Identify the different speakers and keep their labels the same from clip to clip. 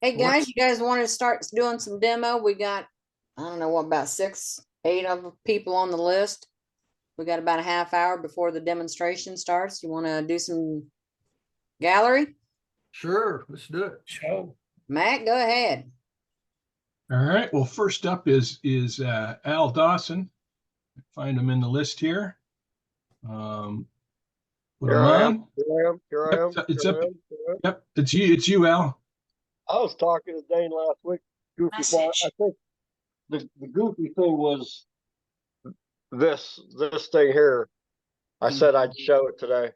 Speaker 1: Hey guys, you guys want to start doing some demo? We got, I don't know, what about 6, 8 of people on the list. We got about a half hour before the demonstration starts. You want to do some gallery?
Speaker 2: Sure, let's do it.
Speaker 3: Show.
Speaker 1: Matt, go ahead.
Speaker 4: All right. Well, first up is Al Dawson. Find him in the list here. Put him on.
Speaker 5: Here I am.
Speaker 4: Yep, it's up. Yep, it's you. It's you, Al.
Speaker 5: I was talking to Dane last week. Goofy ball. I think the goofy thing was this thing here. I said I'd show it today.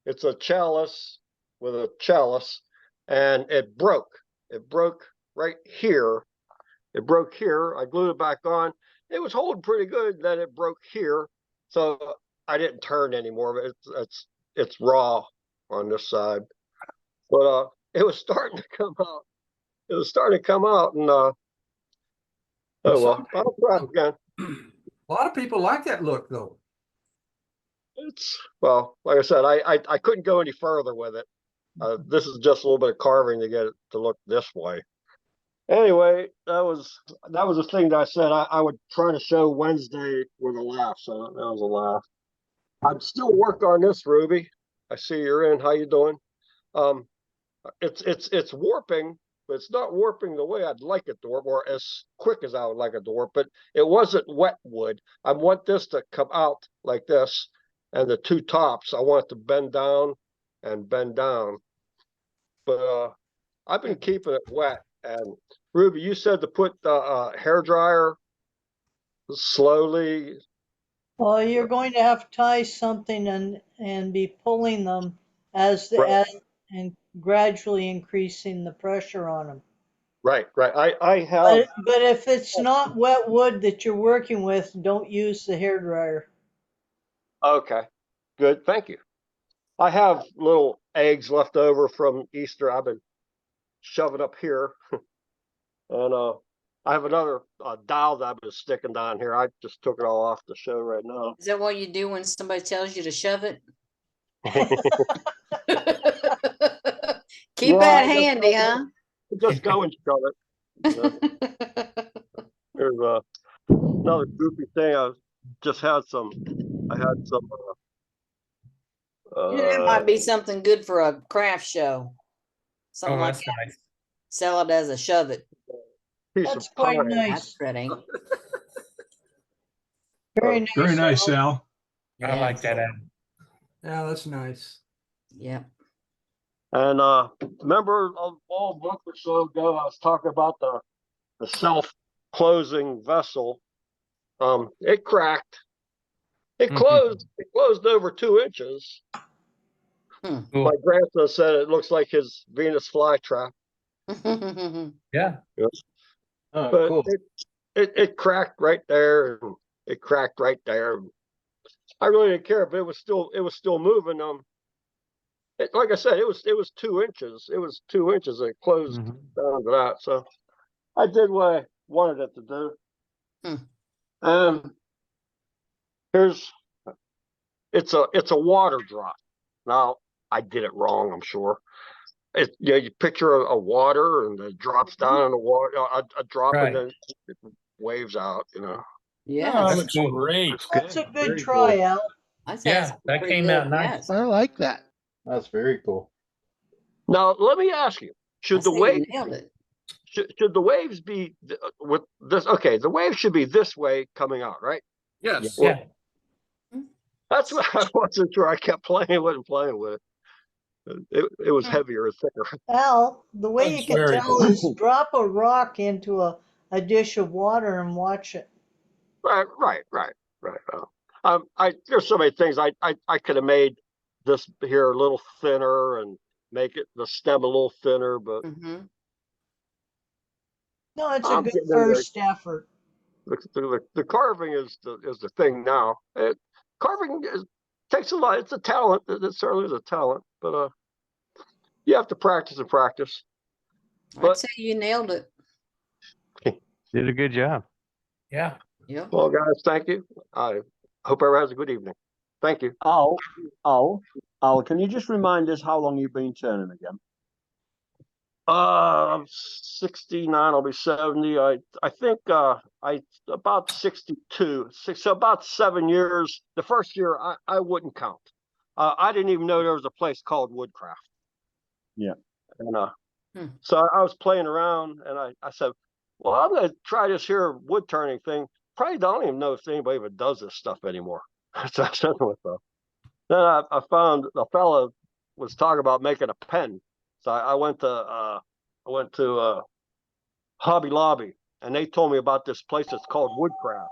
Speaker 5: It's a chalice with a chalice, and it broke. It broke right here. It broke here. I glued it back on. It was holding pretty good. Then it broke here, so I didn't turn anymore. But it's raw on this side. But it was starting to come out. It was starting to come out, and oh well, I'll try it again.
Speaker 2: A lot of people like that look, though.
Speaker 5: It's well, like I said, I couldn't go any further with it. This is just a little bit of carving to get it to look this way. Anyway, that was the thing that I said I would try to show Wednesday with a laugh. So that was a laugh. I'm still working on this, Ruby. I see you're in. How you doing? It's warping, but it's not warping the way I'd like it to warp, or as quick as I would like it to warp. But it wasn't wet wood. I want this to come out like this, and the two tops, I want it to bend down and bend down. But I've been keeping it wet. And Ruby, you said to put the hair dryer slowly.
Speaker 6: Well, you're going to have to tie something and be pulling them as and gradually increasing the pressure on them.
Speaker 5: Right. I have.
Speaker 6: But if it's not wet wood that you're working with, don't use the hair dryer.
Speaker 5: Okay, good. Thank you. I have little eggs left over from Easter. I've been shoving up here, and I have another dowel that I've been sticking down here. I just took it all off the show right now.
Speaker 1: Is that what you do when somebody tells you to shove it? Keep that handy, huh?
Speaker 5: Just go and shove it. There's another goofy thing. I had some.
Speaker 1: It might be something good for a craft show. Something like
Speaker 3: that's
Speaker 1: that.
Speaker 3: nice.
Speaker 1: Sell it as a shove it.
Speaker 6: That's quite
Speaker 1: That's
Speaker 6: nice.
Speaker 1: pretty.
Speaker 6: Very nice.
Speaker 4: Very nice, Al.
Speaker 3: I like that.
Speaker 2: Yeah, that's nice.
Speaker 1: Yep.
Speaker 5: And remember a month or so ago, I was talking about the self-closing vessel. It cracked. It closed. It closed over 2 inches.
Speaker 1: Cool.
Speaker 5: My grandson said it looks like his Venus flytrap.
Speaker 3: Yeah.
Speaker 5: Yes.
Speaker 7: Oh,
Speaker 5: But
Speaker 7: cool.
Speaker 5: it cracked right there. And it cracked right there. I really didn't care, but it was still moving. Like I said, it was 2 inches. It was 2 inches. And it closed down to that. So I did what I wanted it to do. It's a water drop. Now I did it wrong, I'm sure. You picture a water and it drops down in the water, a drop,
Speaker 3: Right.
Speaker 5: and then it waves out.
Speaker 1: Yeah.
Speaker 7: Oh, that
Speaker 3: That's
Speaker 7: looks
Speaker 3: cool.
Speaker 7: great.
Speaker 6: That's a good
Speaker 7: Very
Speaker 6: try,
Speaker 7: cool.
Speaker 6: Al.
Speaker 1: I'd say
Speaker 3: Yeah,
Speaker 1: that's
Speaker 3: that
Speaker 1: pretty
Speaker 3: came
Speaker 1: good,
Speaker 3: out nice.
Speaker 1: yes.
Speaker 7: I like that. That's very cool.
Speaker 5: Now let me ask you:
Speaker 1: I
Speaker 5: Should the
Speaker 1: say you
Speaker 5: wave
Speaker 1: nailed it.
Speaker 5: should the waves be with this? Okay, the wave should be this way coming out, right?
Speaker 2: Yes.
Speaker 3: Yeah.
Speaker 5: That's what I wasn't sure. I kept playing with it. It was heavier and thicker.
Speaker 6: Al, the way
Speaker 7: That's
Speaker 6: you can
Speaker 7: very
Speaker 6: tell
Speaker 7: cool.
Speaker 6: is drop a rock into a dish of water and watch it.
Speaker 5: Right. There's so many things I could have made this here a little thinner and make the stem a little thinner, but
Speaker 6: No, it's a
Speaker 5: I'm
Speaker 6: good
Speaker 5: getting in there.
Speaker 6: first effort.
Speaker 5: The carving is the thing now. Carving takes a lot. It's a talent. It certainly is a talent, but you have to practice and practice.
Speaker 1: I'd say you nailed it.
Speaker 7: Did a good job.
Speaker 3: Yeah.
Speaker 1: Yep.
Speaker 5: Well, guys, thank you. I hope everyone has a good evening. Thank you.
Speaker 8: Al, can you just remind us how long you've been turning again?
Speaker 5: I'm 69, I'll be 70. I think I about 62, so about 7 years. The first year I wouldn't count. I didn't even know there was a place called Woodcraft.
Speaker 7: Yeah.
Speaker 5: And
Speaker 1: Hmm.
Speaker 5: so I was playing around and I said, well, I'm gonna try this here wood turning thing. Probably don't even know if anybody even does this stuff anymore. So I said with then I found a fella was talking about making a pen. So I went to Hobby Lobby, and they told me about this place that's called Woodcraft.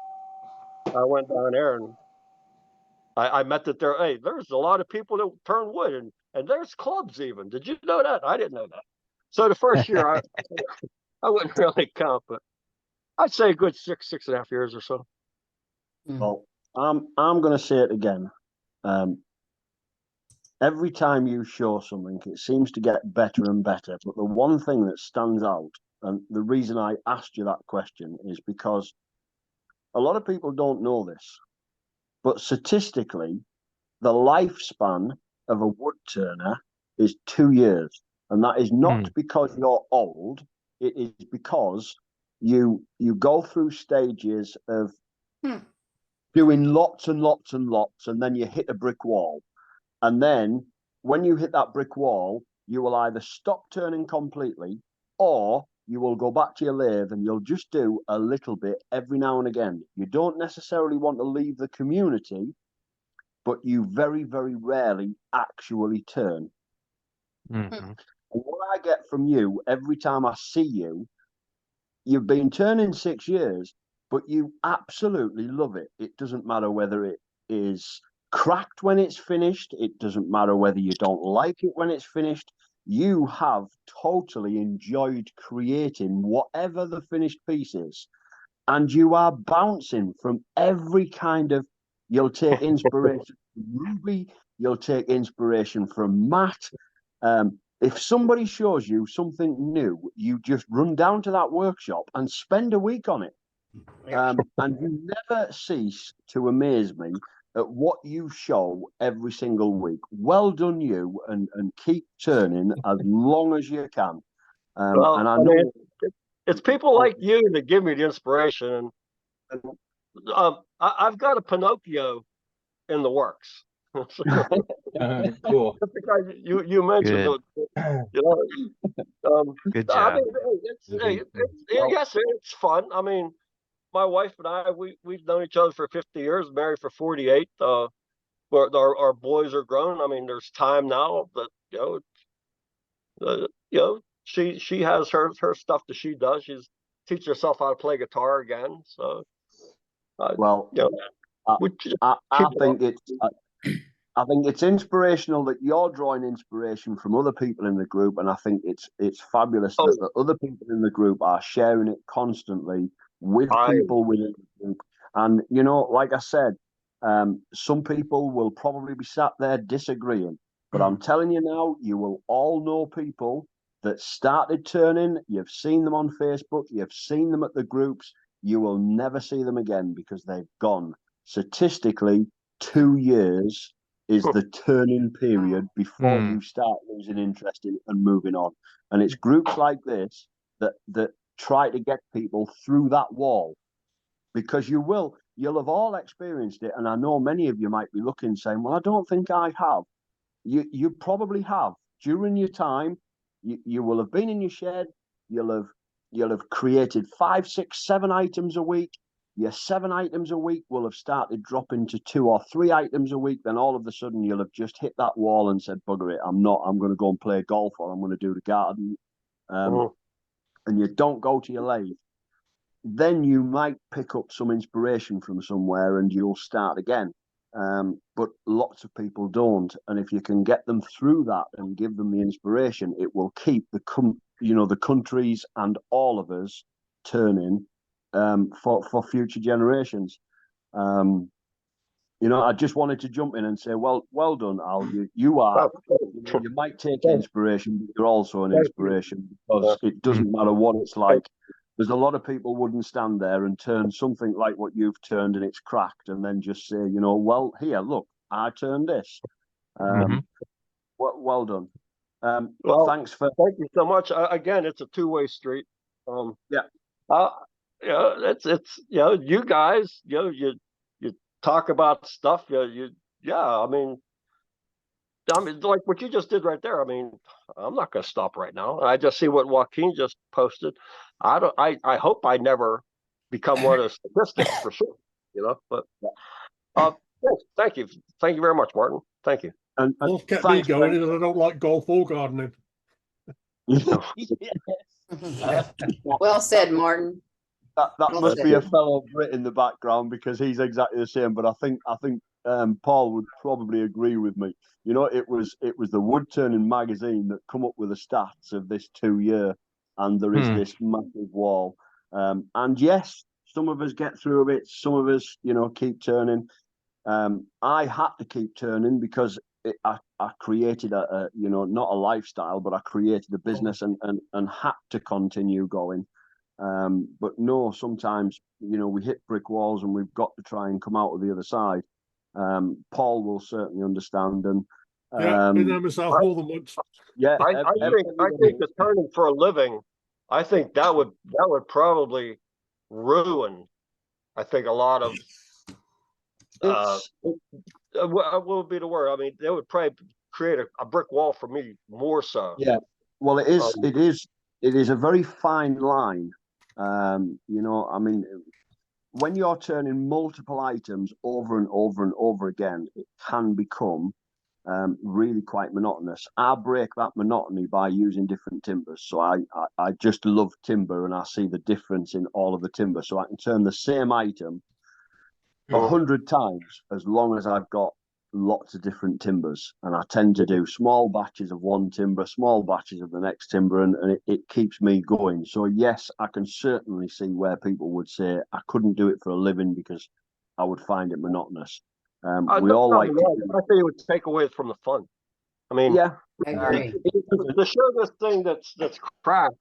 Speaker 5: I went down there and I met that there. Hey, there's a lot of people that turn wood, and there's clubs even. Did you know that? I didn't know that. So the first year I wouldn't really count, but I'd say a good 6.5 years or so.
Speaker 7: Well, I'm going to say it again. Every time you show something, it seems to get better and better. But the one thing that stands out, and the reason I asked you that question, is because a lot of people don't know this, but statistically, the lifespan of a wood turner is 2 years. And that is not because you're old. It is because you go through stages of doing lots and lots and lots, and then you hit a brick wall. And then when you hit that brick wall, you will either stop turning completely or you will go back to your lathe and you'll just do a little bit every now and again. You don't necessarily want to leave the community, but you very, very rarely actually turn.
Speaker 1: Hmm.
Speaker 7: And what I get from you every time I see you, you've been turning 6 years, but you absolutely love it. It doesn't matter whether it is cracked when it's finished. It doesn't matter whether you don't like it when it's finished. You have totally enjoyed creating whatever the finished piece is. And you are bouncing from every kind of, you'll take inspiration from Ruby, you'll take inspiration from Matt. If somebody shows you something new, you just run down to that workshop and spend a week on it. And you never cease to amaze me at what you show every single week. Well done, you, and keep turning as long as you can.
Speaker 5: Well,
Speaker 7: And I
Speaker 5: I
Speaker 7: know
Speaker 5: mean, it's people like you that give me the inspiration, and I've got a Pinocchio in the works.
Speaker 7: cool.
Speaker 5: Because you mentioned
Speaker 7: Good. Good
Speaker 5: I
Speaker 7: job.
Speaker 5: mean, yes, it's fun. I mean, my wife and I, we've known each other for 50 years, married for 48. Where our boys are grown. I mean, there's time now that she has her stuff that she does. She's teaching herself how to play guitar again. So,
Speaker 7: Well,
Speaker 5: we just
Speaker 7: I
Speaker 5: keep
Speaker 7: think I think it's inspirational that you're drawing inspiration from other people in the group, and I think it's fabulous that the other people in the group are sharing it constantly with people within the group. And like I said, some people will probably be sat there disagreeing, but I'm telling you now, you will all know people that started turning. You've seen them on Facebook, you've seen them at the groups. You will never see them again because they've gone. Statistically, 2 years is the turning period before you start losing interest in it and moving on. And it's groups like this that try to get people through that wall, because you'll have all experienced it. And I know many of you might be looking saying, well, I don't think I have. You probably have. During your time, you will have been in your shed, you'll have created 5, 6, 7 items a week. Your 7 items a week will have started dropping to 2 or 3 items a week. Then all of a sudden you'll have just hit that wall and said, bugger it, I'm going to go and play golf, or I'm going to do the garden. And you don't go to your lathe. Then you might pick up some inspiration from somewhere and you'll start again. But lots of people don't. And if you can get them through that and give them the inspiration, it will keep the countries and all of us turning for future generations. I just wanted to jump in and say, well done, Al. You are. You might take inspiration, but you're also an inspiration, because it doesn't matter what it's like. There's a lot of people wouldn't stand there and turn something like what you've turned and it's cracked, and then just say, well, here, look, I turned this. Well done.
Speaker 5: Well,
Speaker 7: Thanks for
Speaker 5: thank you so much. Again, it's a two-way street.
Speaker 7: Yeah.
Speaker 5: Uh, it's you guys, you talk about stuff. Yeah. I mean, like what you just did right there. I mean, I'm not going to stop right now. I just see what Joaquin just posted. I hope I never become one of the statistics for sure. But yes, thank you very much, Martin. Thank you.
Speaker 4: Well,
Speaker 7: and
Speaker 4: kept me
Speaker 7: thanks,
Speaker 4: going, and I don't like golf or gardening.
Speaker 1: Well said, Martin.
Speaker 7: That
Speaker 1: Well
Speaker 7: must
Speaker 1: said.
Speaker 7: be a fellow Brit in the background because he's exactly the same. But I think Paul would probably agree with me. It was the Wood Turning magazine that come up with the stats of this 2 year, and there is this massive wall. And yes, some of us get through it. Some of us, keep turning. I had to keep turning because I created not a lifestyle, but I created a business and had to continue going. But no, sometimes, we hit brick walls and we've got to try and come out of the other side. Paul will certainly understand. And
Speaker 4: Yeah, been there myself more than once.
Speaker 7: yeah,
Speaker 5: I think the turning for a living, I think that would probably ruin, I think, a lot of what would be the word? I mean, they would probably create a brick wall for me more so.
Speaker 7: Yeah. Well, it is a very fine line. I mean, when you're turning multiple items over and over and over again, it can become really quite monotonous. I break that monotony by using different timbers. So I just love timber, and I see the difference in all of the timber. So I can turn the same item 100 times as long as I've got lots of different timbers. And I tend to do small batches of one timber, small batches of the next timber, and it keeps me going. So yes, I can certainly see where people would say I couldn't do it for a living because I would find it monotonous. We all like to
Speaker 5: I think it would take away from the fun. I mean,
Speaker 7: yeah.
Speaker 1: I agree.
Speaker 5: To show this thing that's crap,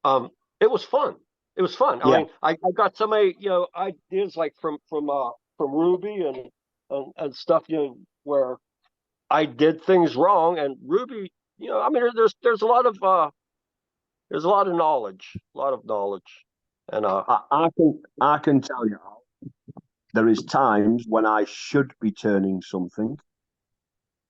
Speaker 5: it was fun. It was fun. I
Speaker 7: Yeah.
Speaker 5: mean, I got so many, ideas like from Ruby and stuff, where I did things wrong, and Ruby, I mean, there's a lot of knowledge, and
Speaker 7: I can tell you, there is times when I should be turning something,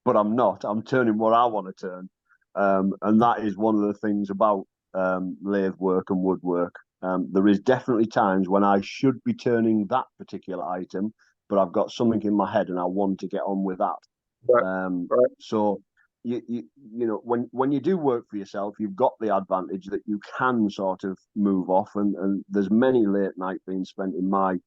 Speaker 7: but I'm not. I'm turning what I want to turn, and that is one of the things about lathe work and woodwork. There is definitely times when I should be turning that particular item, but I've got something in my head and I want to get on with that.
Speaker 5: Right.
Speaker 7: So when you do work for yourself, you've got the advantage that you can sort of move off, and there's many late night being spent in my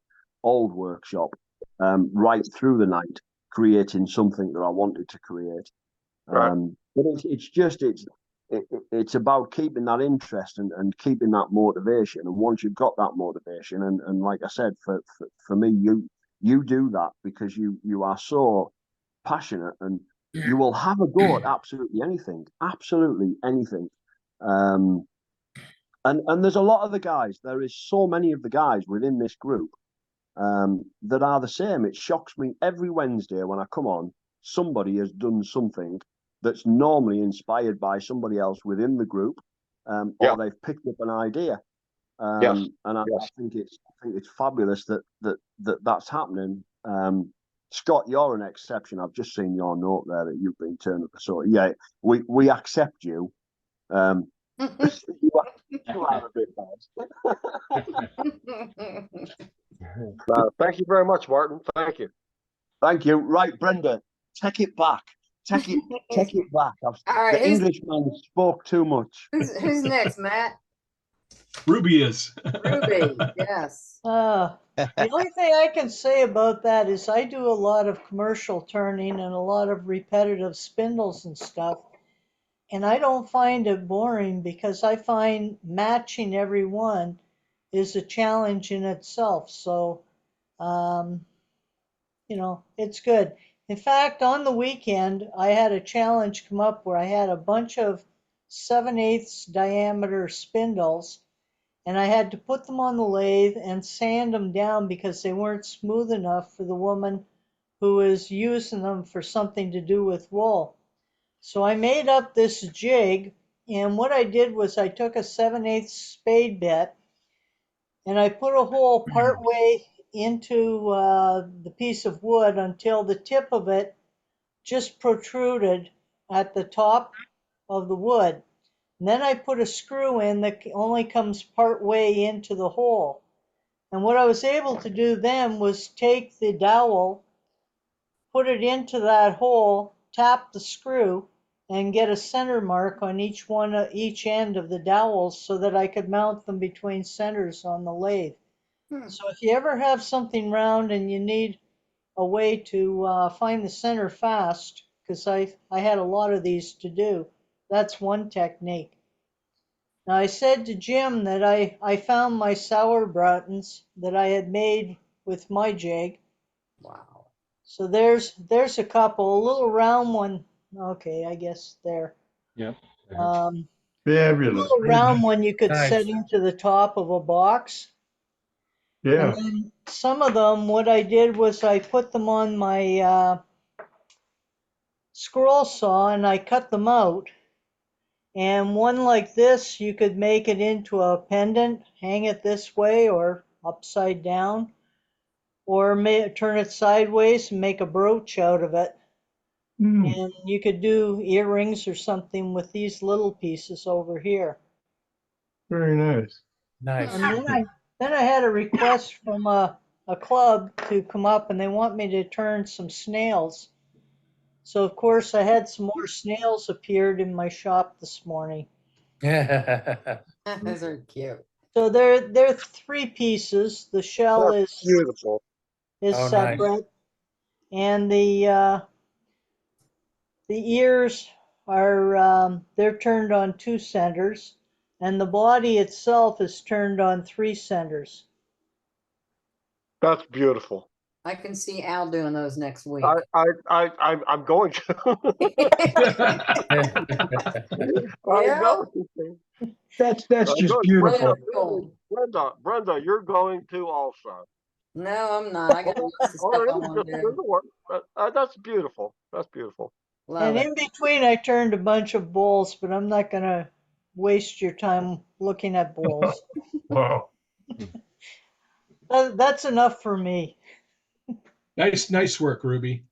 Speaker 7: old workshop, right through the night, creating something that I wanted to create.
Speaker 5: Right.
Speaker 7: But it's about keeping that interest and keeping that motivation. And once you've got that motivation, and like I said, for me, you do that because you are so passionate, and you will have a go at absolutely anything. And there's a lot of the guys. There is so many of the guys within this group that are the same. It shocks me every Wednesday when I come on. Somebody has done something that's normally inspired by somebody else within the group, or they've picked up an idea. And I think it's fabulous that's happening. Scott, you're an exception. I've just seen your note there that you've been turned up. So yeah, we accept you. You are a bit bad.
Speaker 5: Thank you very much, Martin. Thank you.
Speaker 7: Thank you. Right, Brenda, take it back. Take it back.
Speaker 1: All right,
Speaker 7: The Englishman spoke too much.
Speaker 1: Who's next, Matt?
Speaker 4: Ruby is.
Speaker 1: Ruby, yes.
Speaker 6: The only thing I can say about that is I do a lot of commercial turning and a lot of repetitive spindles and stuff. And I don't find it boring because I find matching every one is a challenge in itself. So, it's good. In fact, on the weekend, I had a challenge come up where I had a bunch of 7/8 diameter spindles, and I had to put them on the lathe and sand them down because they weren't smooth enough for the woman who is using them for something to do with wool. So I made up this jig, and what I did was I took a 7/8 spade bit and I put a hole part way into the piece of wood until the tip of it just protruded at the top of the wood. And then I put a screw in that only comes part way into the hole. And what I was able to do then was take the dowel, put it into that hole, tap the screw, and get a center mark on each end of the dowels so that I could mount them between centers on the lathe. So if you ever have something round and you need a way to find the center fast, because I had a lot of these to do, that's one technique. Now I said to Jim that I found my sauerbraten's that I had made with my jig.
Speaker 1: Wow.
Speaker 6: So there's a couple, a little round one. Okay, I guess there.
Speaker 8: Yep.
Speaker 6: A
Speaker 4: Fabulous.
Speaker 6: little round one you could set
Speaker 3: Nice.
Speaker 6: into the top of a box.
Speaker 4: Yeah.
Speaker 6: And then some of them, what I did was I put them on my scroll saw and I cut them out. And one like this, you could make it into a pendant, hang it this way or upside down, or turn it sideways and make a brooch out of it.
Speaker 4: Mm,
Speaker 6: And you could do earrings or something with these little pieces over here.
Speaker 4: very nice.
Speaker 3: Nice.
Speaker 6: And then I had a request from a club to come up and they want me to turn some snails. So of course I had some more snails appeared in my shop this morning.
Speaker 1: Those are cute.
Speaker 6: So they're three pieces. The shell
Speaker 5: That's
Speaker 6: is
Speaker 5: beautiful.
Speaker 3: Oh, nice.
Speaker 6: separate, and the ears are they're turned on 2 centers, and the body itself is turned on 3 centers.
Speaker 5: That's beautiful.
Speaker 1: I can see Al doing those next week.
Speaker 5: I'm going to. I'm
Speaker 1: Yeah.
Speaker 5: going to.
Speaker 4: That's
Speaker 5: I'm
Speaker 4: just
Speaker 5: going-
Speaker 4: beautiful.
Speaker 5: Brenda, you're going to also.
Speaker 1: No, I'm not. I got lots of stuff I want to do.
Speaker 5: That's beautiful. That's beautiful.
Speaker 1: Love
Speaker 6: And
Speaker 1: it.
Speaker 6: in between, I turned a bunch of bowls, but I'm not gonna waste your time looking at bowls.
Speaker 4: Wow.
Speaker 6: That's enough for me.
Speaker 4: Nice work, Ruby.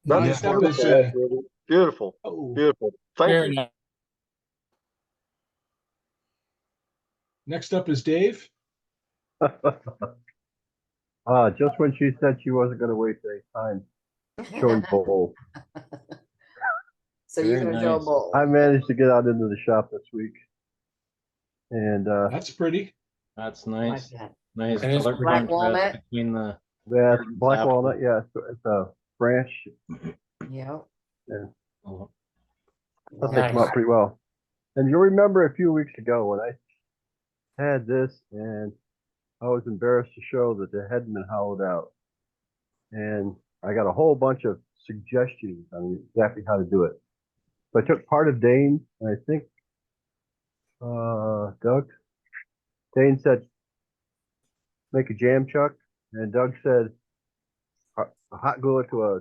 Speaker 5: That's
Speaker 4: Next up is
Speaker 5: beautiful. Beautiful.
Speaker 4: oh,
Speaker 5: Beautiful. Thank
Speaker 3: Very
Speaker 5: you.
Speaker 3: nice.
Speaker 4: next up is Dave.
Speaker 9: Just when she said she wasn't going to waste any time showing bowls,
Speaker 1: So you're
Speaker 8: Very
Speaker 1: gonna show a
Speaker 8: nice.
Speaker 1: bowl.
Speaker 9: I managed to get out into the shop this week, and
Speaker 4: That's pretty.
Speaker 8: That's
Speaker 1: I like
Speaker 8: nice.
Speaker 1: that.
Speaker 8: Nice
Speaker 3: It is
Speaker 8: color
Speaker 1: black
Speaker 8: contrast
Speaker 1: walnut.
Speaker 8: between the.
Speaker 9: that's
Speaker 8: Gardens
Speaker 9: black
Speaker 8: apple.
Speaker 9: walnut. Yeah, it's a branch.
Speaker 1: Yep.
Speaker 9: And
Speaker 8: Oh,
Speaker 9: I think
Speaker 3: Nice.
Speaker 9: come out pretty well. And you'll remember a few weeks ago when I had this, and I was embarrassed to show that the head had been hollowed out, and I got a whole bunch of suggestions on exactly how to do it. So I took part of Dane, and I think Doug. Dane said make a jam chuck, and Doug said hot glue it to a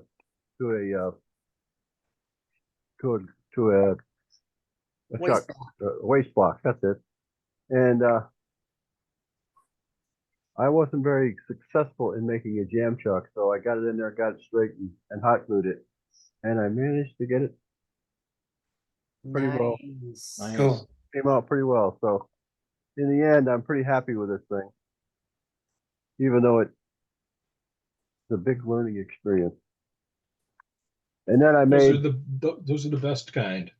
Speaker 1: Waste
Speaker 9: chuck, a waste block. That's it. And I wasn't very successful in making a jam chuck, so I got it in there, got it straight, and hot glued it, and I managed to get it. Pretty well.
Speaker 1: Nice.
Speaker 8: nice.
Speaker 3: Cool.
Speaker 9: Came out pretty well. So in the end, I'm pretty happy with this thing, even though it's a big learning experience. And then I made
Speaker 4: Those are the best kind.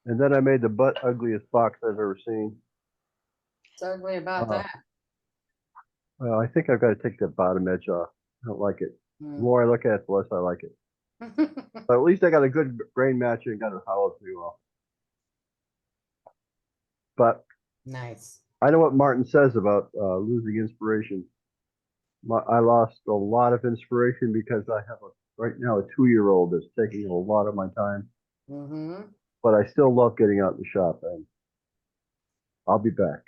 Speaker 9: the butt ugliest box I've ever seen.
Speaker 1: What's ugly about that?
Speaker 9: Well, I think I've got to take the bottom edge off. I don't like it. The more I look at it, the less I like it. But at least I got a good grain match and got it hollowed pretty well. But
Speaker 1: Nice.
Speaker 9: I know what Martin says about losing inspiration. I lost a lot of inspiration because I have right now a 2-year-old that's taking a lot of my time.
Speaker 1: Mm-hmm.
Speaker 9: But I still love getting out in the shop, and I'll be back.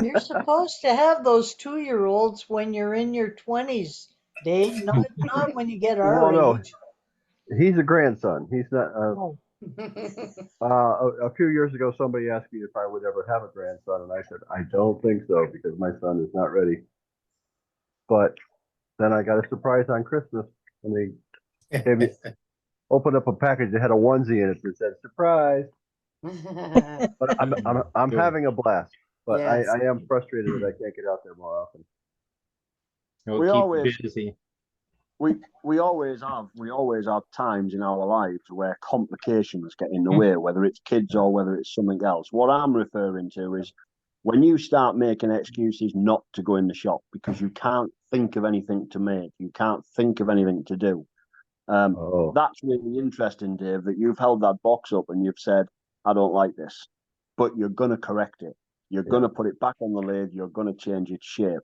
Speaker 6: You're supposed to have those 2-year-olds when you're in your 20s, Dave, not when you get our
Speaker 9: Well, no.
Speaker 6: age.
Speaker 9: He's a grandson. He's not.
Speaker 6: Oh.
Speaker 9: A few years ago, somebody asked me if I would ever have a grandson, and I said, I don't think so because my son is not ready. But then I got a surprise on Christmas when they gave me, opened up a package that had a onesie in it that said surprise. But I'm
Speaker 8: Good.
Speaker 9: having a blast. But
Speaker 1: Yes.
Speaker 9: I am frustrated that I can't get out there more often.
Speaker 8: It'll
Speaker 7: We
Speaker 8: keep you
Speaker 7: always-
Speaker 8: busy.
Speaker 7: We always have times in our lives where complications get in the way, whether it's kids or whether it's something else. What I'm referring to is when you start making excuses not to go in the shop because you can't think of anything to make, you can't think of anything to do. That's really interesting, Dave, that you've held that box up and you've said, I don't like this, but you're going to correct it. You're going to put it back on the lathe. You're going to change its shape.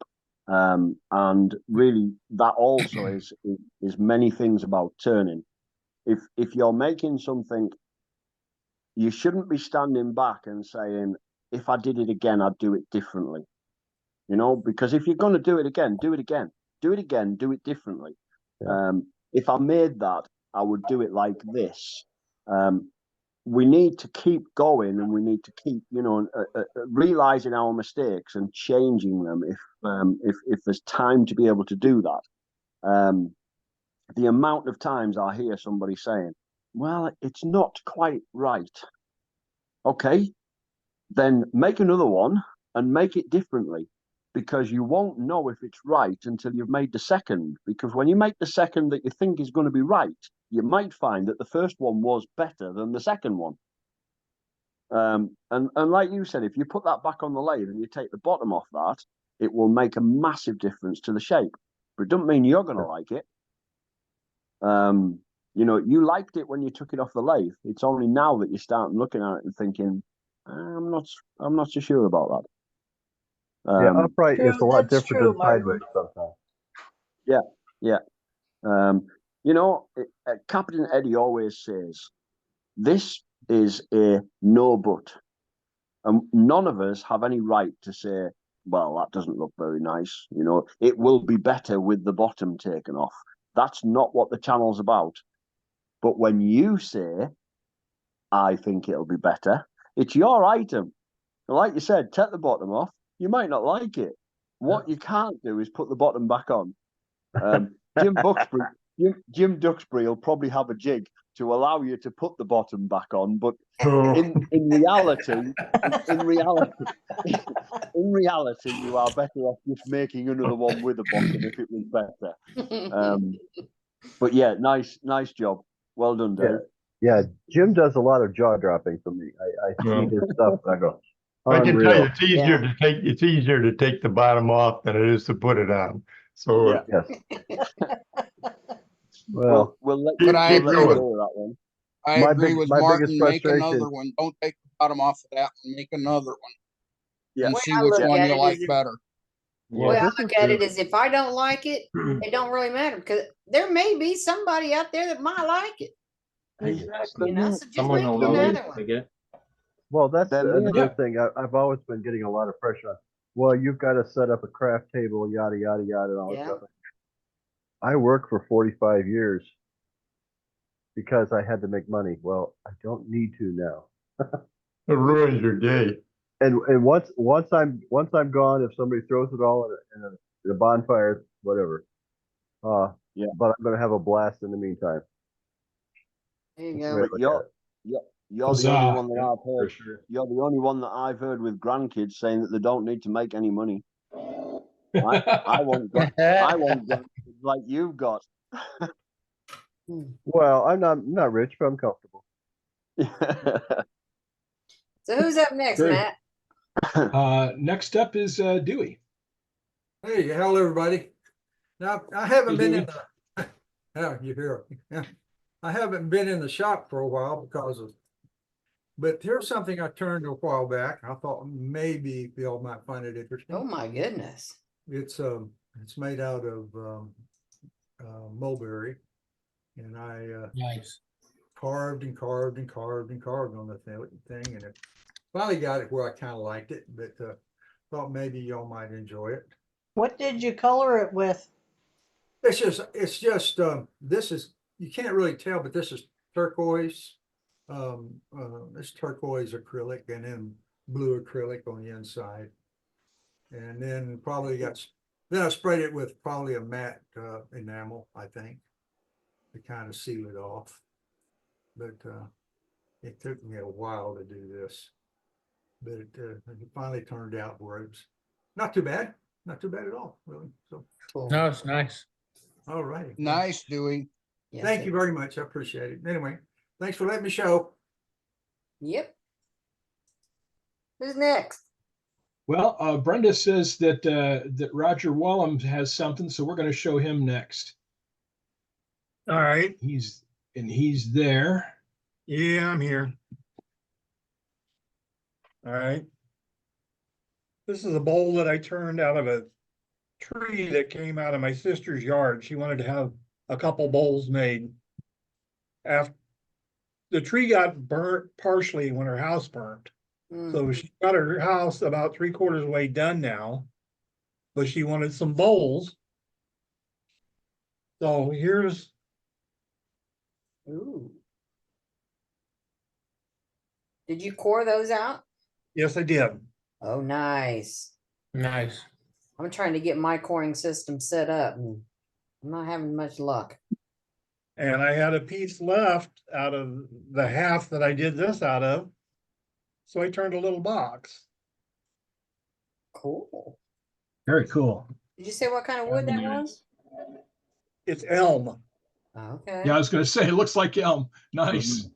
Speaker 7: And really, that also is many things about turning. If you're making something, you shouldn't be standing back and saying, if I did it again, I'd do it differently. You know, because if you're going to do it again, do it again. Do it again, do it differently.
Speaker 9: Yeah.
Speaker 7: If I made that, I would do it like this. We need to keep going, and we need to keep, realizing our mistakes and changing them if there's time to be able to do that. The amount of times I hear somebody saying, well, it's not quite right. Okay, then make another one and make it differently, because you won't know if it's right until you've made the second. Because when you make the second that you think is going to be right, you might find that the first one was better than the second one. And like you said, if you put that back on the lathe and you take the bottom off that, it will make a massive difference to the shape. But it doesn't mean you're going to like it. You liked it when you took it off the lathe. It's only now that you start looking at it and thinking, I'm not so sure about that.
Speaker 9: Yeah, upright
Speaker 6: True,
Speaker 9: is a lot
Speaker 6: that's
Speaker 9: different
Speaker 6: true,
Speaker 9: than
Speaker 6: Martin.
Speaker 9: sideways sometimes.
Speaker 7: Captain Eddie always says, this is a no but. And none of us have any right to say, well, that doesn't look very nice. You know, it will be better with the bottom taken off. That's not what the channel's about. But when you say, I think it'll be better, it's your item. And like you said, take the bottom off. You might not like it. What you can't do is put the bottom back on. Jim Duxbury will probably have a jig to allow you to put the bottom back on, but in reality, you are better off just making another one with a bottom if it was better. But yeah, nice job. Well done, Dave.
Speaker 9: Yeah, Jim does a lot of jaw dropping for me. I see his stuff and I go,
Speaker 10: I can tell you,
Speaker 9: unreal.
Speaker 10: it's easier to take the bottom off than it is to put it on. So
Speaker 7: Yeah.
Speaker 9: Yes. Well,
Speaker 7: we'll let
Speaker 11: But I
Speaker 7: we'll let
Speaker 11: agree
Speaker 7: you
Speaker 11: with-
Speaker 7: go with that one.
Speaker 11: I
Speaker 9: My
Speaker 11: agree
Speaker 9: big-
Speaker 11: with
Speaker 9: my
Speaker 11: Martin.
Speaker 9: biggest
Speaker 11: Make
Speaker 9: frustration-
Speaker 11: another one. Don't take the bottom off of that one. Make another one.
Speaker 7: Yeah.
Speaker 11: And
Speaker 1: Way
Speaker 11: see
Speaker 1: I
Speaker 11: which
Speaker 1: look
Speaker 11: one
Speaker 1: at
Speaker 11: you
Speaker 1: it
Speaker 11: like
Speaker 1: is if-
Speaker 11: better.
Speaker 1: The way I
Speaker 9: this
Speaker 1: look
Speaker 9: is
Speaker 1: at
Speaker 9: true.
Speaker 1: it is if I don't like it, it don't really matter, because there may be somebody out there that might like it.
Speaker 7: Exactly.
Speaker 1: So just
Speaker 8: Someone
Speaker 1: make
Speaker 8: will
Speaker 1: another
Speaker 8: always
Speaker 1: one.
Speaker 8: like it.
Speaker 9: Well, that's
Speaker 7: Then,
Speaker 9: another thing. I've always been getting a lot of pressure on. Well, you've got to set up a craft table, yada, yada, yada, and all that
Speaker 1: Yeah.
Speaker 9: stuff. I worked for 45 years because I had to make money. Well, I don't need to now.
Speaker 10: it ruins your day.
Speaker 9: And once I'm gone, if somebody throws it all in a bonfire, whatever.
Speaker 7: Yeah.
Speaker 9: But I'm gonna have a blast in the meantime.
Speaker 1: There you
Speaker 9: That's the
Speaker 1: go.
Speaker 9: way I
Speaker 7: But
Speaker 9: look
Speaker 7: you're
Speaker 9: at it.
Speaker 7: you're the only
Speaker 2: Huzzah.
Speaker 7: one that I've
Speaker 10: For
Speaker 7: heard.
Speaker 10: sure.
Speaker 7: You're the only one that I've heard with grandkids saying that they don't need to make any money. I want grandkids like you've got.
Speaker 9: Well, I'm not rich, but I'm comfortable.
Speaker 1: So who's up next,
Speaker 7: Good.
Speaker 1: Matt?
Speaker 4: Next up is Dewey.
Speaker 2: Hey, hello, everybody. Now, I haven't
Speaker 7: Hey,
Speaker 2: been in the, yeah, you hear it. Yeah. I haven't been in the shop for a while but here's something I turned a while back. I thought maybe Bill might find it interesting.
Speaker 1: Oh my goodness.
Speaker 2: It's made out of mulberry, and I
Speaker 3: Nice.
Speaker 2: carved and carved and carved and carved on the thing, and it finally got it where I kind of liked it, but thought maybe y'all might enjoy it.
Speaker 6: What did you color it with?
Speaker 2: It's just this is, you can't really tell, but this is turquoise, It's turquoise acrylic and then blue acrylic on the inside. And then then I sprayed it with probably a matte enamel, I think, to kind of seal it off. But it took me a while to do this. But it finally turned out where it's not too bad. Not too bad at all, really. So,
Speaker 3: No, it's nice.
Speaker 2: all righty.
Speaker 11: Nice, Dewey.
Speaker 1: Yes,
Speaker 2: Thank
Speaker 1: it-
Speaker 2: you very much. I appreciate it. Anyway, thanks for letting me show.
Speaker 1: Yep. Who's next?
Speaker 4: Well, Brenda says that that Roger Wallum has something, so we're going to show him next.
Speaker 12: All right.
Speaker 4: He's there.
Speaker 12: Yeah, I'm here. All right. This is a bowl that I turned out of a tree that came out of my sister's yard. She wanted to have a couple bowls made. After the tree got burnt partially when her house burnt.
Speaker 1: Mm.
Speaker 12: So she got her house about 3/4 way done now, but she wanted some bowls. So here's,
Speaker 1: Ooh. Did you core those out?
Speaker 12: yes, I did.
Speaker 1: Oh, nice.
Speaker 3: Nice.
Speaker 1: I'm trying to get my coring system set up and I'm not having much luck.
Speaker 12: And I had a piece left out of the half that I did this out of. So I turned a little box.
Speaker 1: Cool.
Speaker 4: Very cool.
Speaker 1: Did you say what kind of wood that was?
Speaker 12: It's elm.
Speaker 1: Okay.
Speaker 4: Yeah, I was going to say it looks like elm. Nice.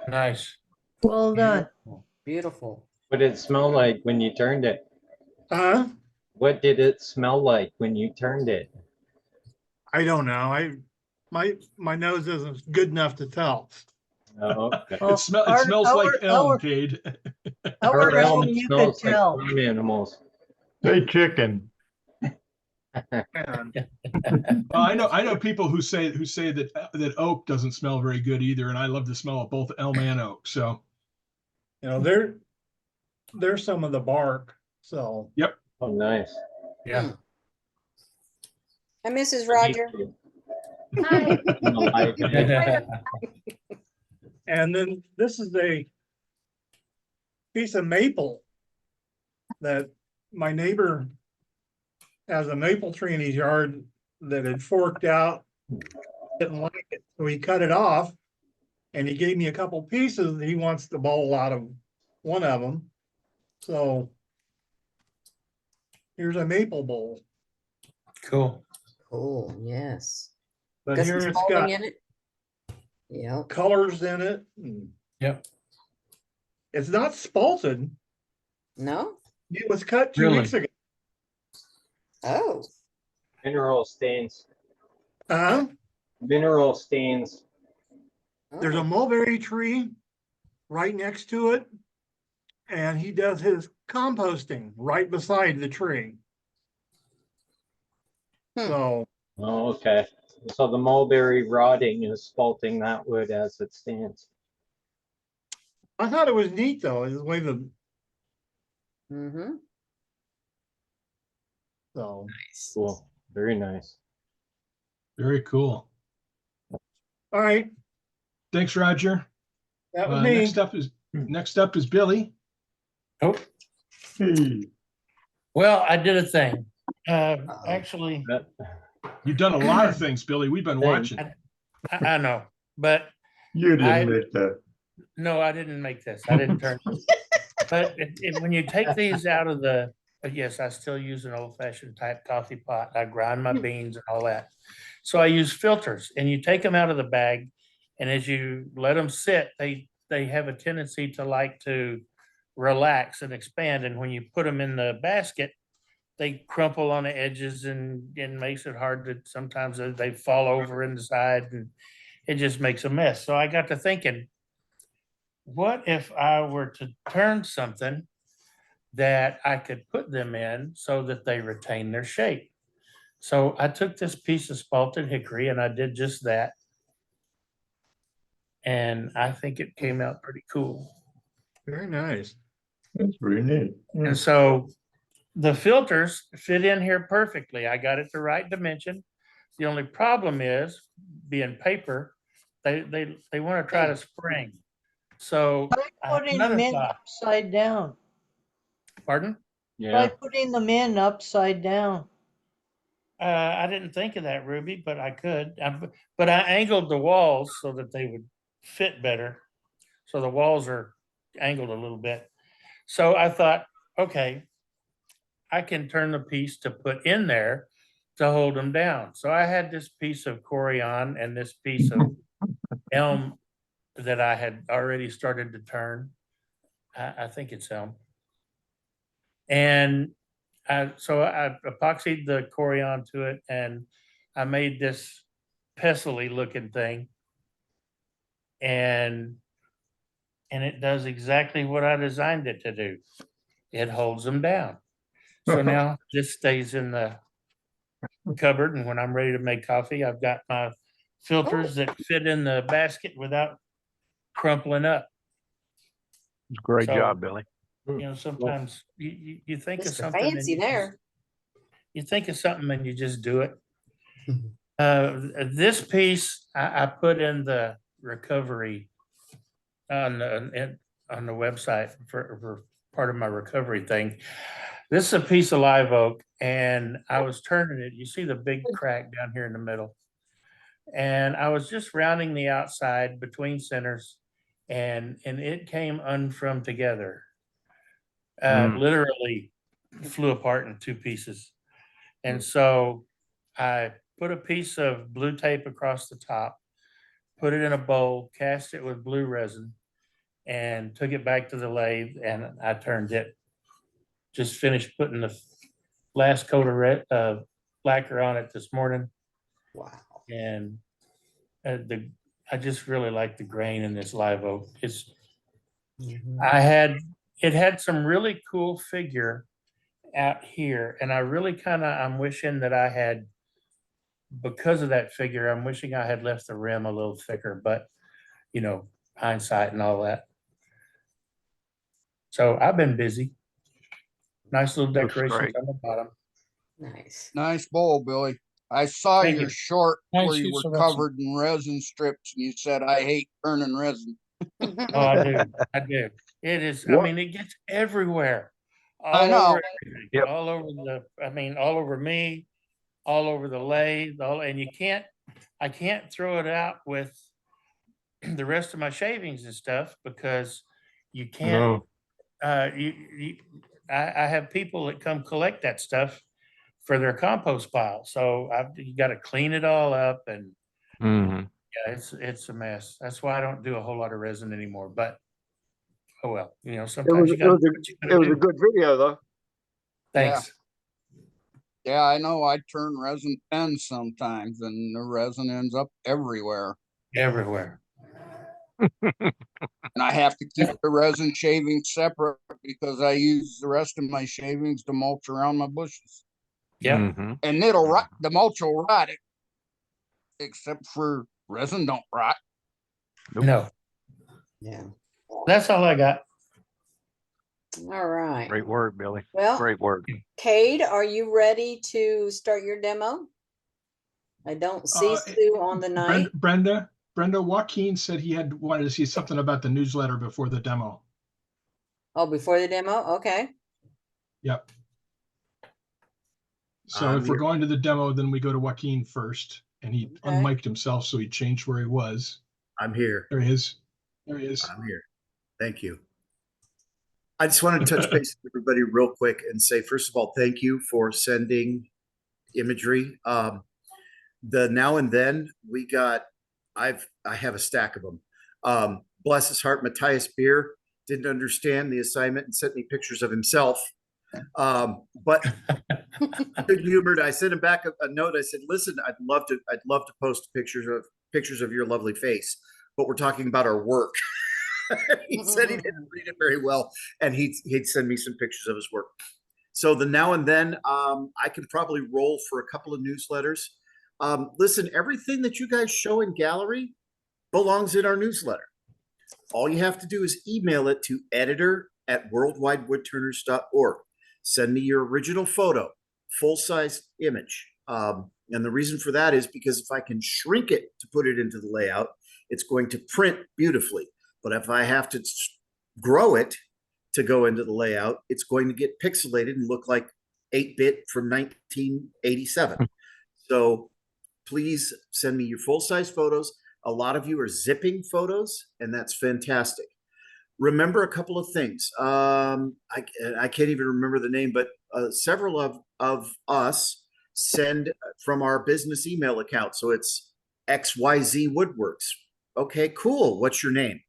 Speaker 3: Nice.
Speaker 6: Well done.
Speaker 1: Beautiful.
Speaker 8: What did it smell like when you turned it?
Speaker 12: Huh?
Speaker 8: What did it smell like when you turned it?
Speaker 12: I don't know. My nose isn't good enough to tell.
Speaker 8: Oh, okay.
Speaker 6: Well,
Speaker 4: It smells like elm, Cade.
Speaker 6: Our
Speaker 8: Or elm
Speaker 6: elm, you could
Speaker 8: smells like
Speaker 6: tell.
Speaker 8: farm animals.
Speaker 10: Say chicken.
Speaker 12: And
Speaker 4: I know people who say that oak doesn't smell very good either, and I love the smell of both elm and oak. So
Speaker 12: you know, there's some of the bark. So
Speaker 8: Oh, nice.
Speaker 3: Yeah.
Speaker 1: Hi, Mrs. Roger.
Speaker 8: Hi.
Speaker 12: and then this is a piece of maple that my neighbor has a maple tree in his yard that had forked out, didn't like it, so he cut it off and he gave me a couple pieces. He wants the bowl out of one of them. So here's a maple bowl,
Speaker 3: Cool.
Speaker 1: Cool. Yes.
Speaker 12: but
Speaker 1: Got
Speaker 12: here
Speaker 1: some
Speaker 12: it's
Speaker 1: spalding
Speaker 12: got
Speaker 1: in it. Yep.
Speaker 12: colors in it. and
Speaker 3: Yep.
Speaker 12: It's not spalted.
Speaker 1: No?
Speaker 12: It was cut 2
Speaker 3: Really?
Speaker 12: weeks ago.
Speaker 1: Oh.
Speaker 8: Mineral stains.
Speaker 12: Uh-huh.
Speaker 8: Mineral stains.
Speaker 12: There's a mulberry tree right next to it. And he does his composting right beside the tree.
Speaker 1: Hmm.
Speaker 12: So
Speaker 8: Oh, okay. So the mulberry rotting is faulting that wood as it stands.
Speaker 12: I thought it was neat though, the way the,
Speaker 1: Mm-hmm.
Speaker 12: so.
Speaker 1: Nice.
Speaker 8: Cool. Very nice.
Speaker 4: very cool.
Speaker 12: All right,
Speaker 4: Thanks, Roger.
Speaker 12: that was me.
Speaker 4: Next up is Billy.
Speaker 3: Oh,
Speaker 10: Hey,
Speaker 3: well, I did a thing. Actually,
Speaker 4: You've done a lot of things, Billy. We've been watching.
Speaker 3: I know, but
Speaker 10: you
Speaker 3: I-
Speaker 10: didn't make that.
Speaker 3: no, I didn't make this. I didn't turn. But when you take these out of the, yes, I still use an old fashioned type coffee pot. I grind my beans and all that. So I use filters and you take them out of the bag. And as you let them sit, they have a tendency to like to relax and expand. And when you put them in the basket, they crumple on the edges and makes it hard to, sometimes they fall over in the side and it just makes a mess. So I got to thinking, what if I were to turn something that I could put them in so that they retain their shape? So I took this piece of spalted hickory and I did just that. And I think it came out pretty cool.
Speaker 12: Very nice.
Speaker 10: That's pretty neat. Yeah.
Speaker 3: And so the filters fit in here perfectly. I got it the right dimension. The only problem is, being paper, they want to try to spring. So
Speaker 6: Try
Speaker 3: I have
Speaker 6: putting them
Speaker 3: another
Speaker 6: in
Speaker 3: thought.
Speaker 6: upside down.
Speaker 3: Pardon?
Speaker 6: Try
Speaker 8: Yeah.
Speaker 6: putting them in upside down.
Speaker 3: I didn't think of that, Ruby, but I could. But I angled the walls so that they would fit better. So the walls are angled a little bit. So I thought, okay, I can turn the piece to put in there to hold them down. So I had this piece of Corian and this piece of elm that I had already started to turn. I think it's elm. And so I epoxied the Corian to it, and I made this pestle-y looking thing. And it does exactly what I designed it to do. It holds them down. So now this stays in the cupboard, and when I'm ready to make coffee, I've got my filters that fit in the basket without crumpling up.
Speaker 9: Great
Speaker 3: So,
Speaker 9: job, Billy.
Speaker 3: You know, sometimes you think of
Speaker 1: Mr.
Speaker 3: something and
Speaker 1: Fancy there.
Speaker 3: you think of something and you just do it. This piece I put in the recovery on the website for part of my recovery thing. This is a piece of live oak, and I was turning it. You see the big crack down here in the middle, and I was just rounding the outside between centers, and it came unfrom together. Literally flew apart in two pieces. And so I put a piece of blue tape across the top, put it in a bowl, cast it with blue resin, and took it back to the lathe, and I turned it. Just finished putting the last coat of lacquer on it this morning.
Speaker 1: Wow.
Speaker 3: And I just really like the grain in this live oak. It had some really cool figure out here, and I really I'm wishing that I had, because of that figure, I'm wishing I had left the rim a little thicker, but you know, hindsight and all that. So I've been busy. Nice little
Speaker 9: Looks
Speaker 3: decorations
Speaker 9: great.
Speaker 3: on the bottom.
Speaker 1: Nice.
Speaker 11: Nice bowl, Billy. I saw
Speaker 3: Thank
Speaker 11: your
Speaker 3: you.
Speaker 11: short
Speaker 3: Nice
Speaker 11: where you
Speaker 3: use
Speaker 11: were
Speaker 3: of resin.
Speaker 11: covered in resin strips and you said, I hate turning resin.
Speaker 3: Oh, I do. I do. It is, I
Speaker 9: What?
Speaker 3: mean, it gets everywhere.
Speaker 11: I
Speaker 3: All
Speaker 11: know.
Speaker 3: over everything.
Speaker 9: Yep.
Speaker 3: All over all over me, all over the lathe, and I can't throw it out with the rest of my shavings and stuff because you can't,
Speaker 10: No,
Speaker 3: I have people that come collect that stuff for their compost pile. So you got to clean it all up, and
Speaker 10: mhm.
Speaker 3: yeah, it's a mess. That's why I don't do a whole lot of resin anymore. But oh well, you know, sometimes you got to do what you got
Speaker 5: It
Speaker 3: to
Speaker 5: was a
Speaker 3: do.
Speaker 5: good video though.
Speaker 3: Thanks.
Speaker 11: Yeah, I know. I turn resin pens sometimes and the resin ends up everywhere.
Speaker 3: Everywhere.
Speaker 11: And I have to keep the resin shavings separate because I use the rest of my shavings to mulch around my bushes.
Speaker 3: Yep.
Speaker 10: Mhm.
Speaker 11: And it'll rot, the mulch will rot it, except for resin don't rot.
Speaker 3: No,
Speaker 1: Yeah.
Speaker 3: that's all I got.
Speaker 1: All right.
Speaker 9: Great work, Billy.
Speaker 1: Well,
Speaker 9: Great work.
Speaker 1: Kade, are you ready to start your demo? I don't see Sue on the night.
Speaker 4: Brenda, Joaquin said he wanted to see something about the newsletter before the demo.
Speaker 1: Oh, before the demo? Okay.
Speaker 4: Yep. So if we're going to the demo, then we go to Joaquin first, and he unmiked himself, so he changed where he was.
Speaker 13: I'm here.
Speaker 4: There he is. There he is.
Speaker 13: I'm here. Thank you. I just want to touch base with everybody real quick and say, first of all, thank you for sending imagery. The now and then I have a stack of them. Bless his heart, Matthias Beer didn't understand the assignment and sent me pictures of himself. But good humored. I sent him back a note. I said, listen, I'd love to post pictures of your lovely face, but we're talking about our work. He said he didn't read it very well, and he'd send me some pictures of his work. So the now and then, I can probably roll for a couple of newsletters. Listen, everything that you guys show in gallery belongs in our newsletter. All you have to do is email it to editor@worldwidewoodturners.org. Send me your original photo, full-size image. And the reason for that is because if I can shrink it to put it into the layout, it's going to print beautifully. But if I have to grow it to go into the layout, it's going to get pixelated and look like 8-bit from 1987. So please send me your full-size photos. A lot of you are zipping photos, and that's fantastic. Remember a couple of things. I can't even remember the name, but several of us send from our business email account. So it's XYZ Woodworks. Okay, cool. What's your name?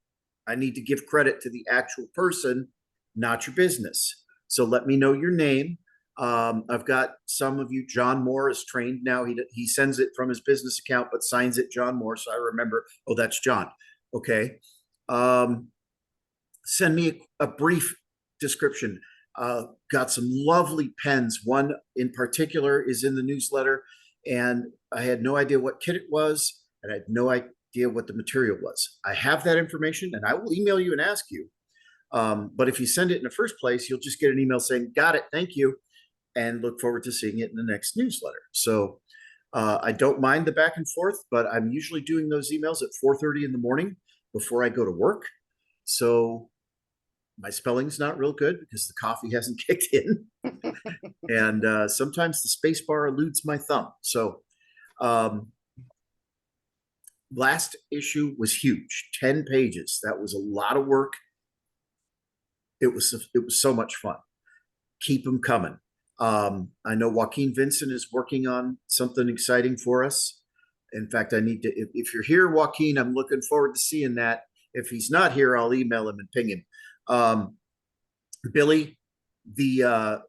Speaker 13: I need to give credit to the actual person, not your business. So let me know your name. I've got some of you. John Moore is trained now. He sends it from his business account, but signs it John Moore. So I remember, oh, that's John. Okay. Send me a brief description. Got some lovely pens. One in particular is in the newsletter, and I had no idea what kit it was, and I had no idea what the material was. I have that information, and I will email you and ask you. But if you send it in the first place, you'll just get an email saying, got it, thank you, and look forward to seeing it in the next newsletter. So I don't mind the back and forth, but I'm usually doing those emails at 4:30 in the morning before I go to work. So my spelling's not real good because the coffee hasn't kicked in. And sometimes the space bar eludes my thumb. So last issue was huge, 10 pages. That was a lot of work. It was so much fun. Keep them coming. I know Joaquin Vincent is working on something exciting for us. In fact, I need to, if you're here, Joaquin, I'm looking forward to seeing that. If he's not here, I'll email him and ping him. Billy, the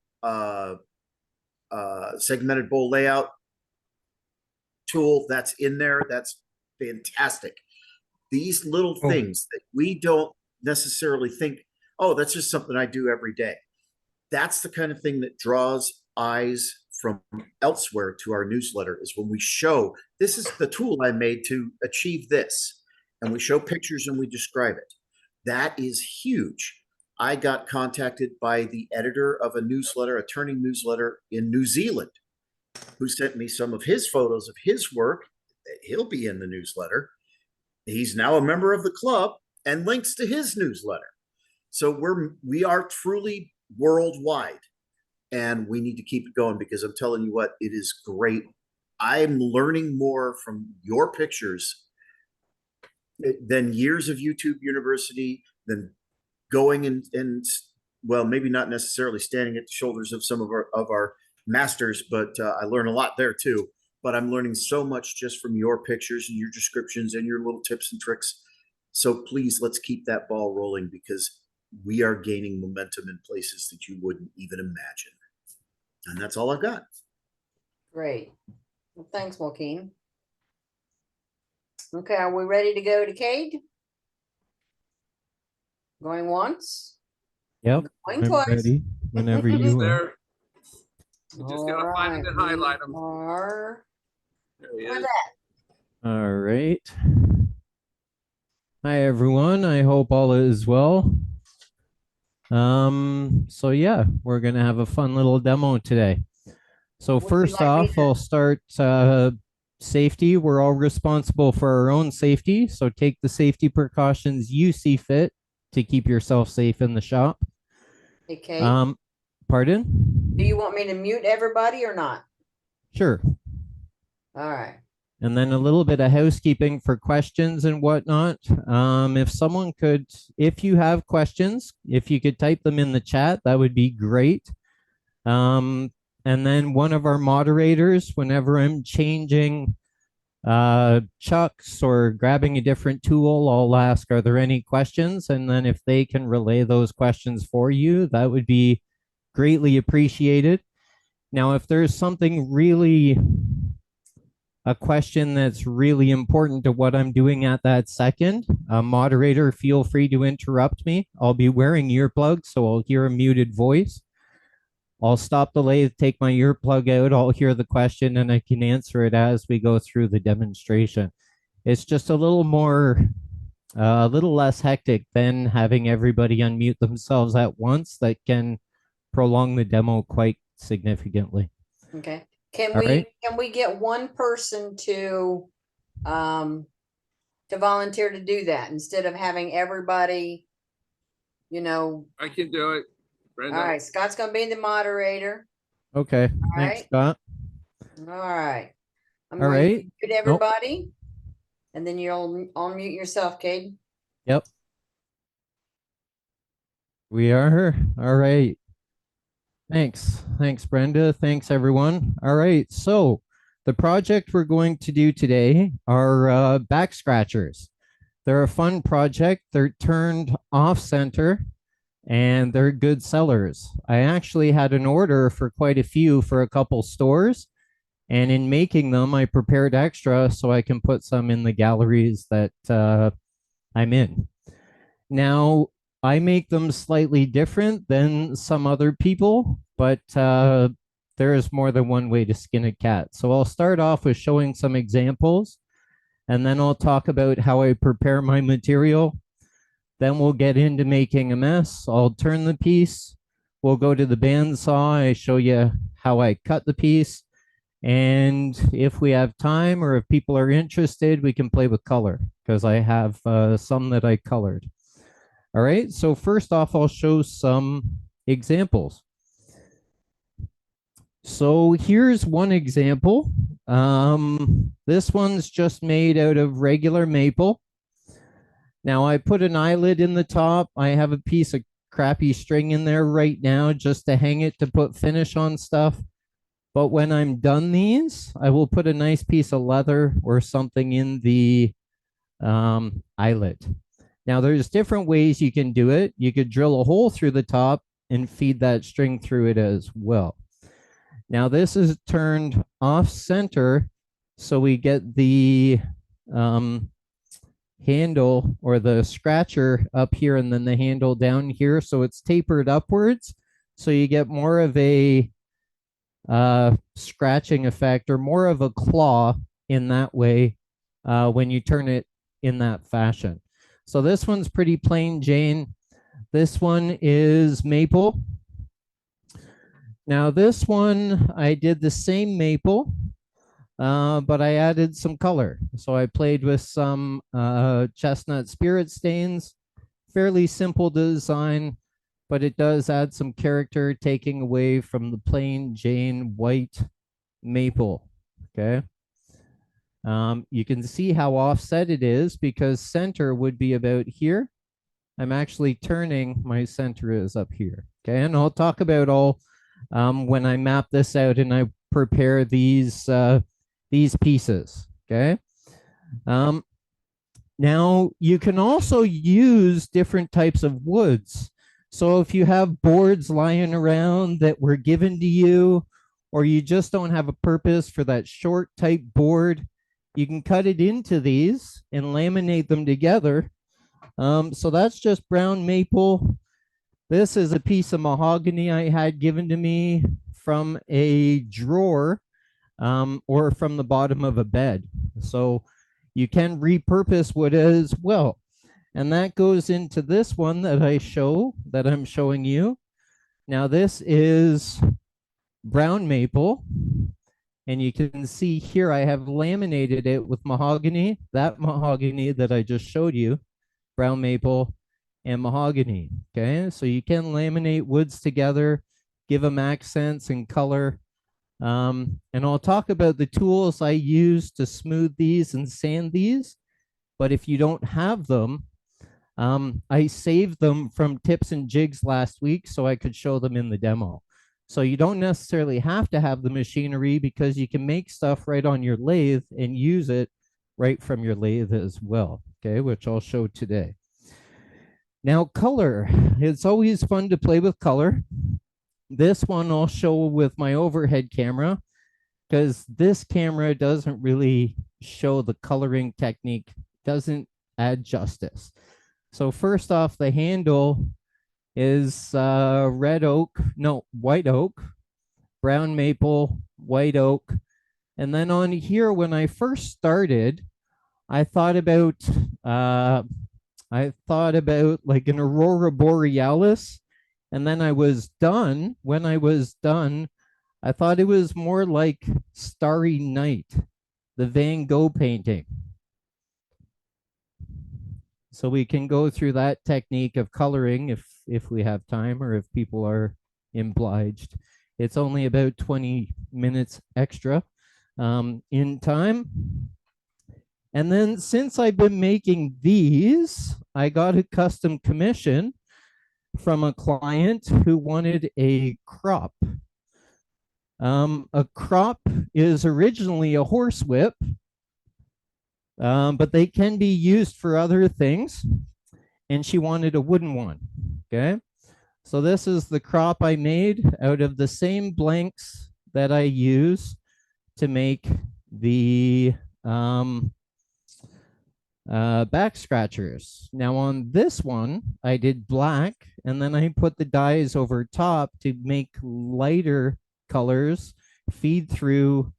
Speaker 13: segmented bowl layout tool that's in there, that's fantastic. These little things that we don't necessarily think, oh, that's just something I do every day. That's the kind of thing that draws eyes from elsewhere to our newsletter, is when we show, this is the tool I made to achieve this. And we show pictures and we describe it. That is huge. I got contacted by the editor of a newsletter, a turning newsletter in New Zealand, who sent me some of his photos of his work. He'll be in the newsletter. He's now a member of the club and links to his newsletter. So we are truly worldwide, and we need to keep it going, because I'm telling you what, it is great. I'm learning more from your pictures than years of YouTube University, than going and well, maybe not necessarily standing at the shoulders of some of our masters, but I learn a lot there too. But I'm learning so much just from your pictures and your descriptions and your little tips and tricks. So please, let's keep that ball rolling, because we are gaining momentum in places that you wouldn't even imagine. And that's all I've got.
Speaker 1: Great. Well, thanks, Joaquin. Okay, are we ready to go to Kade? Going once?
Speaker 14: Yep,
Speaker 1: Going
Speaker 14: I'm
Speaker 1: twice.
Speaker 14: ready whenever
Speaker 15: He's
Speaker 14: you are.
Speaker 15: there. You just gotta find him and highlight him.
Speaker 1: Are...
Speaker 15: There he
Speaker 1: Where's
Speaker 15: is.
Speaker 1: that?
Speaker 14: All right. Hi, everyone. I hope all is well. So yeah, we're gonna have a fun little demo today. So
Speaker 1: Would you
Speaker 14: first
Speaker 1: like me
Speaker 14: off,
Speaker 1: to-
Speaker 14: I'll start safety. We're all responsible for our own safety, so take the safety precautions you see fit to keep yourself safe in the shop.
Speaker 1: Hey, Kade,
Speaker 14: Pardon?
Speaker 1: do you want me to mute everybody or not?
Speaker 14: Sure.
Speaker 1: All right.
Speaker 14: And then a little bit of housekeeping for questions and whatnot. If someone could, if you have questions, if you could type them in the chat, that would be great. And then one of our moderators, whenever I'm changing chucks or grabbing a different tool, I'll ask, are there any questions? And then if they can relay those questions for you, that would be greatly appreciated. Now, if there's something really, a question that's really important to what I'm doing at that second, moderator, feel free to interrupt me. I'll be wearing earplugs, so I'll hear a muted voice. I'll stop the lathe, take my earplug out, I'll hear the question, and I can answer it as we go through the demonstration. It's just a little more, a little less hectic than having everybody unmute themselves at once. That can prolong the demo quite significantly.
Speaker 1: Okay. Can
Speaker 14: All
Speaker 1: we
Speaker 14: right.
Speaker 1: can we get one person to to volunteer to do that instead of having everybody, you know?
Speaker 15: I can do it.
Speaker 1: All
Speaker 15: Brenda.
Speaker 1: right, Scott's gonna be the moderator.
Speaker 14: Okay.
Speaker 1: All
Speaker 14: Thanks,
Speaker 1: right.
Speaker 14: Scott.
Speaker 1: All right. I'm
Speaker 14: All
Speaker 1: going to
Speaker 14: right.
Speaker 1: mute everybody. And then you'll unmute yourself, Kade.
Speaker 14: Yep. We are here. All right. Thanks. Thanks, Brenda. Thanks, everyone. All right. So the project we're going to do today are back scratchers. They're a fun project. They're turned off center and they're good sellers. I actually had an order for quite a few for a couple stores. And in making them, I prepared extra so I can put some in the galleries that I'm in. Now, I make them slightly different than some other people, but there is more than one way to skin a cat. So I'll start off with showing some examples, and then I'll talk about how I prepare my material. Then we'll get into making a mess. I'll turn the piece. We'll go to the bandsaw. I show you how I cut the piece. And if we have time or if people are interested, we can play with color because I have some that I colored. All right, so first off, I'll show some examples. So here's one example. This one's just made out of regular maple. Now I put an eyelid in the top. I have a piece of crappy string in there right now just to hang it to put finish on stuff. But when I'm done these, I will put a nice piece of leather or something in the eyelet. Now there's different ways you can do it. You could drill a hole through the top and feed that string through it as well. Now this is turned off center, so we get the handle or the scratcher up here and then the handle down here. So it's tapered upwards. So you get more of a scratching effect or more of a claw in that way when you turn it in that fashion. So this one's pretty plain Jane. This one is maple. Now this one, I did the same maple, but I added some color. So I played with some chestnut spirit stains, fairly simple design, but it does add some character, taking away from the plain Jane white maple, okay? You can see how offset it is because center would be about here. I'm actually turning, my center is up here, okay? And I'll talk about all when I map this out and I prepare these pieces, okay? Now, you can also use different types of woods. So if you have boards lying around that were given to you, or you just don't have a purpose for that short type board, you can cut it into these and laminate them together. So that's just brown maple. This is a piece of mahogany I had given to me from a drawer or from the bottom of a bed. So you can repurpose wood as well. And that goes into this one that I'm showing you. Now this is brown maple. And you can see here I have laminated it with mahogany, that mahogany that I just showed you, brown maple and mahogany, okay? So you can laminate woods together, give them accents and color. And I'll talk about the tools I use to smooth these and sand these. But if you don't have them, I saved them from tips and jigs last week so I could show them in the demo. So you don't necessarily have to have the machinery because you can make stuff right on your lathe and use it right from your lathe as well, okay, which I'll show today. Now, color. It's always fun to play with color. This one I'll show with my overhead camera because this camera doesn't really show the coloring technique, doesn't add justice. So first off, the handle is white oak, brown maple, white oak. And then on here, when I first started, I thought about like an aurora borealis. And then I was done. When I was done, I thought it was more like Starry Night, the Van Gogh painting. So we can go through that technique of coloring if we have time or if people are obliged. It's only about 20 minutes extra in time. And then since I've been making these, I got a custom commission from a client who wanted a crop. A crop is originally a horsewhip, but they can be used for other things. And she wanted a wooden one. Okay. So this is the crop I made out of the same blanks that I use to make the back scratchers. Now on this one, I did black and then I put the dyes over top to make lighter colors feed through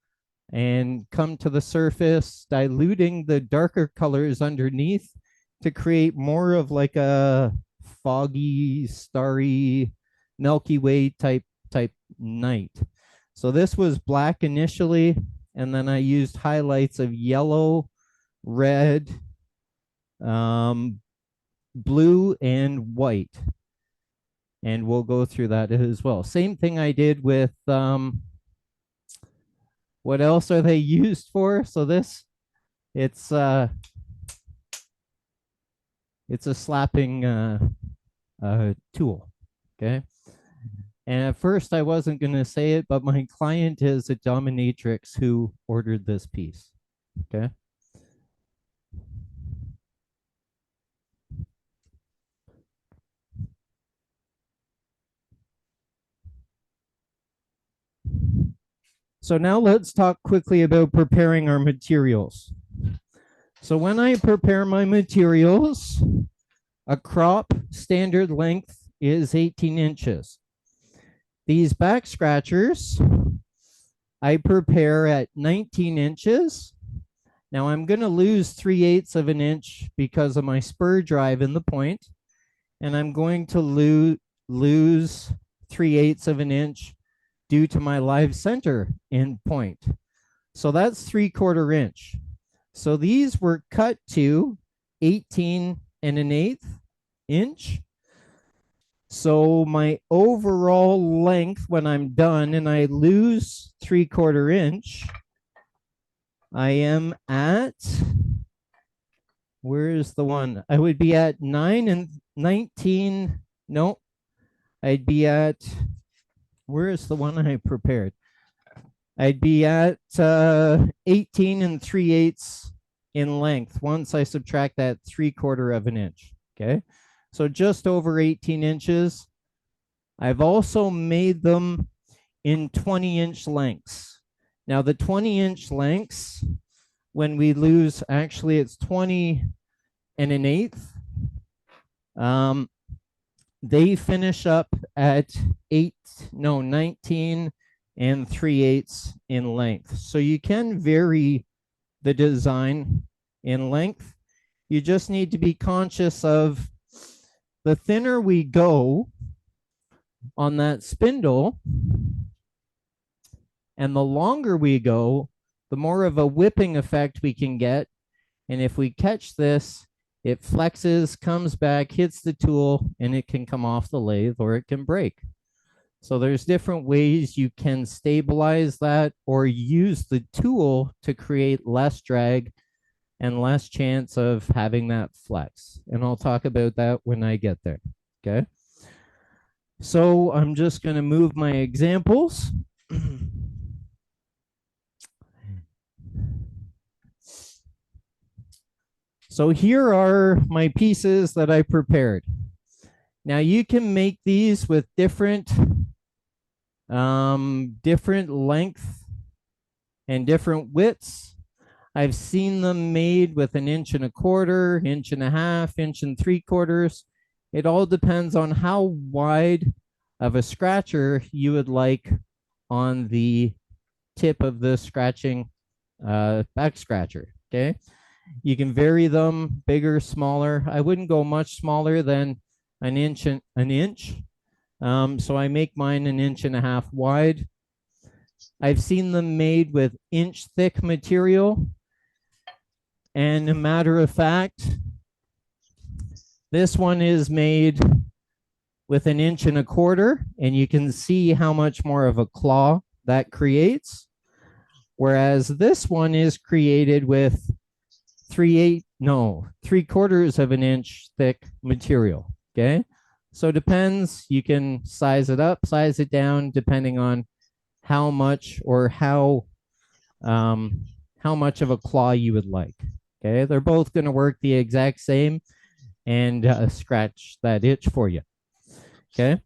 Speaker 14: and come to the surface, diluting the darker colors underneath to create more of like a foggy, starry, Milky Way type night. So this was black initially, and then I used highlights of yellow, red, blue, and white. And we'll go through that as well. Same thing I did with what else are they used for? So this, it's a slapping tool. Okay. And at first I wasn't going to say it, but my client is a dominatrix who ordered this piece. Okay. So now let's talk quickly about preparing our materials. So when I prepare my materials, a crop standard length is 18 inches. These back scratchers, I prepare at 19 inches. Now I'm going to lose 3/8 of an inch because of my spur drive in the point, and I'm going to lose 3/8 of an inch due to my live center in point. So that's 3/4 inch. So these were cut to 18 1/8 inch. So my overall length when I'm done and I lose 3/4 inch, I am at, where's the one? I would be at 9 and 19. No, I'd be at, where's the one I prepared? I'd be at 18 3/8 in length once I subtract that 3/4 of an inch. Okay. So just over 18 inches. I've also made them in 20-inch lengths. Now the 20-inch lengths, when we lose, actually it's 20 1/8. They finish up at 19 3/8 in length. So you can vary the design in length. You just need to be conscious of the thinner we go on that spindle and the longer we go, the more of a whipping effect we can get. And if we catch this, it flexes, comes back, hits the tool, and it can come off the lathe or it can break. So there's different ways you can stabilize that or use the tool to create less drag and less chance of having that flex. And I'll talk about that when I get there. Okay. So I'm just going to move my examples. So here are my pieces that I prepared. Now you can make these with different length and different widths. I've seen them made with 1.25 inches, 1.5 inches, 1 3/4. It all depends on how wide of a scratcher you would like on the tip of the scratching back scratcher. Okay. You can vary them, bigger, smaller. I wouldn't go much smaller than an inch. So I make mine 1.5 inches wide. I've seen them made with inch thick material. And a matter of fact, This one is made with 1.25 inches, and you can see how much more of a claw that creates. Whereas this one is created with 3/4 of an inch thick material. Okay. So it depends. You can size it up, size it down, depending on how much or how much of a claw you would like. Okay. They're both going to work the exact same and scratch that itch for you. Okay.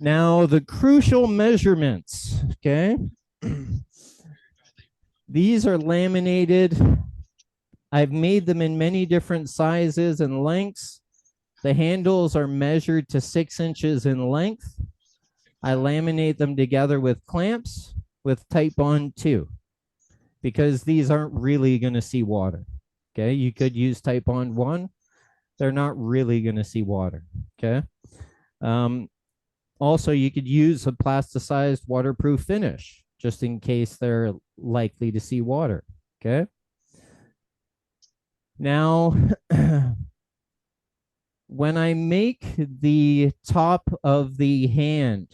Speaker 14: Now the crucial measurements. Okay. These are laminated. I've made them in many different sizes and lengths. The handles are measured to 6 inches in length. I laminate them together with clamps with Titebond 2 because these aren't really going to see water. Okay, you could use Titebond 1. They're not really going to see water. Okay. Also, you could use a plasticized waterproof finish just in case they're likely to see water. Okay. Now, when I make the top of the hand,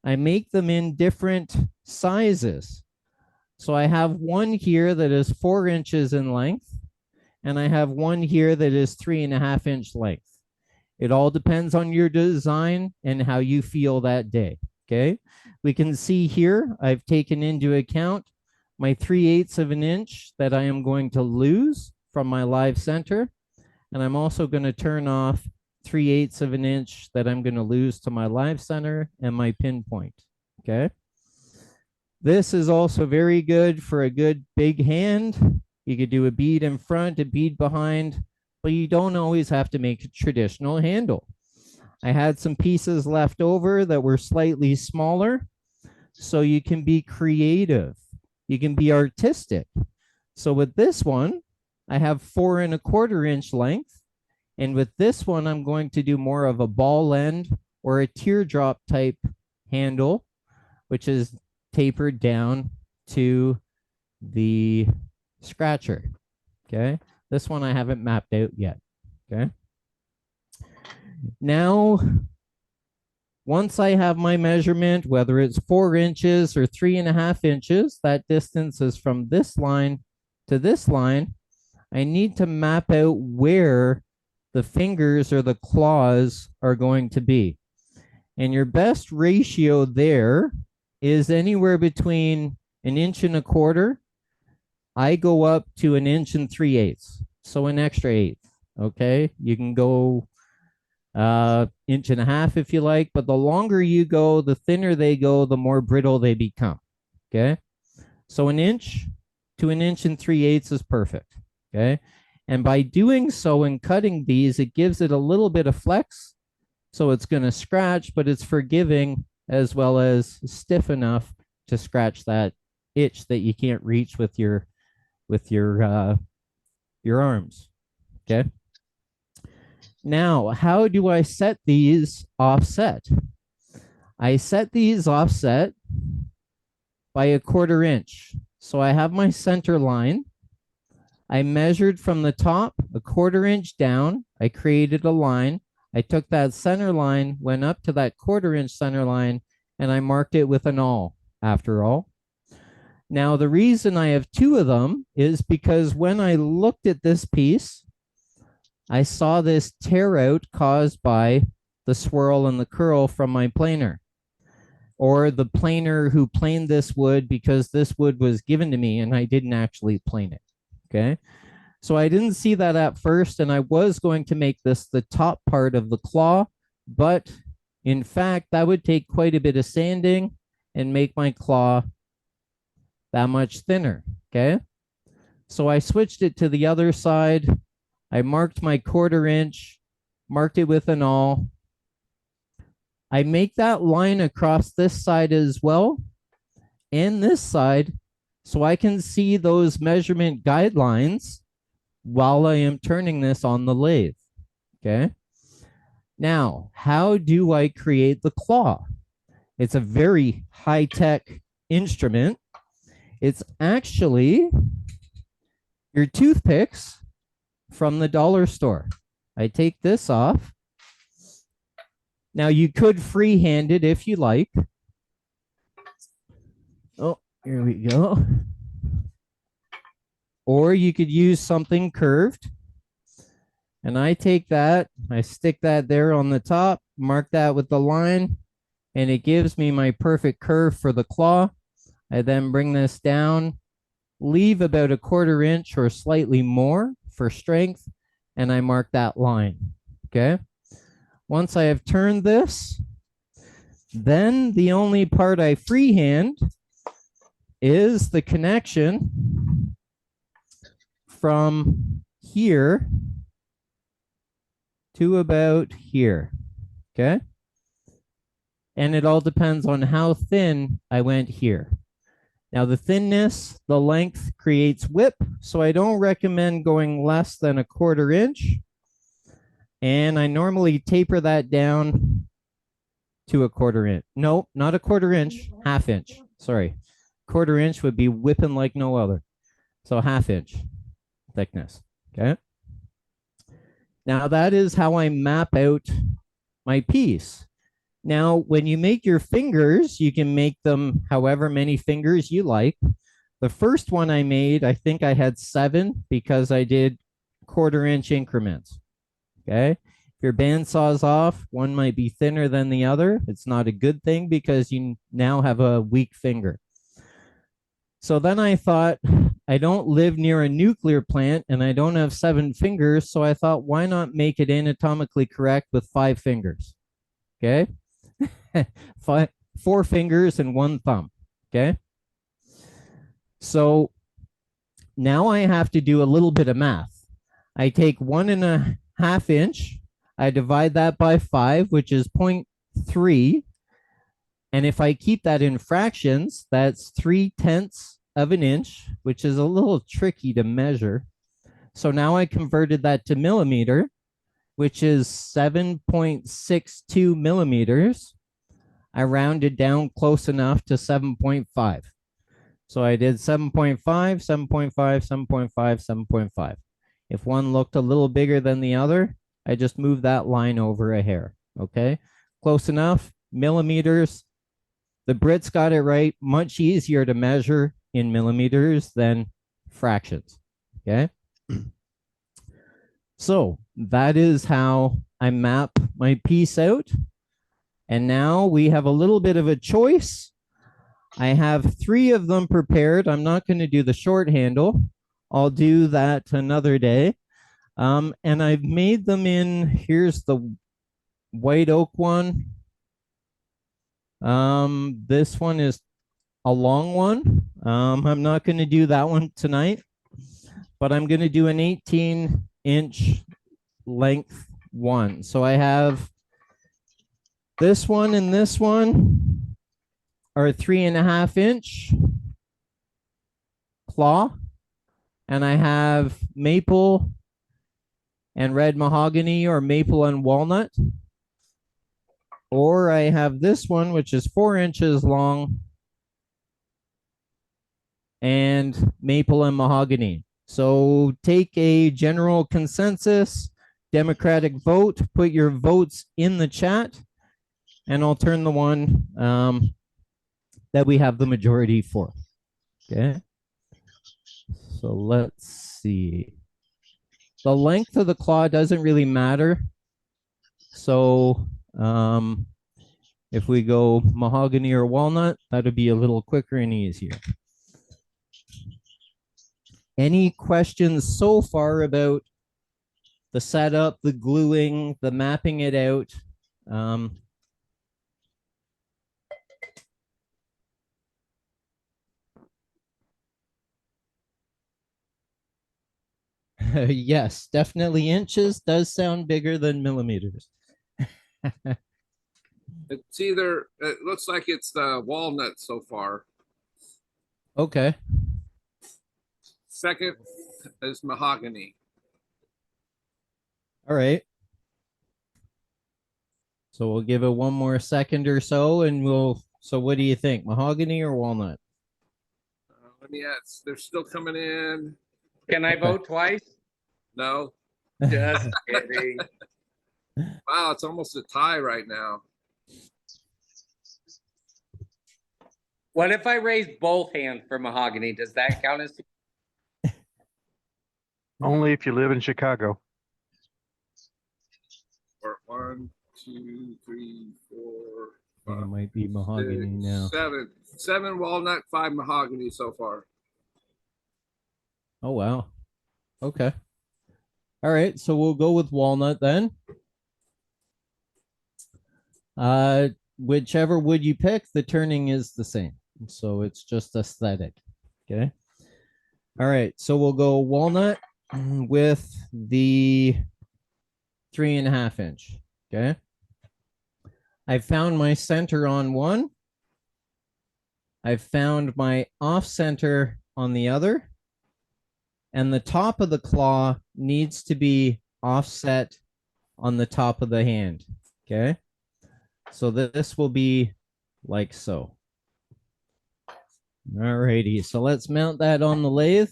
Speaker 14: I make them in different sizes. So I have one here that is 4 inches in length, and I have one here that is 3.5 inch length. It all depends on your design and how you feel that day. Okay. We can see here, I've taken into account my 3/8 of an inch that I am going to lose from my live center. And I'm also going to turn off 3/8 of an inch that I'm going to lose to my live center and my pinpoint. Okay. This is also very good for a good big hand. You could do a bead in front, a bead behind, but you don't always have to make a traditional handle. I had some pieces left over that were slightly smaller, so you can be creative. You can be artistic. So with this one, I have 4.25 inch length. And with this one, I'm going to do more of a ball end or a teardrop type handle, which is tapered down to the scratcher. Okay. This one I haven't mapped out yet. Okay. Now, once I have my measurement, whether it's 4 inches or 3.5 inches, that distance is from this line to this line. I need to map out where the fingers or the claws are going to be. And your best ratio there is anywhere between 1.25 inches. I go up to 1 3/8, so an extra eighth. Okay, you can go 1.5 inches if you like, but the longer you go, the thinner they go, the more brittle they become. Okay, so 1 inch to 1 3/8 is perfect. Okay, and by doing so and cutting these, it gives it a little bit of flex, so it's going to scratch, but it's forgiving as well as stiff enough to scratch that itch that you can't reach with your arms. Okay. Now, how do I set these offset? I set these offset by 1/4 inch. So I have my center line. I measured from the top 1/4 inch down. I created a line. I took that center line, went up to that 1/4 inch center line, and I marked it with an awl after all. Now, the reason I have 2 of them is because when I looked at this piece, I saw this tear out caused by the swirl and the curl from my planer, or the planer who planed this wood, because this wood was given to me and I didn't actually plane it. Okay. So I didn't see that at first, and I was going to make this the top part of the claw, but in fact, that would take quite a bit of sanding and make my claw that much thinner. Okay. So I switched it to the other side. I marked my 1/4 inch, marked it with an awl. I make that line across this side as well, and this side, so I can see those measurement guidelines while I am turning this on the lathe. Okay. Now, how do I create the claw? It's a very high-tech instrument. It's actually your toothpicks from the dollar store. I take this off. Now you could freehand it if you like. Oh, here we go. Or you could use something curved. And I take that, I stick that there on the top, mark that with the line, and it gives me my perfect curve for the claw. I then bring this down, leave about a 1/4 inch or slightly more for strength, and I mark that line, okay? Once I have turned this, then the only part I freehand is the connection from here to about here, okay? And it all depends on how thin I went here. Now the thinness, the length creates whip, so I don't recommend going less than a 1/4 inch. And I normally taper that down to a 1/4 inch. No, not a 1/4 inch, 1/2 inch, sorry. 1/4 inch would be whipping like no other. So 1/2 inch thickness, okay? Now that is how I map out my piece. Now, when you make your fingers, you can make them however many fingers you like. The first one I made, I think I had 7 because I did 1/4 inch increments, okay? If your bandsaw's off, one might be thinner than the other. It's not a good thing because you now have a weak finger. So then I thought, I don't live near a nuclear plant and I don't have 7 fingers. So I thought, why not make it anatomically correct with 5 fingers? Okay. 4 fingers and 1 thumb. Okay. So now I have to do a little bit of math. I take 1.5 inch. I divide that by 5, which is 0.3. And if I keep that in fractions, that's 3/10 of an inch, which is a little tricky to measure. So now I converted that to millimeter, which is 7.62 millimeters. I rounded down close enough to 7.5. So I did 7.5, 7.5, 7.5, 7.5. If one looked a little bigger than the other, I just moved that line over a hair, okay? Close enough, millimeters. The Brits got it right, much easier to measure in millimeters than fractions, okay? So that is how I map my piece out. And now we have a little bit of a choice. I have 3 of them prepared. I'm not going to do the short handle. I'll do that another day. And I've made them in, here's the white oak one. This one is a long one. I'm not going to do that one tonight, but I'm going to do an 18-inch length one. So I have this one and this one are 3.5 inch claw, and I have maple and red mahogany or maple and walnut. Or I have this one, which is 4 inches long, and maple and mahogany. So take a general consensus, democratic vote, put your votes in the chat, and I'll turn the one that we have the majority for. Okay. So let's see. The length of the claw doesn't really matter. So if we go mahogany or walnut, that'll be a little quicker and easier. Any questions so far about the setup, the gluing, the mapping it out? Yes, definitely inches does sound bigger than millimeters.
Speaker 15: It's either, it looks like it's the walnut so far.
Speaker 14: Okay.
Speaker 15: Second is mahogany.
Speaker 14: All right. So we'll give it one more second or so and so what do you think? Mahogany or walnut?
Speaker 15: They're still coming in.
Speaker 8: Can I vote twice?
Speaker 15: No. Just kidding. Wow, it's almost a tie right now.
Speaker 16: What if I raise both hands for mahogany? Does that count as?
Speaker 10: Only if you live in Chicago.
Speaker 15: Or 1, 2, 3, 4,
Speaker 14: It might be mahogany now.
Speaker 15: 7. 7 walnut, 5 mahogany so far.
Speaker 14: Oh, wow. Okay. All right. So we'll go with walnut then. Whichever wood you pick, the turning is the same. So it's just aesthetic. Okay. All right. So we'll go walnut with the 3.5 inch. Okay. I found my center on one. I've found my off center on the other. And the top of the claw needs to be offset on the top of the hand. Okay. So this will be like so. All righty. So let's mount that on the lathe.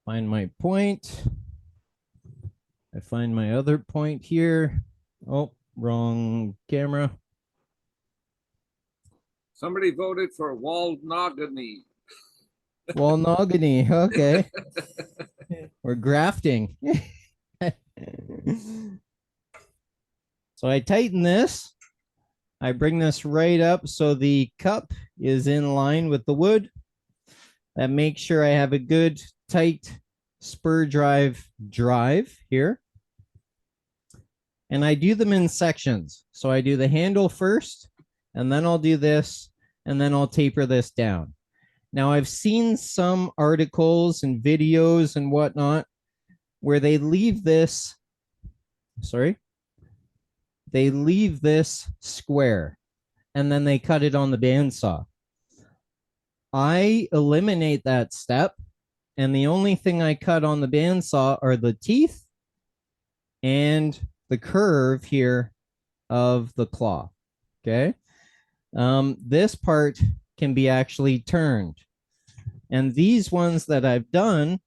Speaker 14: Find my point. I find my other point here. Oh, wrong camera.
Speaker 15: Somebody voted for walnogany.
Speaker 14: Walnogany. Okay. We're grafting. So I tighten this. I bring this right up so the cup is in line with the wood. That makes sure I have a good tight spur drive here. And I do them in sections. So I do the handle first, and then I'll do this, and then I'll taper this down. Now I've seen some articles and videos and whatnot where they leave this, they leave this square and then they cut it on the bandsaw. I eliminate that step, and the only thing I cut on the bandsaw are the teeth and the curve here of the claw. Okay. This part can be actually turned. And these ones that I've done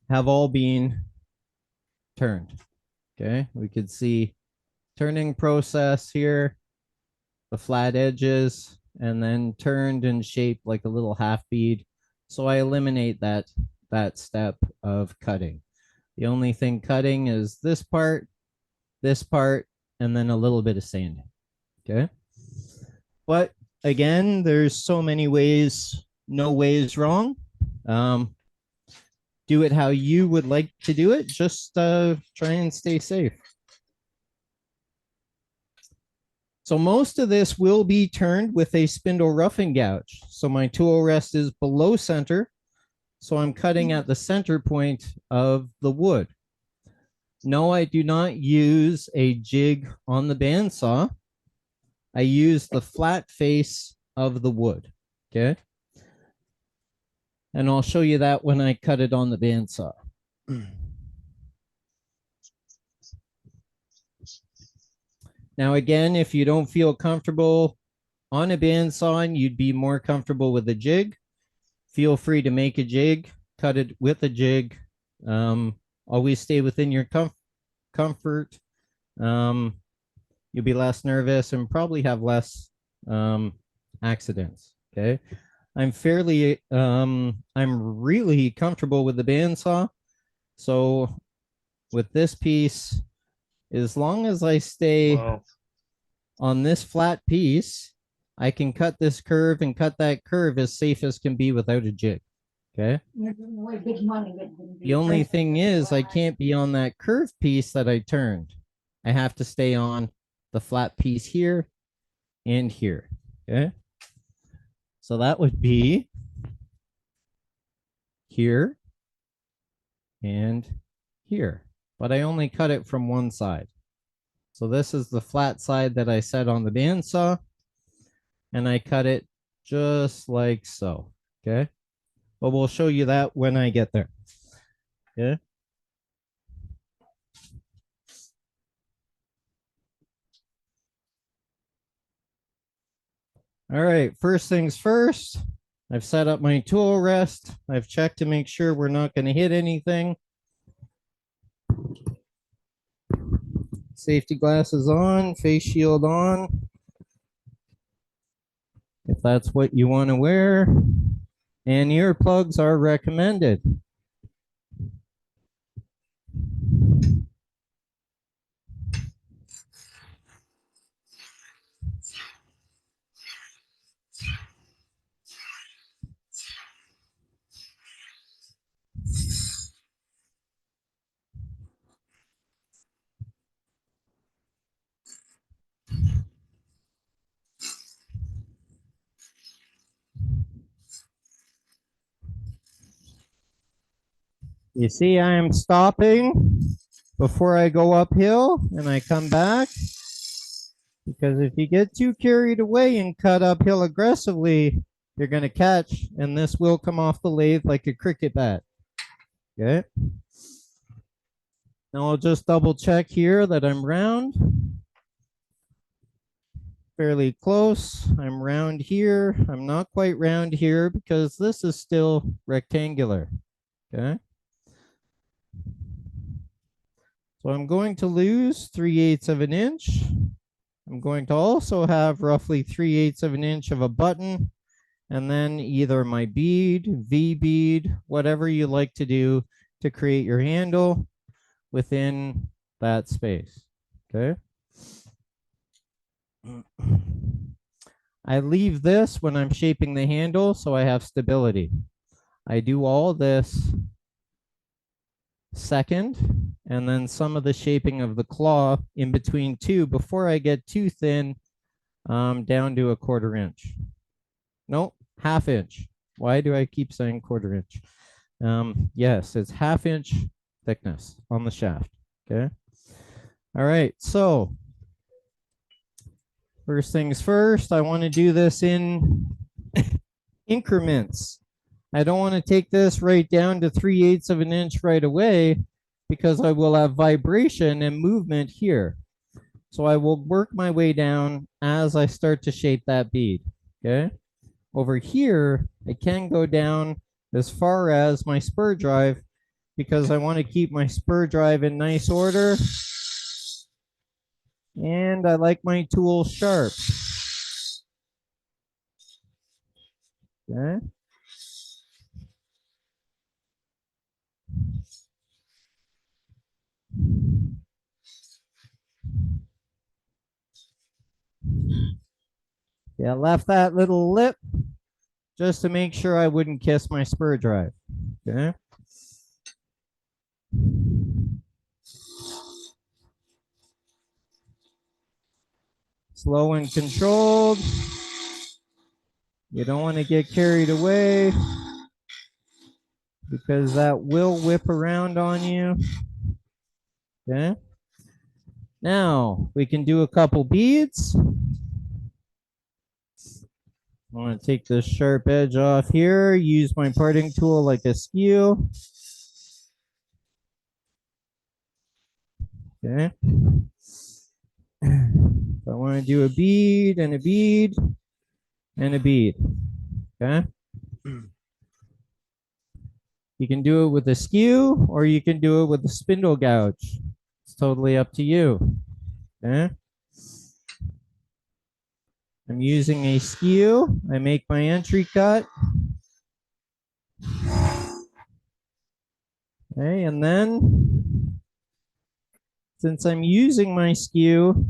Speaker 14: have all been turned. Okay. We could see turning process here, the flat edges, and then turned and shaped like a little half bead. So I eliminate that step of cutting. The only thing cutting is this part, and then a little bit of sanding. Okay. But again, there's so many ways, no way is wrong. Do it how you would like to do it. Just try and stay safe. So most of this will be turned with a spindle roughing gouge. So my tool rest is below center. So I'm cutting at the center point of the wood. No, I do not use a jig on the bandsaw. I use the flat face of the wood. Okay. And I'll show you that when I cut it on the bandsaw. Now, again, if you don't feel comfortable on a bandsaw and you'd be more comfortable with a jig, feel free to make a jig, cut it with a jig. Always stay within your comfort. You'll be less nervous and probably have less accidents. Okay. I'm really comfortable with the bandsaw. So with this piece, as long as I stay on this flat piece, I can cut this curve and cut that curve as safe as can be without a jig. Okay. The only thing is I can't be on that curved piece that I turned. I have to stay on the flat piece here and here. Okay. So that would be here and here, but I only cut it from one side. So this is the flat side that I set on the bandsaw, and I cut it just like so. Okay. But we'll show you that when I get there. Okay. All right, first things first, I've set up my tool rest. I've checked to make sure we're not going to hit anything. Safety glasses on, face shield on, if that's what you want to wear. And earplugs are recommended. You see, I am stopping before I go uphill and I come back, because if you get too carried away and cut uphill aggressively, you're going to catch, and this will come off the lathe like a cricket bat. Okay. Now I'll just double check here that I'm round. Fairly close. I'm round here. I'm not quite round here because this is still rectangular. Okay. So I'm going to lose 3/8 of an inch. I'm going to also have roughly 3/8 of an inch of a button, and then either my bead, V bead, whatever you like to do to create your handle within that space. Okay. I leave this when I'm shaping the handle so I have stability. I do all this second, and then some of the shaping of the claw in between two before I get too thin, down to 1/4 inch. Nope, 1/2 inch. Why do I keep saying 1/4 inch? Yes, it's 1/2 inch thickness on the shaft. Okay. All right. So first things first, I want to do this in increments. I don't want to take this right down to 3/8 of an inch right away, because I will have vibration and movement here. So I will work my way down as I start to shape that bead. Okay. Over here, I can go down as far as my spur drive, because I want to keep my spur drive in nice order. And I like my tool sharp. Okay. Yeah, left that little lip just to make sure I wouldn't kiss my spur drive. Okay. Slow and controlled. You don't want to get carried away, because that will whip around on you. Okay. Now we can do a couple beads. I want to take this sharp edge off here, use my parting tool like a skew. Okay. I want to do a bead and a bead and a bead. Okay. You can do it with a skew, or you can do it with a spindle gouge. It's totally up to you. Okay. I'm using a skew. I make my entry cut. Okay, and then since I'm using my skew,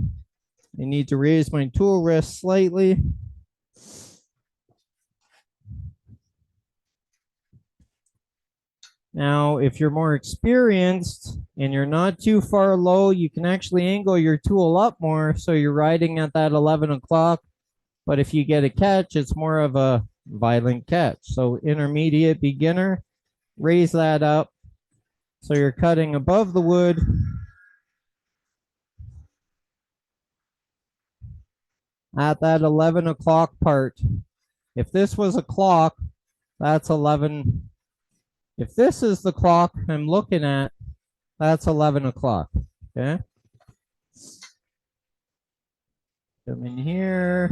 Speaker 14: I need to raise my tool rest slightly. Now, if you're more experienced and you're not too far low, you can actually angle your tool up more so you're riding at that 11 o'clock. But if you get a catch, it's more of a violent catch. So intermediate, beginner, raise that up so you're cutting above the wood. At that 11 o'clock part. If this was a clock, that's 11. If this is the clock I'm looking at, that's 11 o'clock. Okay. Come in here.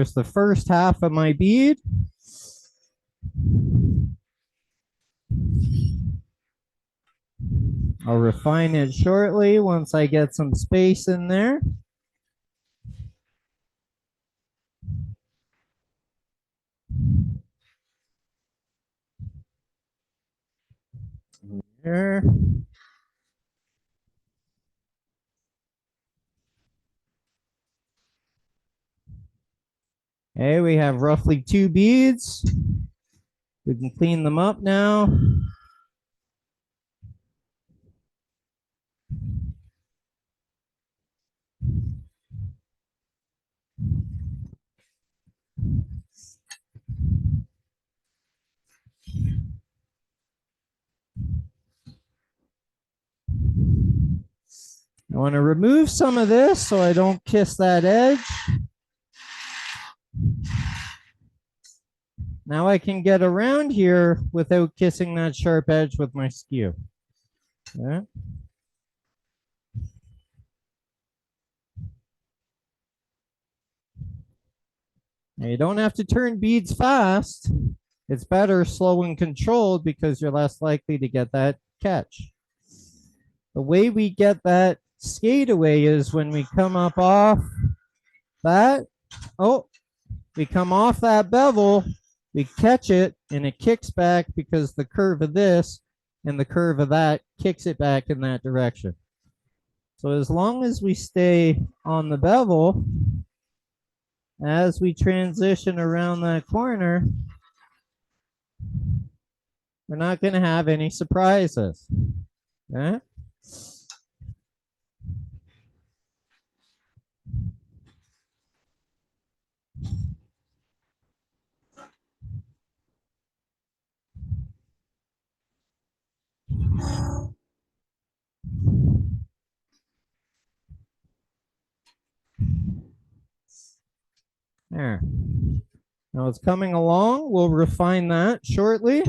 Speaker 14: There's the first half of my bead. I'll refine it shortly once I get some space in there. There. Okay, we have roughly 2 beads. We can clean them up now. I want to remove some of this so I don't kiss that edge. Now I can get around here without kissing that sharp edge with my skew. Okay. Now you don't have to turn beads fast. It's better slow and controlled because you're less likely to get that catch. The way we get that skate away is when we come up off that. Oh, we come off that bevel, we catch it, and it kicks back because the curve of this and the curve of that kicks it back in that direction. So as long as we stay on the bevel, as we transition around that corner, we're not going to have any surprises. Okay? There. Now it's coming along. We'll refine that shortly.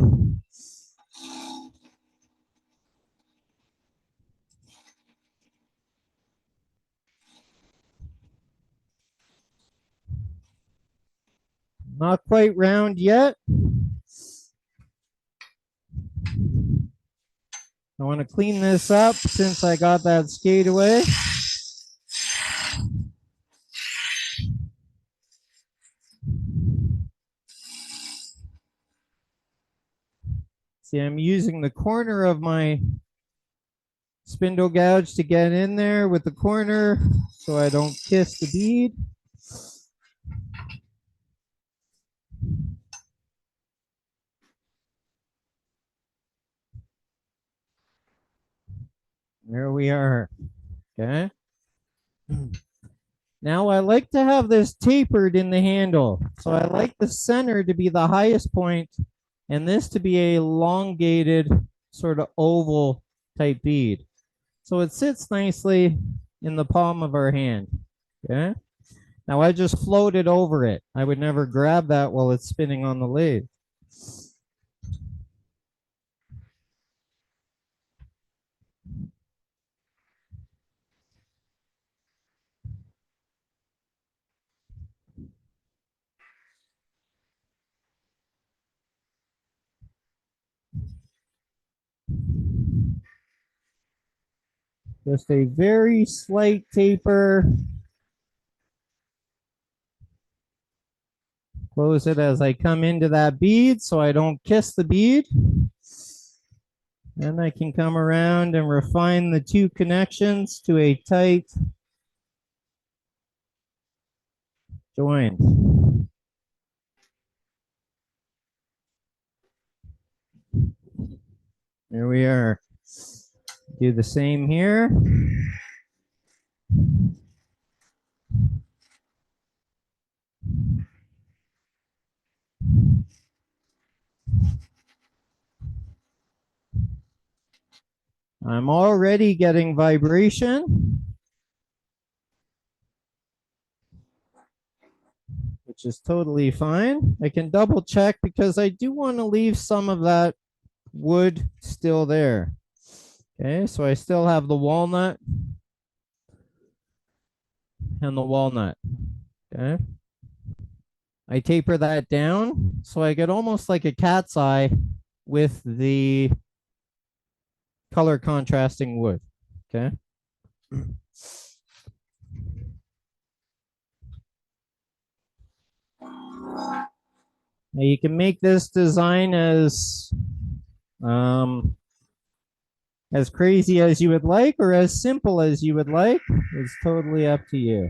Speaker 14: Not quite round yet. I want to clean this up since I got that skate away. See, I'm using the corner of my spindle gouge to get in there with the corner so I don't kiss the bead. There we are. Okay. Now I like to have this tapered in the handle. So I like the center to be the highest point and this to be a elongated sort of oval type bead. So it sits nicely in the palm of our hand. Okay. Now I just float it over it. I would never grab that while it's spinning on the lathe. Just a very slight taper. Close it as I come into that bead so I don't kiss the bead. Then I can come around and refine the 2 connections to a tight join. There we are. Do the same here. I'm already getting vibration, which is totally fine. I can double check because I do want to leave some of that wood still there. Okay, so I still have the walnut and the walnut. Okay. I taper that down so I get almost like a cat's eye with the color contrasting wood. Okay. Now you can make this design as crazy as you would like or as simple as you would like. It's totally up to you.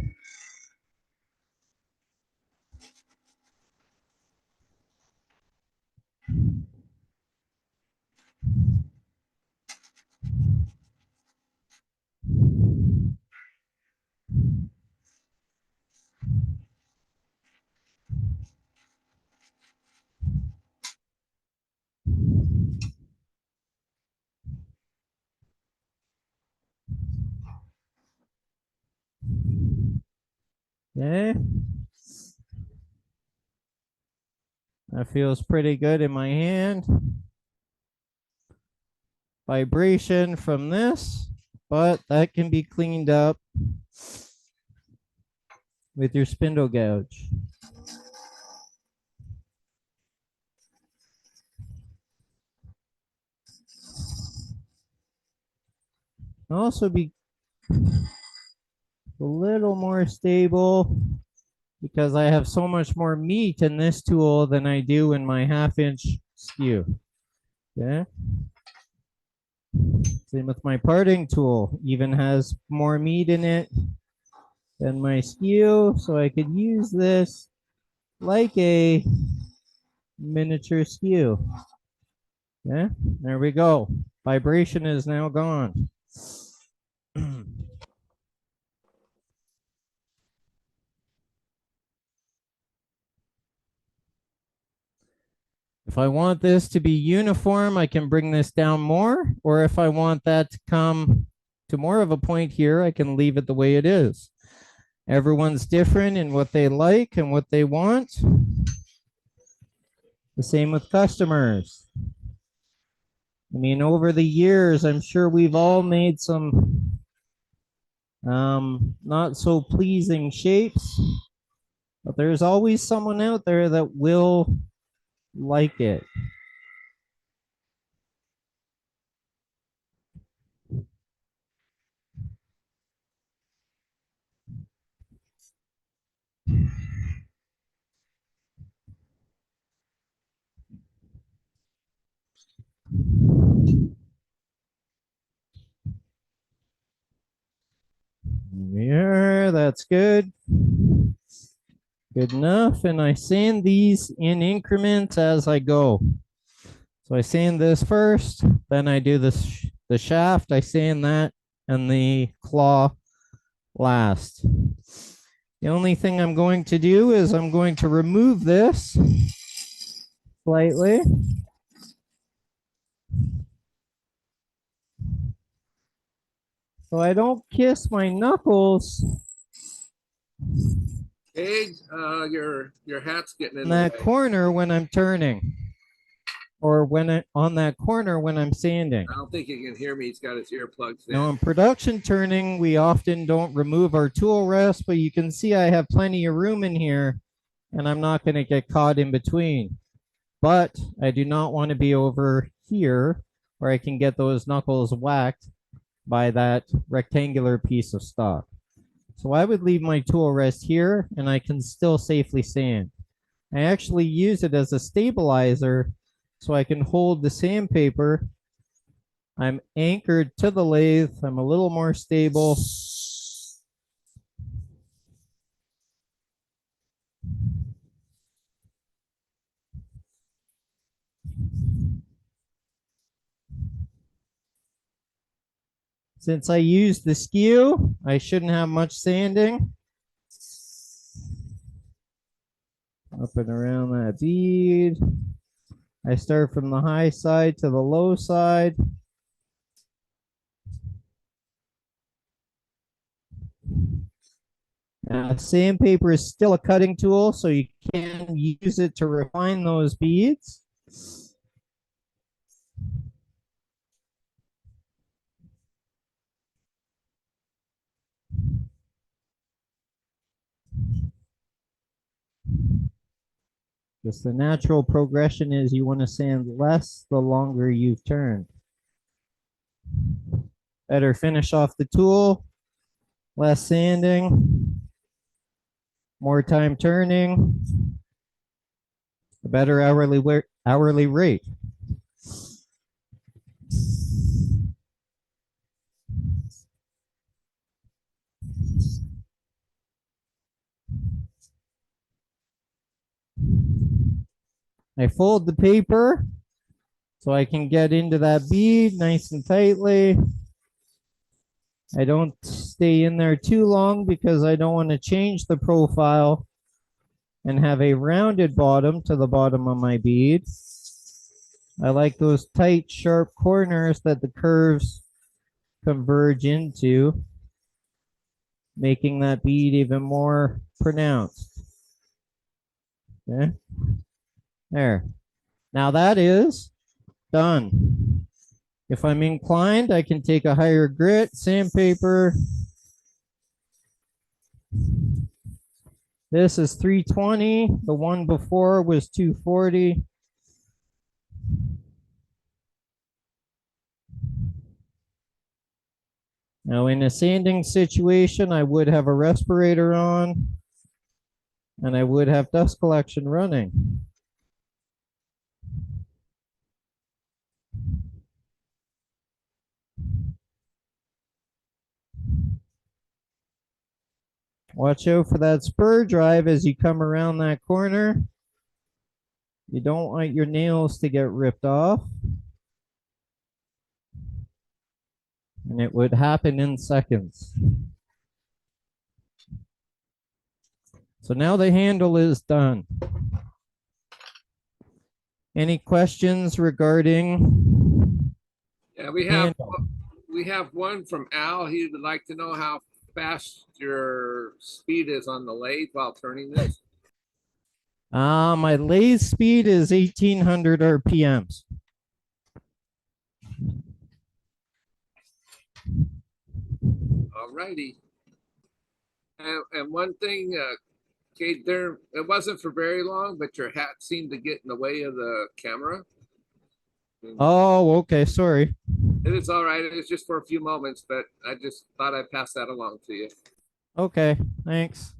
Speaker 14: Okay. That feels pretty good in my hand. Vibration from this, but that can be cleaned up with your spindle gouge. Also be a little more stable because I have so much more meat in this tool than I do in my 1/2-inch skew. Okay. Same with my parting tool, even has more meat in it than my skew, so I could use this like a miniature skew. Yeah, there we go. Vibration is now gone. If I want this to be uniform, I can bring this down more, or if I want that to come to more of a point here, I can leave it the way it is. Everyone's different in what they like and what they want. The same with customers. I mean, over the years, I'm sure we've all made some not so pleasing shapes, but there's always someone out there that will like it. There, that's good. Good enough. And I sand these in increments as I go. So I sand this first, then I do this, the shaft, I sand that, and the claw last. The only thing I'm going to do is I'm going to remove this slightly. So I don't kiss my knuckles
Speaker 15: Hey, your hat's getting in
Speaker 14: in
Speaker 15: the
Speaker 14: that
Speaker 15: way.
Speaker 14: corner when I'm turning, or when on that corner when I'm sanding.
Speaker 15: I don't think he can hear me. He's got his earplugs in.
Speaker 14: Now in production turning, we often don't remove our tool rest, but you can see I have plenty of room in here and I'm not going to get caught in between. But I do not want to be over here where I can get those knuckles whacked by that rectangular piece of stock. So I would leave my tool rest here and I can still safely sand. I actually use it as a stabilizer so I can hold the sandpaper. I'm anchored to the lathe. I'm a little more stable. Since I used the skew, I shouldn't have much sanding. Up and around that bead. I start from the high side to the low side. Sandpaper is still a cutting tool, so you can use it to refine those beads. Just the natural progression is you want to sand less the longer you've turned. Better finish off the tool, less sanding, more time turning, a better hourly rate. I fold the paper so I can get into that bead nice and tightly. I don't stay in there too long because I don't want to change the profile and have a rounded bottom to the bottom of my bead. I like those tight, sharp corners that the curves converge into, making that bead even more pronounced. Okay, there. Now that is done. If I'm inclined, I can take a higher grit, sandpaper. This is 320. The one before was 240. Now in a sanding situation, I would have a respirator on and I would have dust collection running. Watch out for that spur drive as you come around that corner. You don't want your nails to get ripped off. And it would happen in seconds. So now the handle is done. Any questions regarding
Speaker 15: Yeah, we have one from Al. He would like to know how fast your speed is on the lathe while turning this.
Speaker 14: My lathe speed is 1800 RPMs.
Speaker 15: All righty. And one thing, Kate, there it wasn't for very long, but your hat seemed to get in the way of the camera.
Speaker 14: Oh, okay, sorry.
Speaker 15: It is all right. It was just for a few moments, but I just thought I'd pass that along to you.
Speaker 14: Okay, thanks.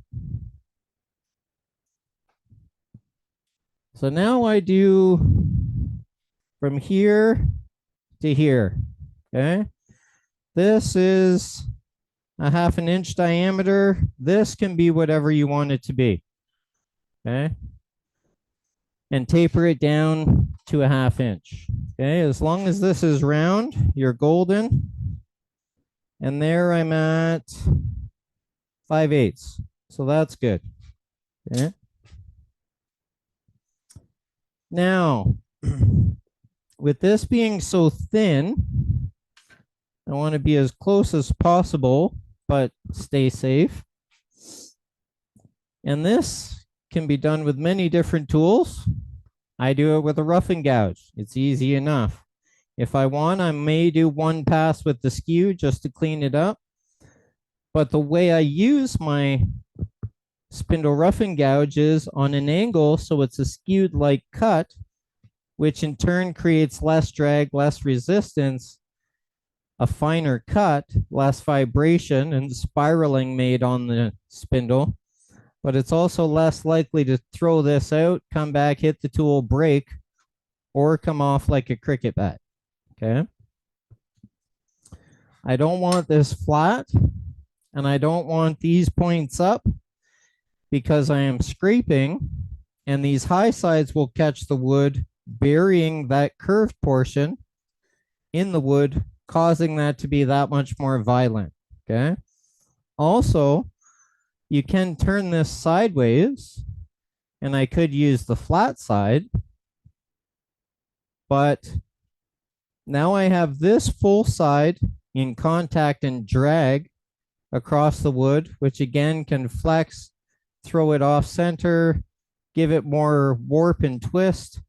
Speaker 14: So now I do from here to here, okay? This is a 1/2 inch diameter. This can be whatever you want it to be, okay? And taper it down to a 1/2 inch, okay? As long as this is round, you're golden. And there I'm at 5/8, so that's good, okay? Now, with this being so thin, I want to be as close as possible, but stay safe. And this can be done with many different tools. I do it with a roughing gouge. It's easy enough. If I want, I may do one pass with the skew just to clean it up. But the way I use my spindle roughing gouge is on an angle, so it's a skewed like cut, which in turn creates less drag, less resistance, a finer cut, less vibration and spiraling made on the spindle. But it's also less likely to throw this out, come back, hit the tool, break, or come off like a cricket bat, okay? I don't want this flat, and I don't want these points up because I am scraping, and these high sides will catch the wood, burying that curved portion in the wood, causing that to be that much more violent, okay? Also, you can turn this sideways, and I could use the flat side, but now I have this full side in contact and drag across the wood, which again can flex, throw it off center, give it more warp and twist.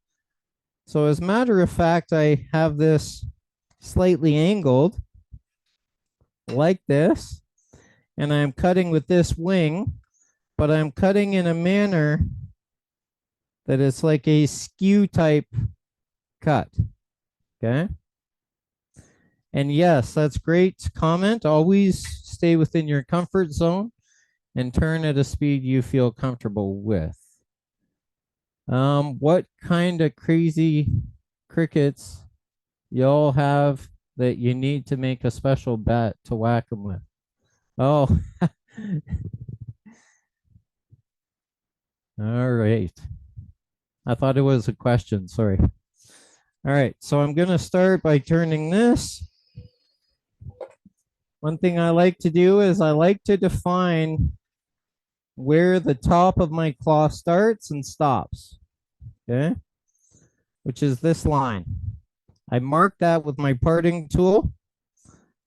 Speaker 14: So as a matter of fact, I have this slightly angled like this, and I'm cutting with this wing, but I'm cutting in a manner that it's like a skew type cut. Okay. And yes, that's great comment. Always stay within your comfort zone and turn at a speed you feel comfortable with. What kind of crazy crickets y'all have that you need to make a special bat to whack them with? Oh, all right. I thought it was a question. Sorry. All right. So I'm going to start by turning this. One thing I like to do is I like to define where the top of my claw starts and stops. Okay. Which is this line. I mark that with my parting tool.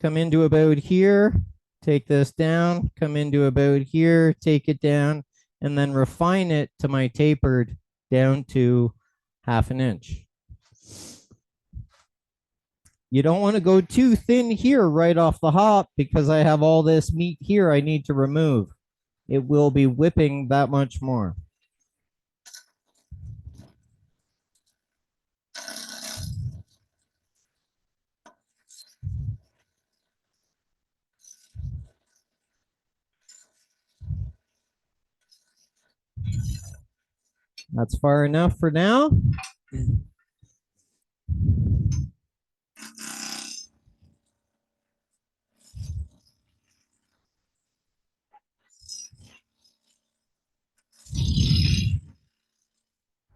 Speaker 14: Come into about here, take this down, come into about here, take it down, and then refine it to my tapered down to 1/2 inch. You don't want to go too thin here right off the hop because I have all this meat here I need to remove. It will be whipping that much more. That's far enough for now.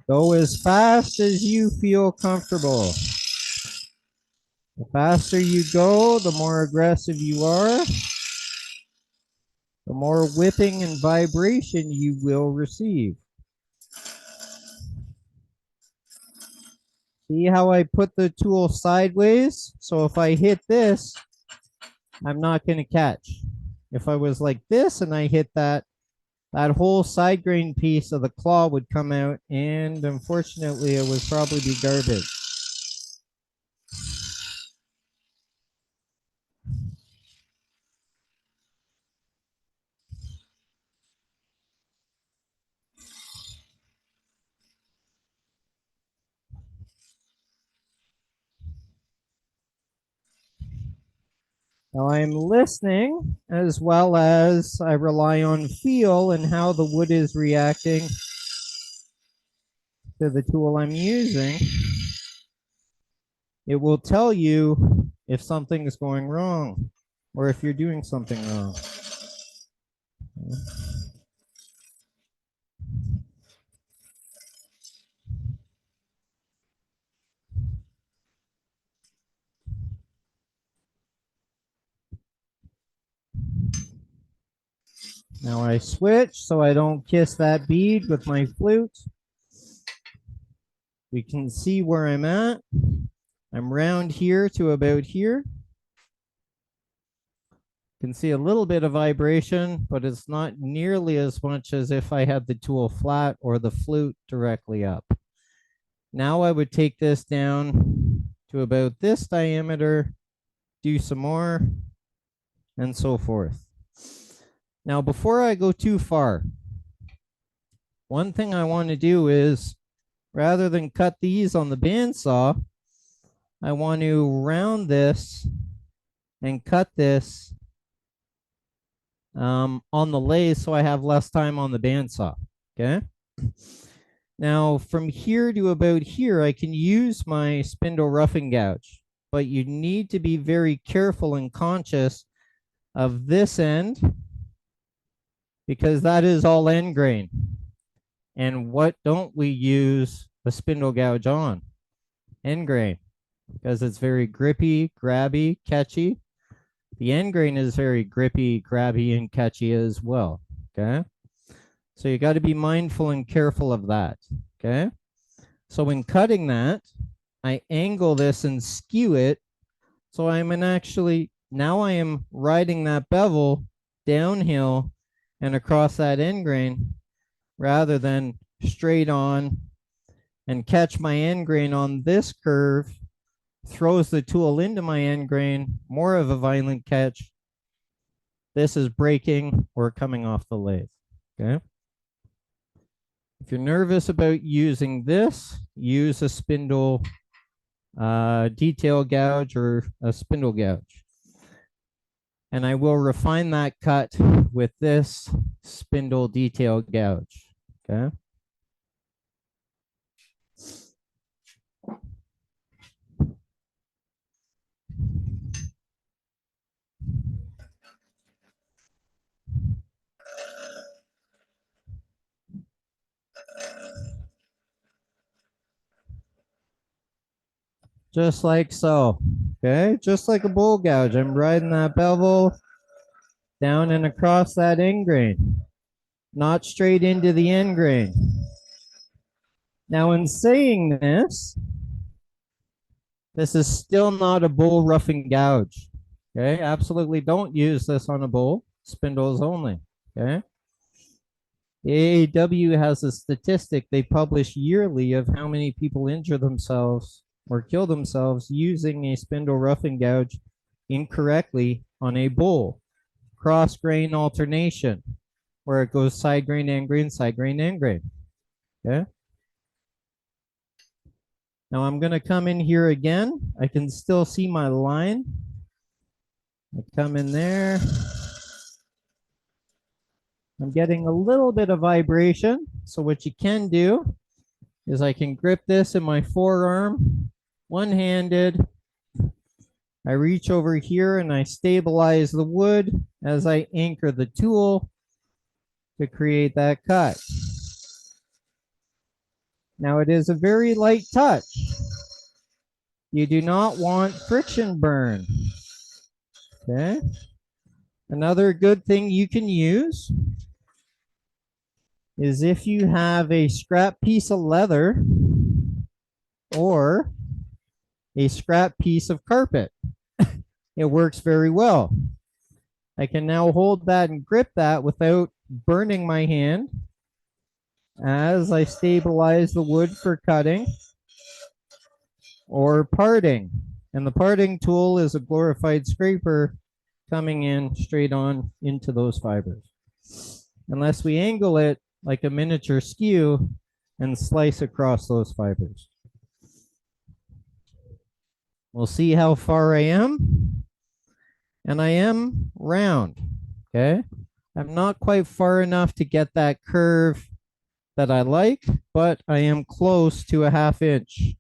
Speaker 14: Go as fast as you feel comfortable. The faster you go, the more aggressive you are, the more whipping and vibration you will receive. See how I put the tool sideways? So if I hit this, I'm not going to catch. If I was like this and I hit that, that whole side grain piece of the claw would come out, and unfortunately it would probably be garbage. Now I'm listening as well as I rely on feel and how the wood is reacting to the tool I'm using. It will tell you if something is going wrong or if you're doing something wrong. Now I switch so I don't kiss that bead with my flute. We can see where I'm at. I'm round here to about here. Can see a little bit of vibration, but it's not nearly as much as if I had the tool flat or the flute directly up. Now I would take this down to about this diameter, do some more, and so forth. Now, before I go too far, one thing I want to do is, rather than cut these on the bandsaw, I want to round this and cut this on the lathe so I have less time on the bandsaw. Okay. Now, from here to about here, I can use my spindle roughing gouge, but you need to be very careful and conscious of this end because that is all end grain. And what don't we use a spindle gouge on? End grain, because it's very grippy, grabby, catchy. The end grain is very grippy, grabby, and catchy as well. Okay. So you got to be mindful and careful of that. Okay. So when cutting that, I angle this and skew it. So I'm now I am riding that bevel downhill and across that end grain rather than straight on and catch my end grain on this curve, throws the tool into my end grain, more of a violent catch. This is breaking or coming off the lathe. Okay. If you're nervous about using this, use a spindle detail gouge or a spindle gouge. And I will refine that cut with this spindle detail gouge, okay? Just like so, okay? Just like a bowl gouge. I'm riding that bevel down and across that end grain, not straight into the end grain. Now, in saying this, this is still not a bowl roughing gouge, okay? Absolutely don't use this on a bowl, spindles only, okay? The AAW has a statistic they publish yearly of how many people injure themselves or kill themselves using a spindle roughing gouge incorrectly on a bowl. Cross grain alternation, where it goes side grain, end grain, side grain, end grain. Okay. Now I'm going to come in here again. I can still see my line. I come in there. I'm getting a little bit of vibration. So what you can do is I can grip this in my forearm, one-handed. I reach over here and I stabilize the wood as I anchor the tool to create that cut. Now it is a very light touch. You do not want friction burn. Okay. Another good thing you can use is if you have a scrap piece of leather or a scrap piece of carpet. It works very well. I can now hold that and grip that without burning my hand as I stabilize the wood for cutting or parting. And the parting tool is a glorified scraper coming in straight on into those fibers. Unless we angle it like a miniature skew and slice across those fibers. We'll see how far I am. And I am round, okay? I'm not quite far enough to get that curve that I like, but I am close to a 1/2 inch.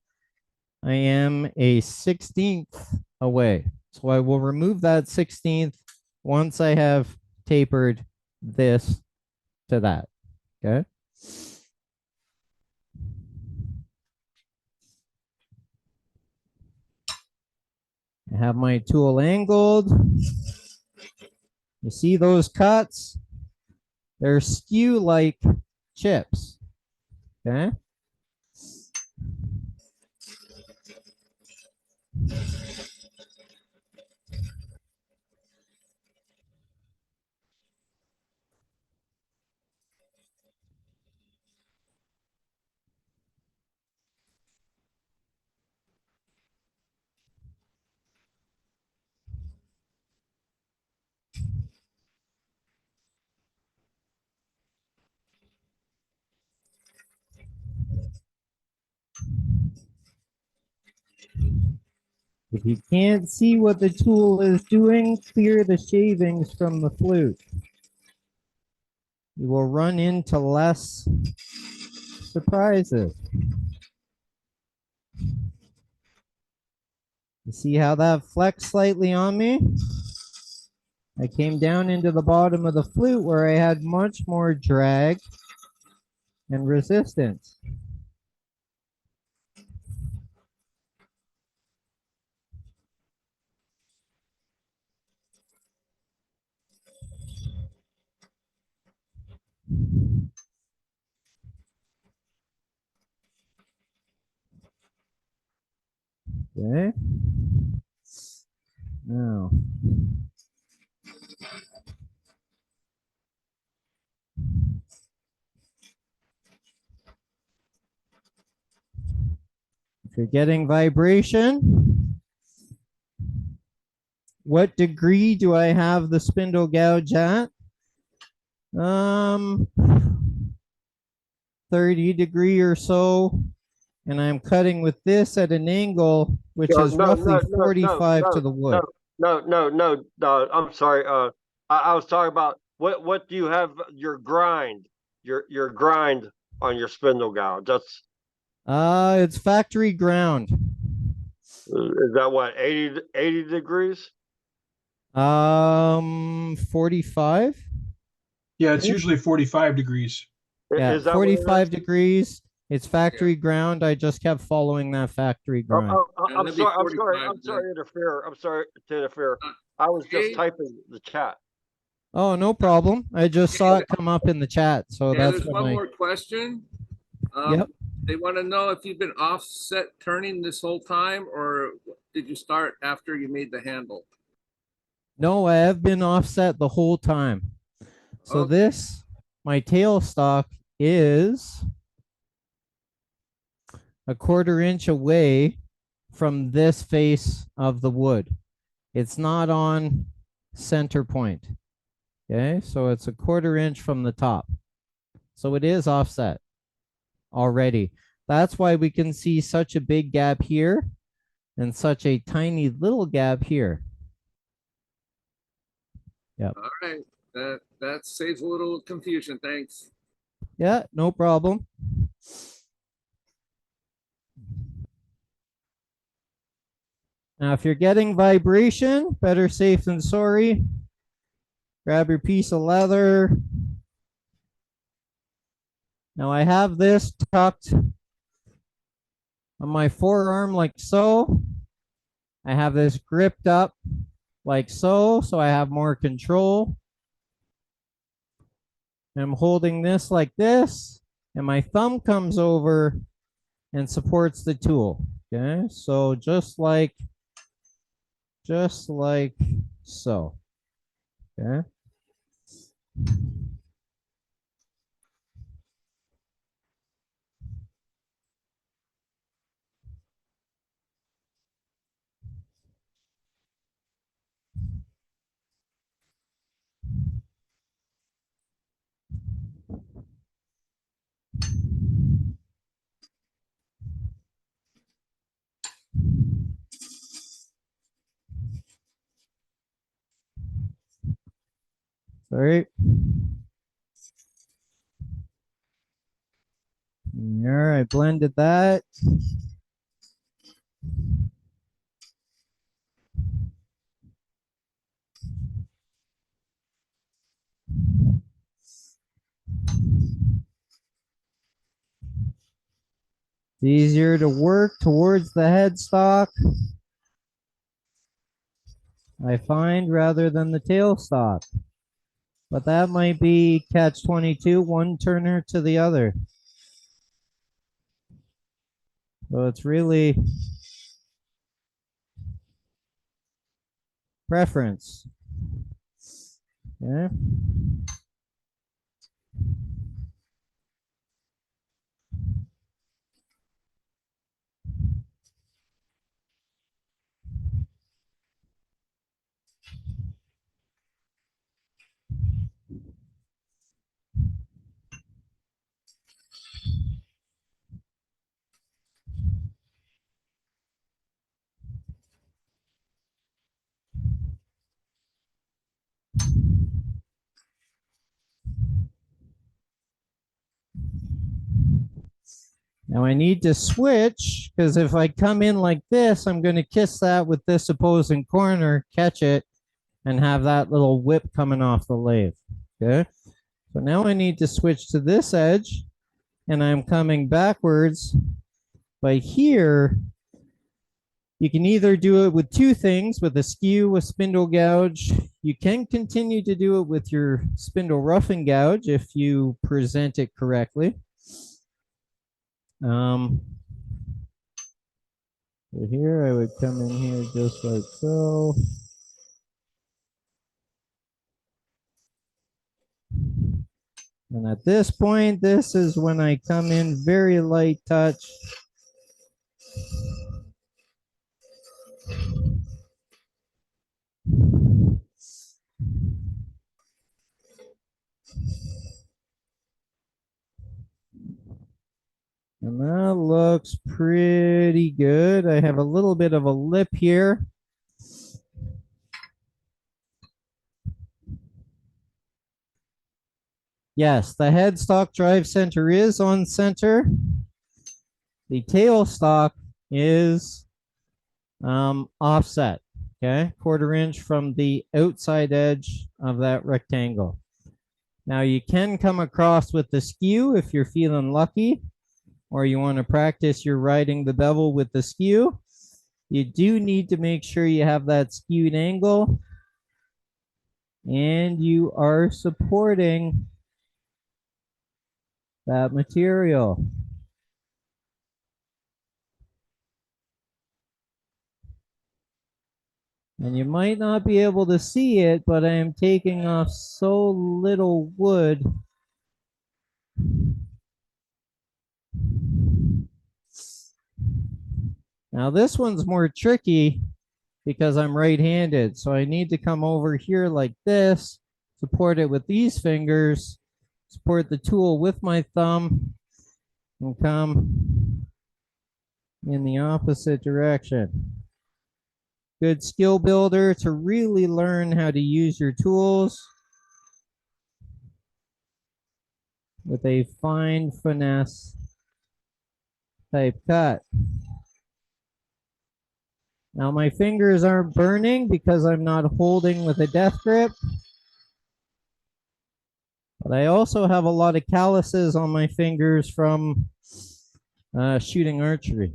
Speaker 14: I am a 1/16 away. So I will remove that 1/16 once I have tapered this to that, okay? I have my tool angled. You see those cuts? They're skew like chips, okay? If you can't see what the tool is doing, clear the shavings from the flute. You will run into less surprises. You see how that flexed slightly on me? I came down into the bottom of the flute where I had much more drag and resistance. Okay. Now. If you're getting vibration, what degree do I have the spindle gouge at? 30 degree or so. And I'm cutting with this at an angle, which
Speaker 5: No,
Speaker 14: is
Speaker 5: no,
Speaker 14: roughly
Speaker 5: no, no,
Speaker 14: 45
Speaker 5: no,
Speaker 14: to the wood.
Speaker 5: no, I'm sorry. I was talking about what do you have your grind, your grind on your spindle gouge? That's
Speaker 14: It's factory ground.
Speaker 5: is that what 80 degrees?
Speaker 14: 45.
Speaker 4: Yeah, it's usually 45 degrees.
Speaker 14: Yeah,
Speaker 5: Is that what it
Speaker 14: 45
Speaker 5: is?
Speaker 14: degrees. It's factory ground. I just kept following that factory grind.
Speaker 5: I'm sorry. I'm sorry to interfere. I'm sorry to interfere. I was just
Speaker 15: Kade?
Speaker 5: typing the chat.
Speaker 14: Oh, no problem. I just saw it come up in the chat, so
Speaker 15: Yeah,
Speaker 14: that's
Speaker 15: there's
Speaker 14: what
Speaker 15: one
Speaker 14: I.
Speaker 15: more question.
Speaker 14: Yep.
Speaker 15: They want to know if you've been offset turning this whole time, or did you start after you made the handle?
Speaker 14: No, I have been offset the whole time. So
Speaker 15: Okay.
Speaker 14: this, my tailstock is a 1/4 inch away from this face of the wood. It's not on center point. Okay, so it's a 1/4 inch from the top. So it is offset already. That's why we can see such a big gap here and such a tiny little gap here. Yep.
Speaker 15: All right. That saves a little confusion. Thanks.
Speaker 14: Yeah, no problem. Now, if you're getting vibration, better safe than sorry. Grab your piece of leather. Now I have this tucked on my forearm like so. I have this gripped up like so I have more control. I'm holding this like this, and my thumb comes over and supports the tool. Okay, so just like so. Okay. Sorry. There, I blended that. It's easier to work towards the headstock, I find, rather than the tailstock. But that might be catch-22, one turner to the other. So it's really preference. Okay. Now I need to switch, because if I come in like this, I'm going to kiss that with this opposing corner, catch it, and have that little whip coming off the lathe. Okay. So now I need to switch to this edge, and I'm coming backwards. But here, you can either do it with two things, with a skew, a spindle gouge. You can continue to do it with your spindle roughing gouge if you present it correctly. So here I would come in here just like so. And at this point, this is when I come in very light touch. And that looks pretty good. I have a little bit of a lip here. Yes, the headstock drive center is on center. The tailstock is offset, okay? 1/4 inch from the outside edge of that rectangle. Now you can come across with the skew if you're feeling lucky, or you want to practice your riding the bevel with the skew. You do need to make sure you have that skewed angle and you are supporting that material. And you might not be able to see it, but I am taking off so little wood. Now this one's more tricky because I'm right-handed. So I need to come over here like this, support it with these fingers, support the tool with my thumb, and come in the opposite direction. Good skill builder to really learn how to use your tools with a fine finesse type cut. Now my fingers aren't burning because I'm not holding with a death grip, but I also have a lot of calluses on my fingers from shooting archery.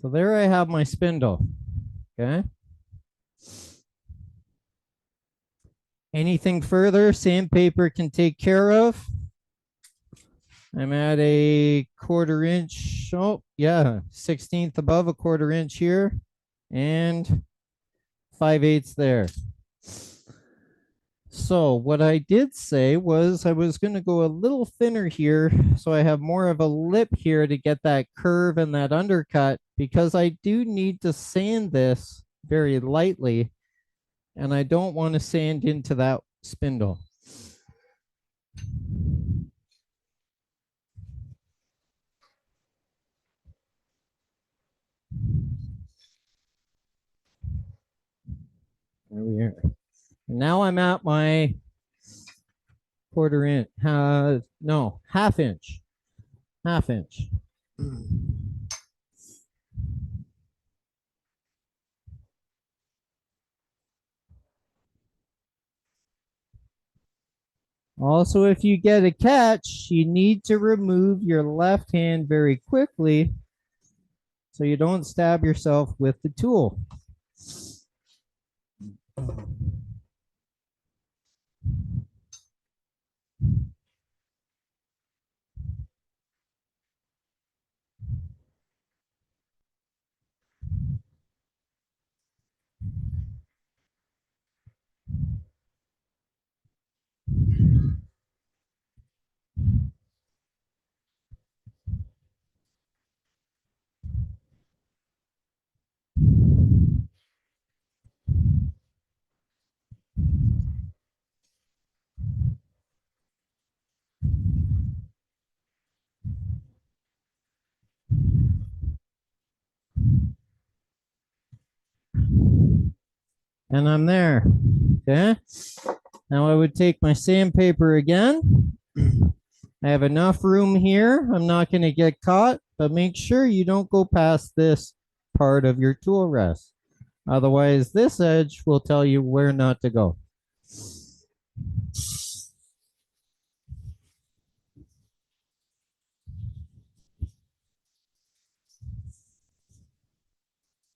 Speaker 14: So there I have my spindle, okay? Anything further, sandpaper can take care of. I'm at a 1/4 inch, oh yeah, 1/16 above a 1/4 inch here, and 5/8 there. So what I did say was I was going to go a little thinner here so I have more of a lip here to get that curve and that undercut, because I do need to sand this very lightly and I don't want to sand into that spindle. There we are. Now I'm at my 1/4 inch, no, 1/2 inch, 1/2 inch. Also, if you get a catch, you need to remove your left hand very quickly so you don't stab yourself with the tool. And I'm there, okay? Now I would take my sandpaper again. I have enough room here. I'm not going to get caught, but make sure you don't go past this part of your tool rest. Otherwise, this edge will tell you where not to go.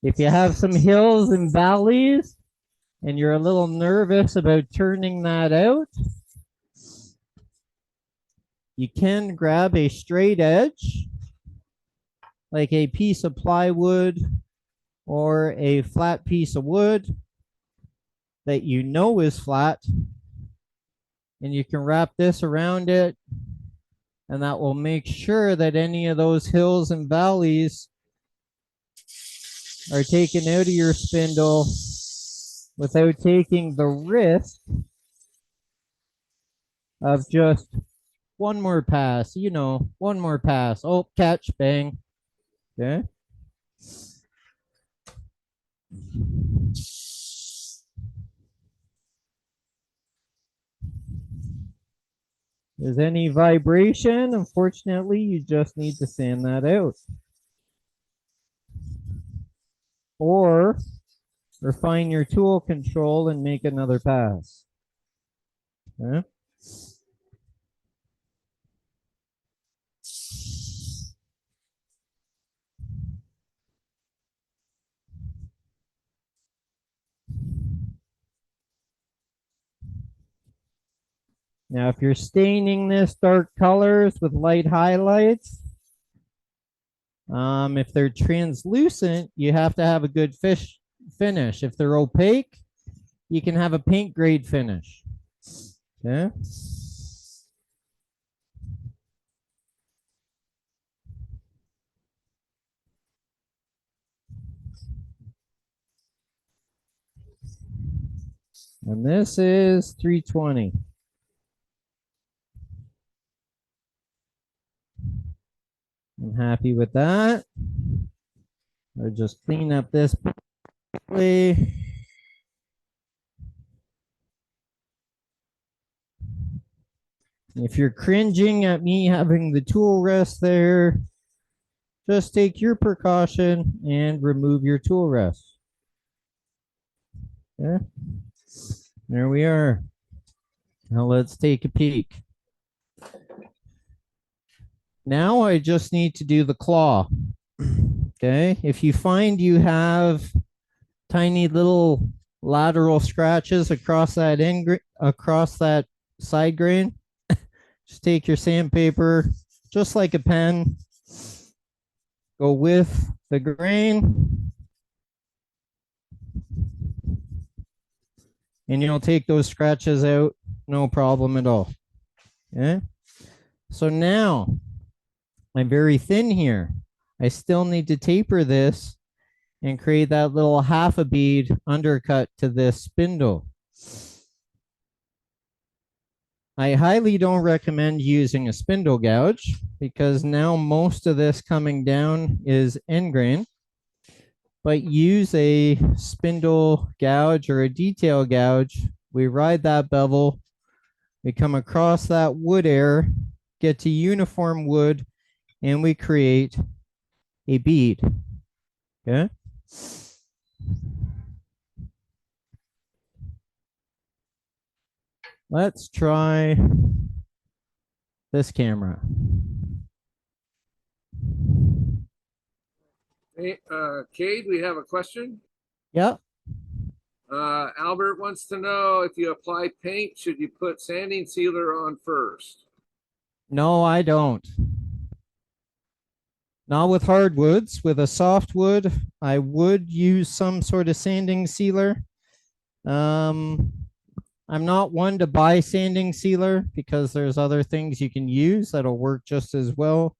Speaker 14: If you have some hills and valleys and you're a little nervous about turning that out, you can grab a straight edge, like a piece of plywood or a flat piece of wood that you know is flat, and you can wrap this around it, and that will make sure that any of those hills and valleys are taken out of your spindle without taking the risk of just one more pass, you know, one more pass. Oh, catch, bang. Okay. There's any vibration, unfortunately, you just need to sand that out. Or refine your tool control and make another pass. Okay. Now, if you're staining this dark colors with light highlights, if they're translucent, you have to have a good finish. If they're opaque, you can have a paint grade finish. Okay. And this is 320. I'm happy with that. I'll just clean up this quickly. If you're cringing at me having the tool rest there, just take your precaution and remove your tool rest. Okay. There we are. Now let's take a peek. Now I just need to do the claw. Okay. If you find you have tiny little lateral scratches across that side grain, just take your sandpaper, just like a pen, go with the grain, and you'll take those scratches out, no problem at all. Okay. So now I'm very thin here. I still need to taper this and create that little half a bead undercut to this spindle. I highly don't recommend using a spindle gouge because now most of this coming down is end grain, but use a spindle gouge or a detail gouge. We ride that bevel, we come across that wood air, get to uniform wood, and we create a bead. Okay. Let's try this camera.
Speaker 15: Hey, Cade, we have a question.
Speaker 14: Yep.
Speaker 15: Albert wants to know if you apply paint, should you put sanding sealer on first?
Speaker 14: No, I don't. Not with hardwoods. With a softwood, I would use some sort of sanding sealer. I'm not one to buy sanding sealer because there's other things you can use that'll work just as well.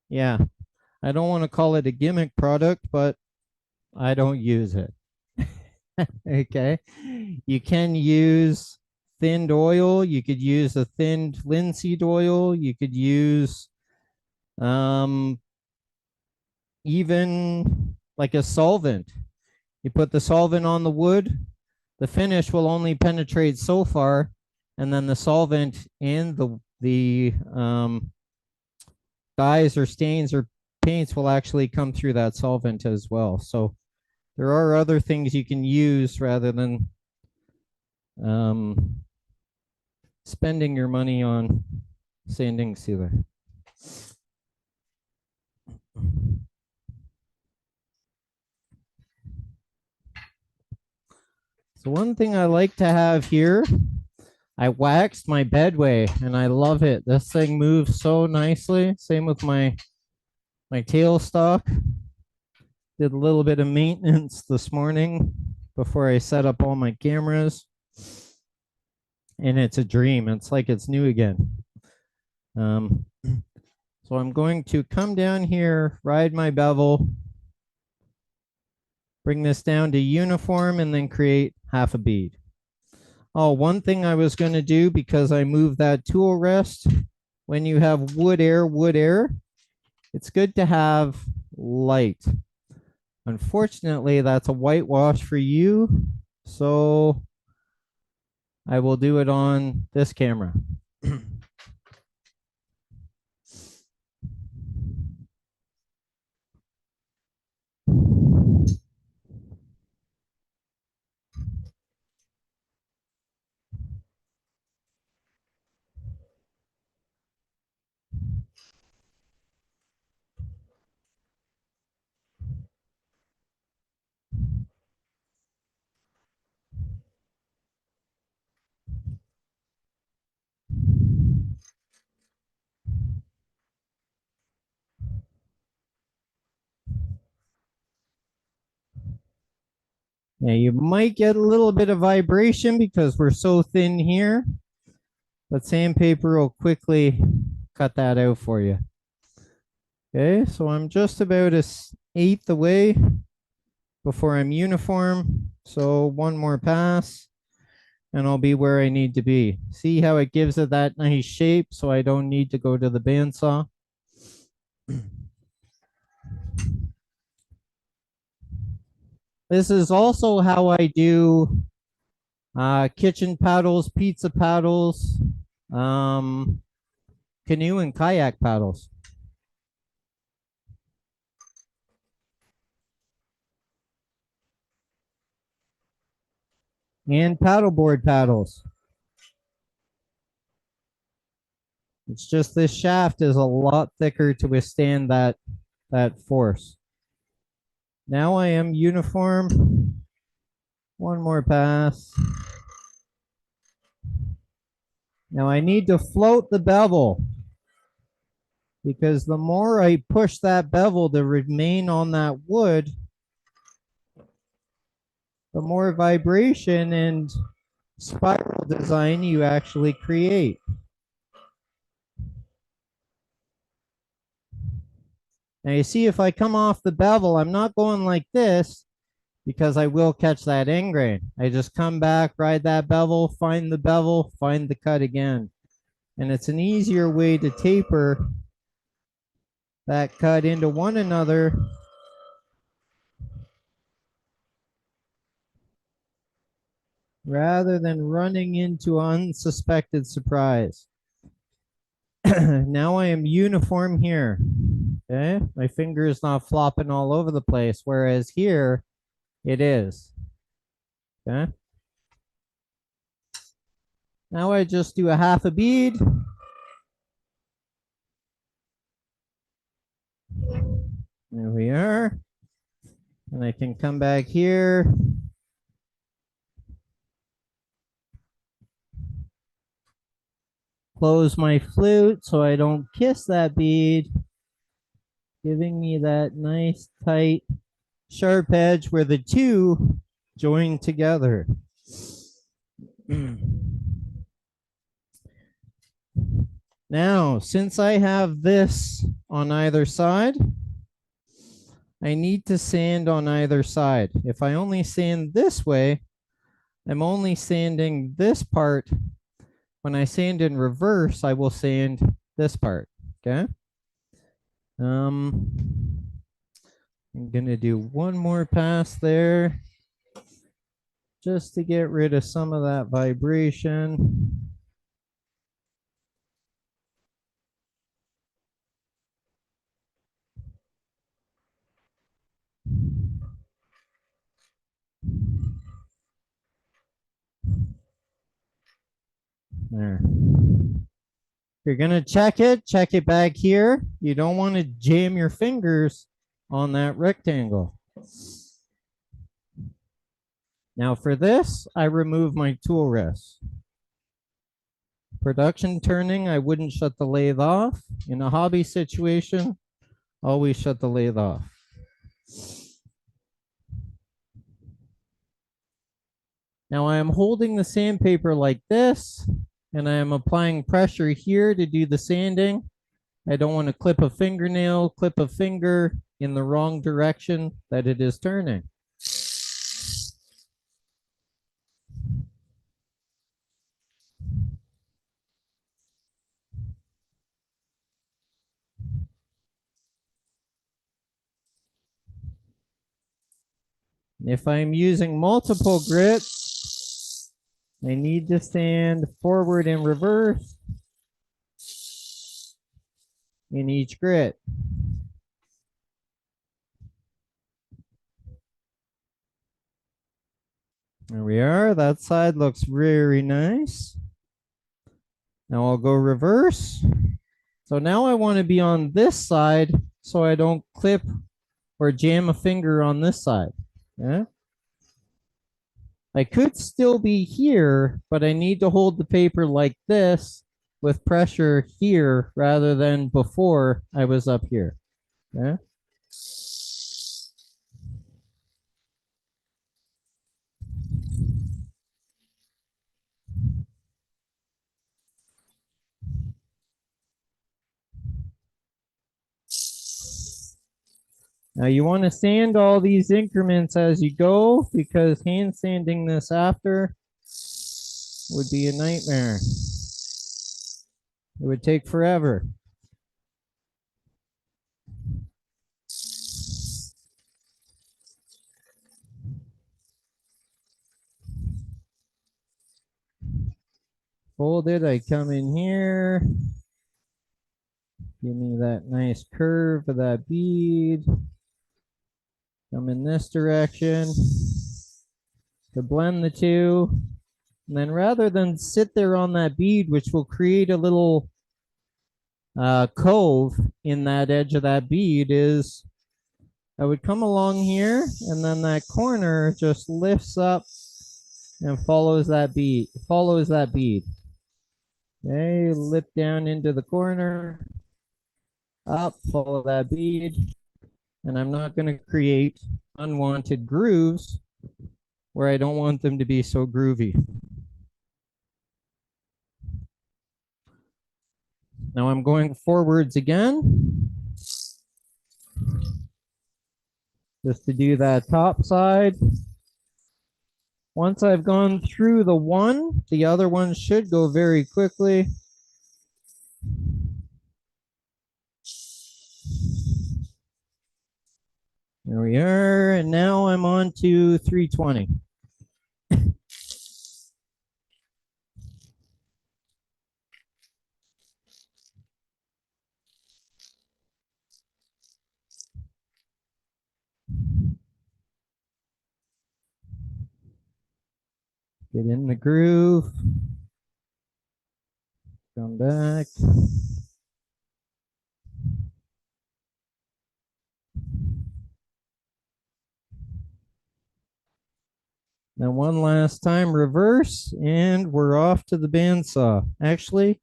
Speaker 14: Yeah, I don't want to call it a gimmick product, but I don't use it. Okay. You can use thinned oil. You could use a thinned linseed oil. You could use even like a solvent. You put the solvent on the wood, the finish will only penetrate so far, and then the solvent and the dyes or stains or paints will actually come through that solvent as well. So there are other things you can use rather than spending your money on sanding sealer. So one thing I like to have here, I waxed my bedway and I love it. This thing moves so nicely. Same with my tailstock. Did a little bit of maintenance this morning before I set up all my cameras. And it's a dream. It's like it's new again. So I'm going to come down here, ride my bevel, bring this down to uniform, and then create half a bead. Oh, one thing I was going to do, because I moved that tool rest, when you have wood air, it's good to have light. Unfortunately, that's a whitewash for you, so I will do it on this camera. Now you might get a little bit of vibration because we're so thin here, but sandpaper will quickly cut that out for you. Okay, so I'm just about an eighth away before I'm uniform. So one more pass and I'll be where I need to be. See how it gives it that nice shape so I don't need to go to the bandsaw. This is also how I do kitchen paddles, pizza paddles, canoe and kayak paddles. And paddleboard paddles. It's just this shaft is a lot thicker to withstand that force. Now I am uniform. One more pass. Now I need to float the bevel, because the more I push that bevel to remain on that wood, the more vibration and spiral design you actually create. Now you see, if I come off the bevel, I'm not going like this because I will catch that end grain. I just come back, ride that bevel, find the cut again. And it's an easier way to taper that cut into one another rather than running into unsuspected surprise. Now I am uniform here. Okay, my finger is not flopping all over the place, whereas here it is. Okay. Now I just do a half a bead. There we are. And I can come back here. Close my flute so I don't kiss that bead, giving me that nice tight sharp edge where the two join together. Now, since I have this on either side, I need to sand on either side. If I only sand this way, I'm only sanding this part. When I sand in reverse, I will sand this part, okay? I'm gonna do one more pass there just to get rid of some of that vibration. There. If you're gonna check it back here. You don't want to jam your fingers on that rectangle. Now for this, I remove my tool rest. Production turning, I wouldn't shut the lathe off. In a hobby situation, always shut the lathe off. Now I am holding the sandpaper like this, and I am applying pressure here to do the sanding. I don't want to clip a fingernail, clip a finger in the wrong direction that it is turning. If I'm using multiple grits, I need to sand forward and reverse in each grit. There we are. That side looks very nice. Now I'll go reverse. So now I want to be on this side so I don't clip or jam a finger on this side. Yeah. I could still be here, but I need to hold the paper like this with pressure here rather than before I was up here. Yeah. Now you want to sand all these increments as you go because hand sanding this after would be a nightmare. It would take forever. Fold it, I come in here. Give me that nice curve of that bead. Come in this direction to blend the two. And then rather than sit there on that bead, which will create a little cove in that edge of that bead, is I would come along here and then that corner just lifts up and follows that bead. Okay, lift down into the corner, up, follow that bead. And I'm not going to create unwanted grooves where I don't want them to be so groovy. Now I'm going forwards again. Just to do that top side. Once I've gone through the one, the other one should go very quickly. There we are, and now I'm on to 320. Get in the groove. Come back. Now one last time, reverse, and we're off to the bandsaw. Actually,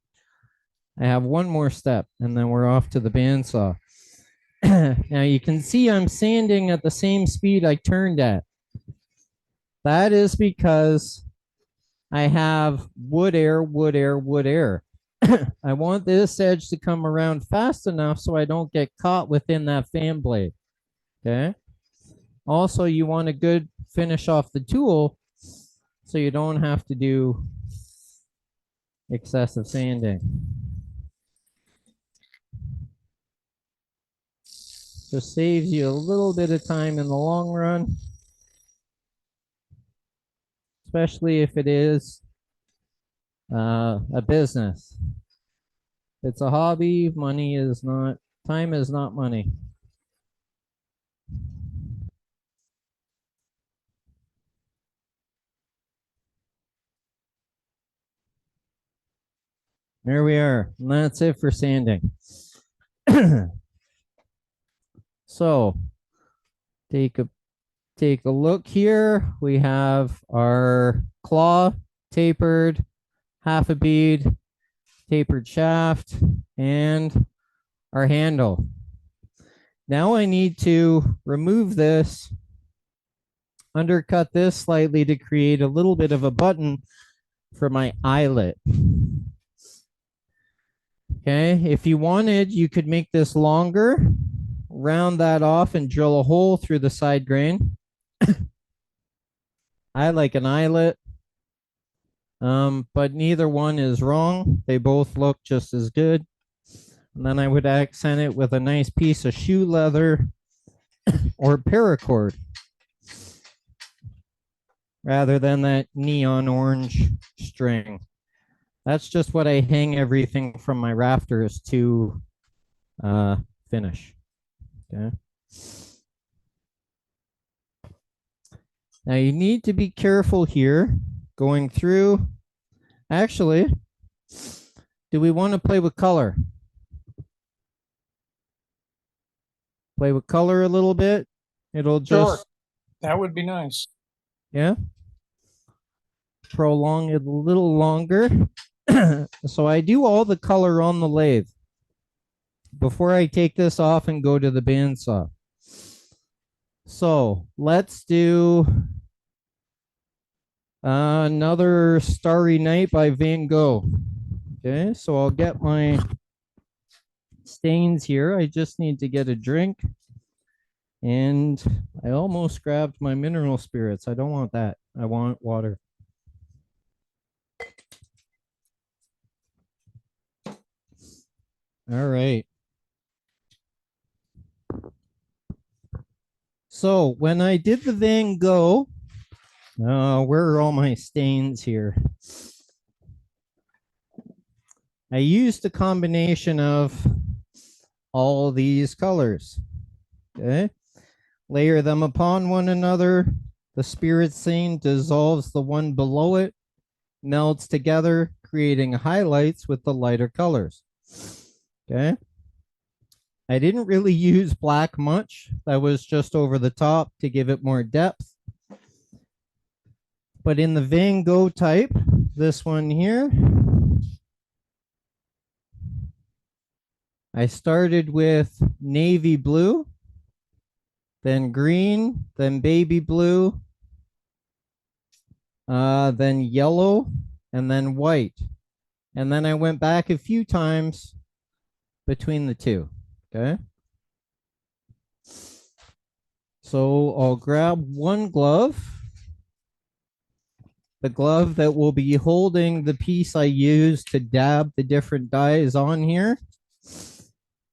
Speaker 14: I have one more step, and then we're off to the bandsaw. Now you can see I'm sanding at the same speed I turned at. That is because I have wood air, wood air, wood air. I want this edge to come around fast enough so I don't get caught within that fan blade. Okay. Also, you want a good finish off the tool so you don't have to do excessive sanding. Just saves you a little bit of time in the long run, especially if it is a business. If it's a hobby, money is not, time is not money. There we are, and that's it for sanding. So take a look here. We have our claw tapered, half a bead, tapered shaft, and our handle. Now I need to remove this, undercut this slightly to create a little bit of a button for my eyelet. Okay, if you wanted, you could make this longer, round that off and drill a hole through the side grain. I like an eyelet, but neither one is wrong. They both look just as good. And then I would accent it with a nice piece of shoe leather or paracord. rather than that neon orange string. That's just what I hang everything from my rafters to finish. Okay. Now you need to be careful here going through. Actually, do we want to play with color? Play with color a little bit. It'll just,
Speaker 3: Sure. That would be nice.
Speaker 14: yeah, prolong it a little longer. So I do all the color on the lathe before I take this off and go to the bandsaw. So let's do another Starry Night by Van Gogh. Okay, so I'll get my stains here. I just need to get a drink. And I almost grabbed my mineral spirits. I don't want that. I want water. All right. So when I did the Van Gogh, where are all my stains here? I used a combination of all these colors. Okay. Layer them upon one another. The spirit stain dissolves the one below it, melts together, creating highlights with the lighter colors. Okay. I didn't really use black much. That was just over the top to give it more depth. But in the Van Gogh type, this one here, I started with navy blue, then green, then baby blue, then yellow, and then white. And then I went back a few times between the two. Okay. So I'll grab one glove, the glove that will be holding the piece I use to dab the different dyes on here.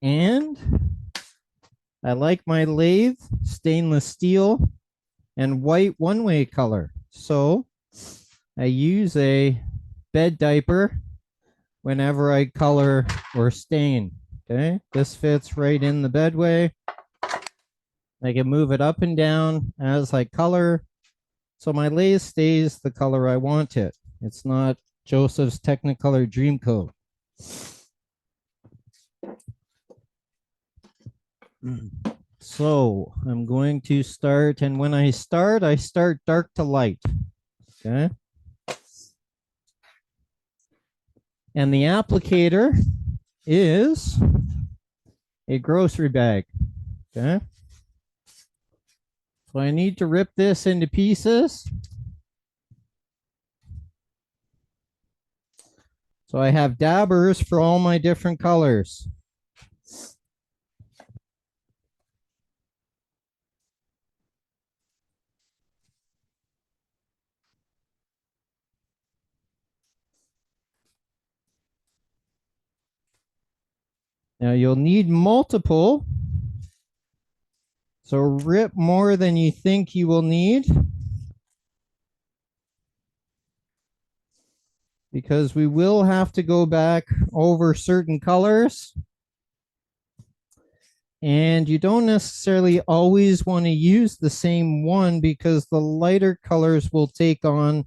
Speaker 14: And I like my lathe stainless steel and white one-way color. So I use a bed diaper whenever I color or stain. Okay, this fits right in the bedway. I can move it up and down as I color. So my lathe stays the color I want it. It's not Joseph's Technicolor Dreamcoat. So I'm going to start, and when I start dark to light. Okay. And the applicator is a grocery bag. Okay. So I need to rip this into pieces. So I have dabbers for all my different colors. Now you'll need multiple. So rip more than you think you will need. Because we will have to go back over certain colors. And you don't necessarily always want to use the same one because the lighter colors will take on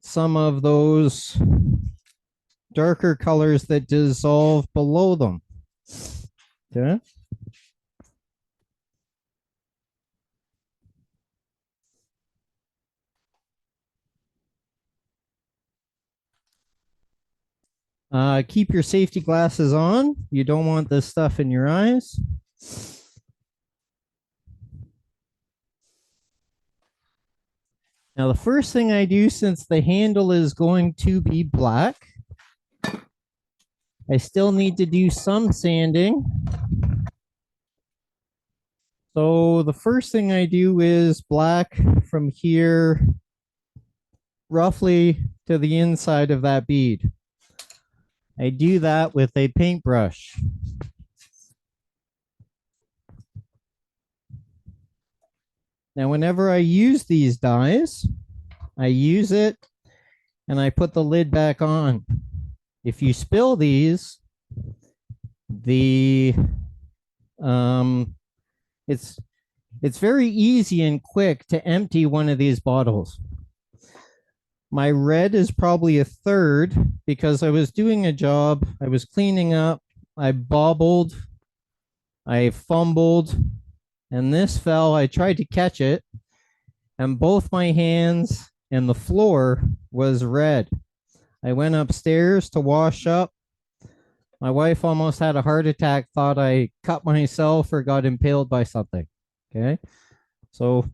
Speaker 14: some of those darker colors that dissolve below them. Okay. Keep your safety glasses on. You don't want this stuff in your eyes. Now, the first thing I do, since the handle is going to be black, I still need to do some sanding. So the first thing I do is black from here roughly to the inside of that bead. I do that with a paintbrush. Now, whenever I use these dies, I use it and I put the lid back on. If you spill these, the it's very easy and quick to empty one of these bottles. My red is probably a third because I was doing a job, I was cleaning up, I bobbled, I fumbled, and this fell. I tried to catch it, and both my hands and the floor was red. I went upstairs to wash up. My wife almost had a heart attack, thought I cut myself or got impaled by something. Okay. So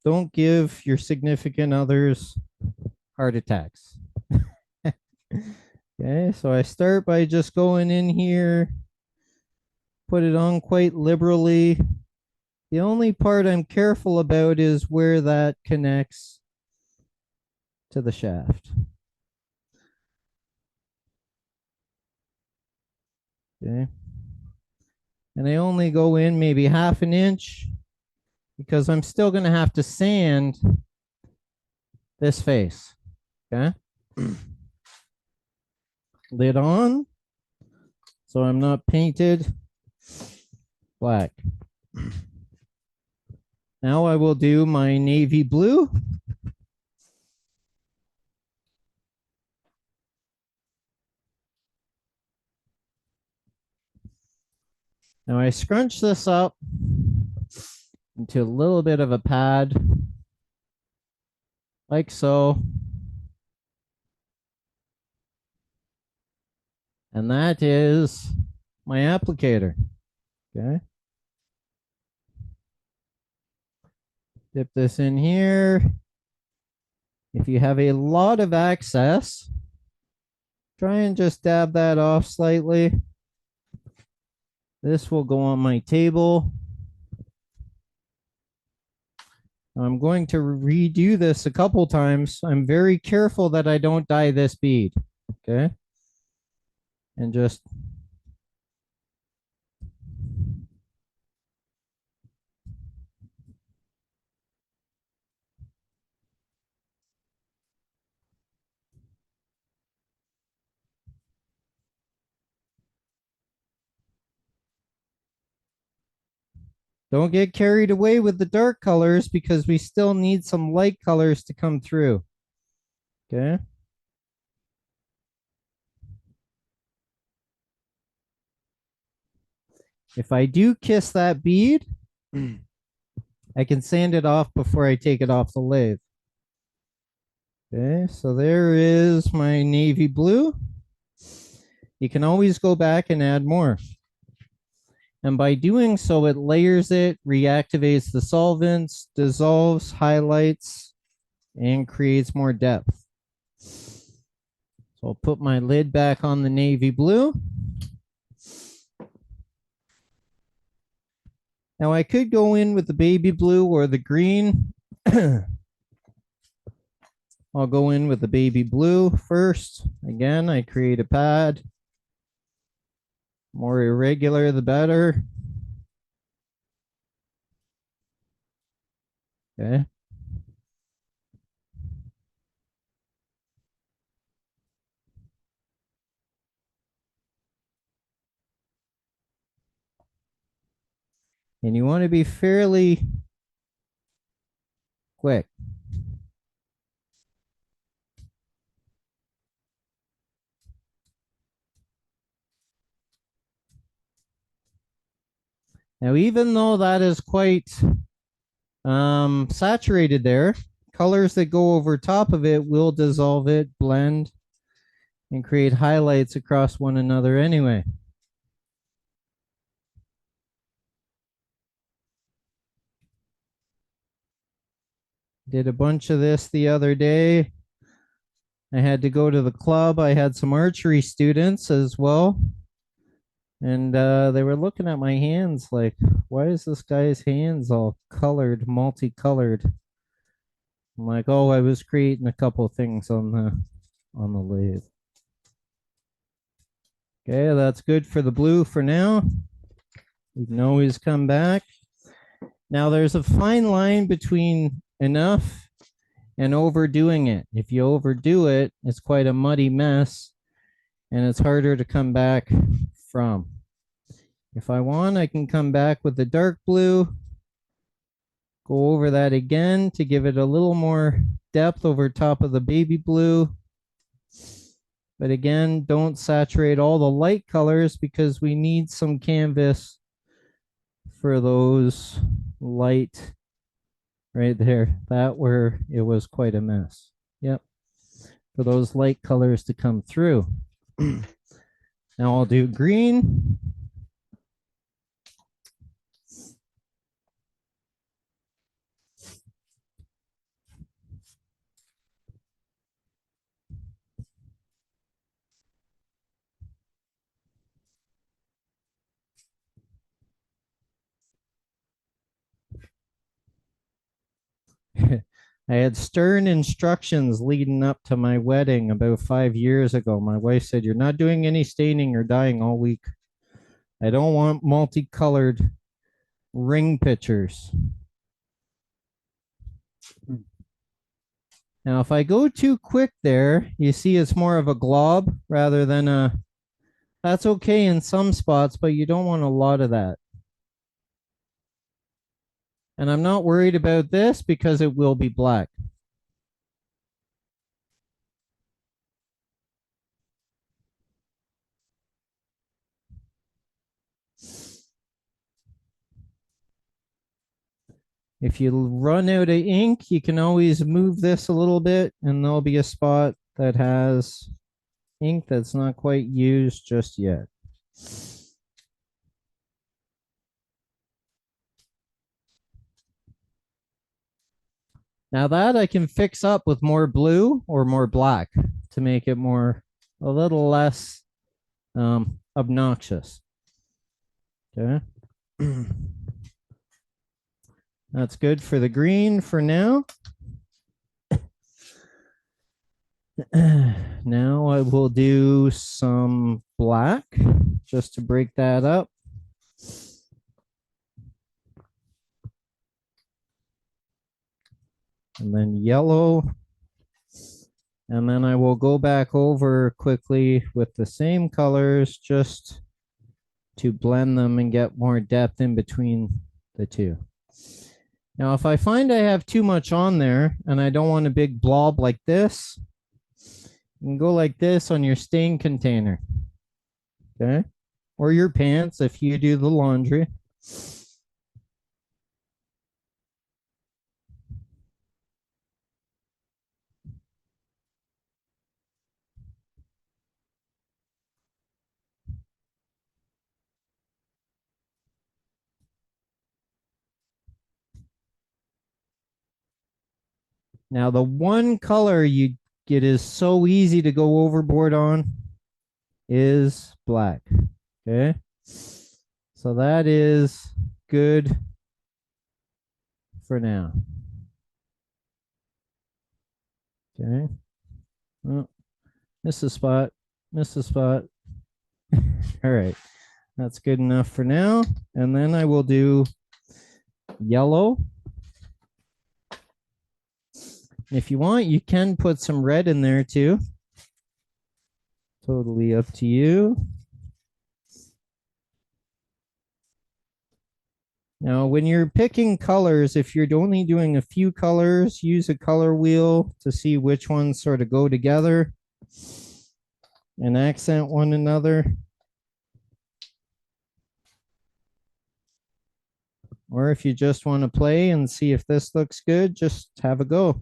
Speaker 14: don't give your significant others heart attacks. Okay. So I start by just going in here, put it on quite liberally. The only part I'm careful about is where that connects to the shaft. Okay. And I only go in maybe half an inch because I'm still going to have to sand this face. Okay. Lid on. So I'm not painted black. Now I will do my navy blue. Now I scrunch this up into a little bit of a pad, like so. And that is my applicator. Okay. Dip this in here. If you have a lot of access, try and just dab that off slightly. This will go on my table. I'm going to redo this a couple times. I'm very careful that I don't dye this bead. Okay. And just don't get carried away with the dark colors because we still need some light colors to come through. Okay. If I do kiss that bead, I can sand it off before I take it off the lathe. Okay, so there is my navy blue. You can always go back and add more. And by doing so, it layers it, reactivates the solvents, dissolves, highlights, and creates more depth. So I'll put my lid back on the navy blue. Now I could go in with the baby blue or the green. I'll go in with the baby blue first. Again, I create a pad. More irregular, the better. Okay. And you want to be fairly quick. Now, even though that is quite saturated there, colors that go over top of it will dissolve it, blend, and create highlights across one another anyway. Did a bunch of this the other day. I had to go to the club. I had some archery students as well. And they were looking at my hands like, why is this guy's hands all colored, multicolored? I'm like, oh, I was creating a couple things on the lathe. Okay, that's good for the blue for now. We can always come back. Now there's a fine line between enough and overdoing it. If you overdo it, it's quite a muddy mess and it's harder to come back from. If I want, I can come back with the dark blue, go over that again to give it a little more depth over top of the baby blue. But again, don't saturate all the light colors because we need some canvas for those light right there. That where it was quite a mess. Yep. For those light colors to come through. Now I'll do green. I had stern instructions leading up to my wedding about 5 years ago. My wife said, "You're not doing any staining or dyeing all week. I don't want multicolored ring pictures." Now, if I go too quick there, you see it's more of a glob rather than a, that's okay in some spots, but you don't want a lot of that. And I'm not worried about this because it will be black. If you run out of ink, you can always move this a little bit and there'll be a spot that has ink that's not quite used just yet. Now that I can fix up with more blue or more black to make it more, a little less obnoxious. Okay. That's good for the green for now. Now I will do some black just to break that up. And then yellow. And then I will go back over quickly with the same colors just to blend them and get more depth in between the two. Now, if I find I have too much on there and I don't want a big blob like this, you can go like this on your stain container. Okay. Or your pants if you do the laundry. Now, the one color you get is so easy to go overboard on is black. Okay. So that is good for now. Okay. Oh, miss a spot. Miss a spot. All right. That's good enough for now. And then I will do yellow. If you want, you can put some red in there too. Totally up to you. Now, when you're picking colors, if you're only doing a few colors, use a color wheel to see which ones sort of go together and accent one another. Or if you just want to play and see if this looks good, just have a go.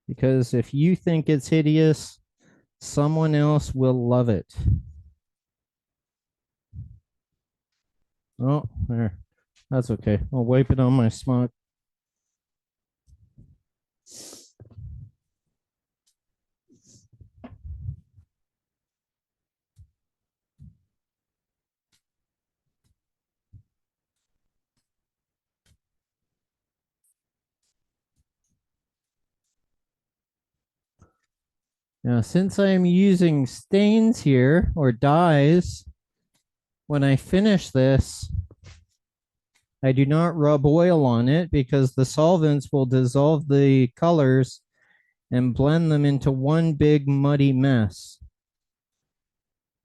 Speaker 14: Because if you think it's hideous, someone else will love it. Oh, there. That's okay. I'll wipe it on my smock. Now, since I'm using stains here or dyes, when I finish this, I do not rub oil on it because the solvents will dissolve the colors and blend them into one big muddy mess.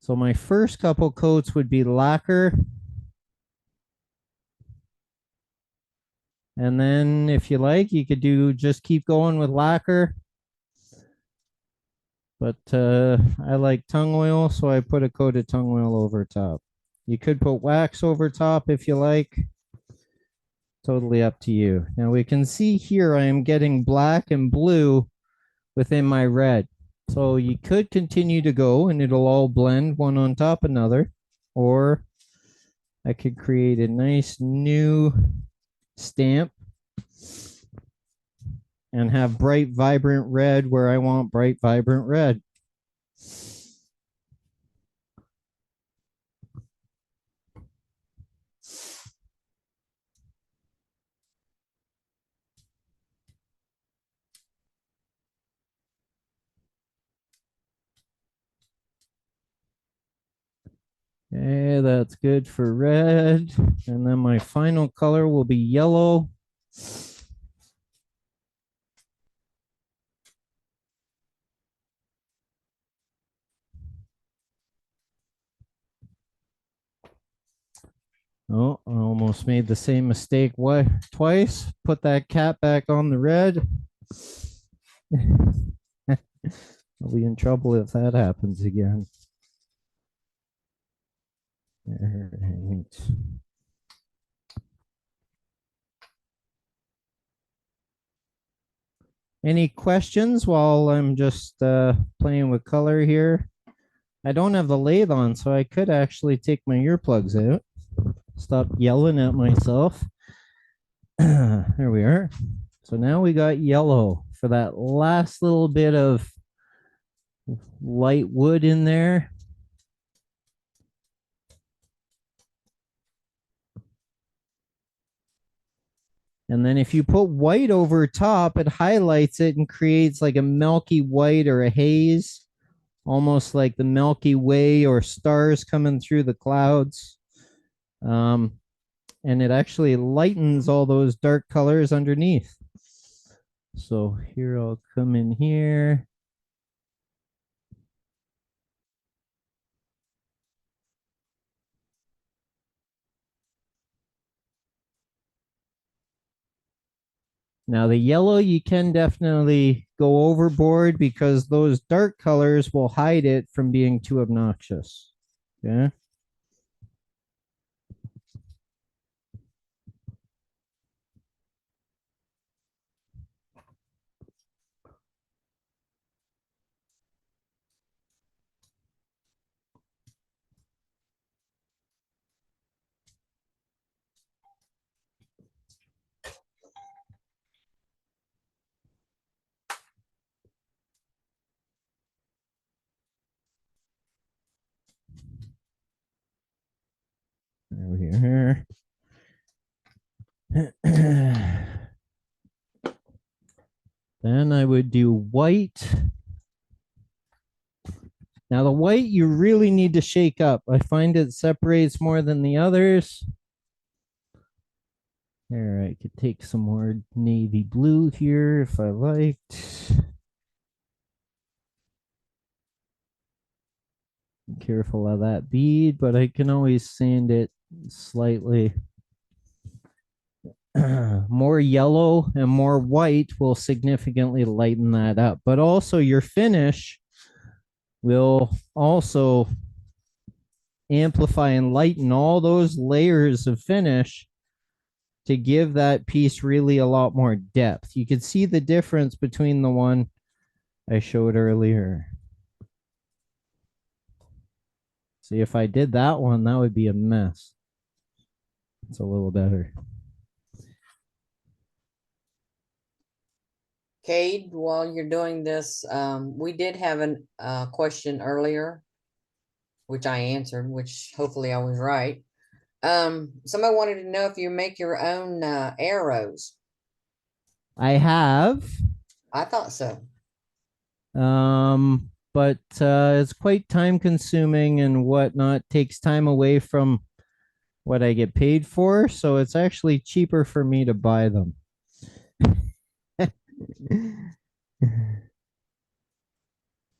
Speaker 14: So my first couple coats would be lacquer. And then if you like, you could just keep going with lacquer. But I like tung oil, so I put a coat of tung oil over top. You could put wax over top if you like. Totally up to you. Now we can see here I am getting black and blue within my red. So you could continue to go and it'll all blend one on top of another. Or I could create a nice new stamp and have bright, vibrant red where I want bright, vibrant red. Okay, that's good for red. And then my final color will be yellow. Oh, I almost made the same mistake twice. Put that cat back on the red. I'll be in trouble if that happens again. All right. Any questions while I'm just playing with color here? I don't have the lathe on, so I could actually take my earplugs out. Stop yelling at myself. There we are. So now we got yellow for that last little bit of light wood in there. And then if you put white over top, it highlights it and creates like a milky white or a haze, almost like the Milky Way or stars coming through the clouds. And it actually lightens all those dark colors underneath. So here I'll come in here. Now the yellow, you can definitely go overboard because those dark colors will hide it from being too obnoxious. Okay. Over here. Then I would do white. Now the white you really need to shake up. I find it separates more than the others. Here, I could take some more navy blue here if I liked. Be careful of that bead, but I can always sand it slightly. More yellow and more white will significantly lighten that up, but also your finish will also amplify and lighten all those layers of finish to give that piece really a lot more depth. You can see the difference between the one I showed earlier. See, if I did that one, that would be a mess. It's a little better.
Speaker 1: Cade, while you're doing this, we did have a question earlier, which I answered, which hopefully I was right. Somebody wanted to know if you make your own arrows.
Speaker 14: I have.
Speaker 1: I thought so.
Speaker 14: But it's quite time consuming and whatnot, takes time away from what I get paid for, so it's actually cheaper for me to buy them.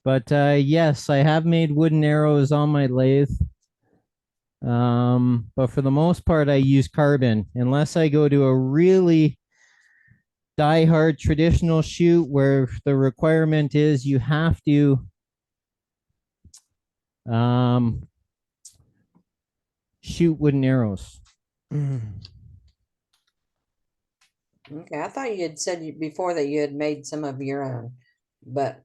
Speaker 14: But yes, I have made wooden arrows on my lathe. But for the most part, I use carbon unless I go to a really die-hard traditional shoot where the requirement is you have to shoot wooden arrows.
Speaker 1: Okay, I thought you had said before that you had made some of your own, but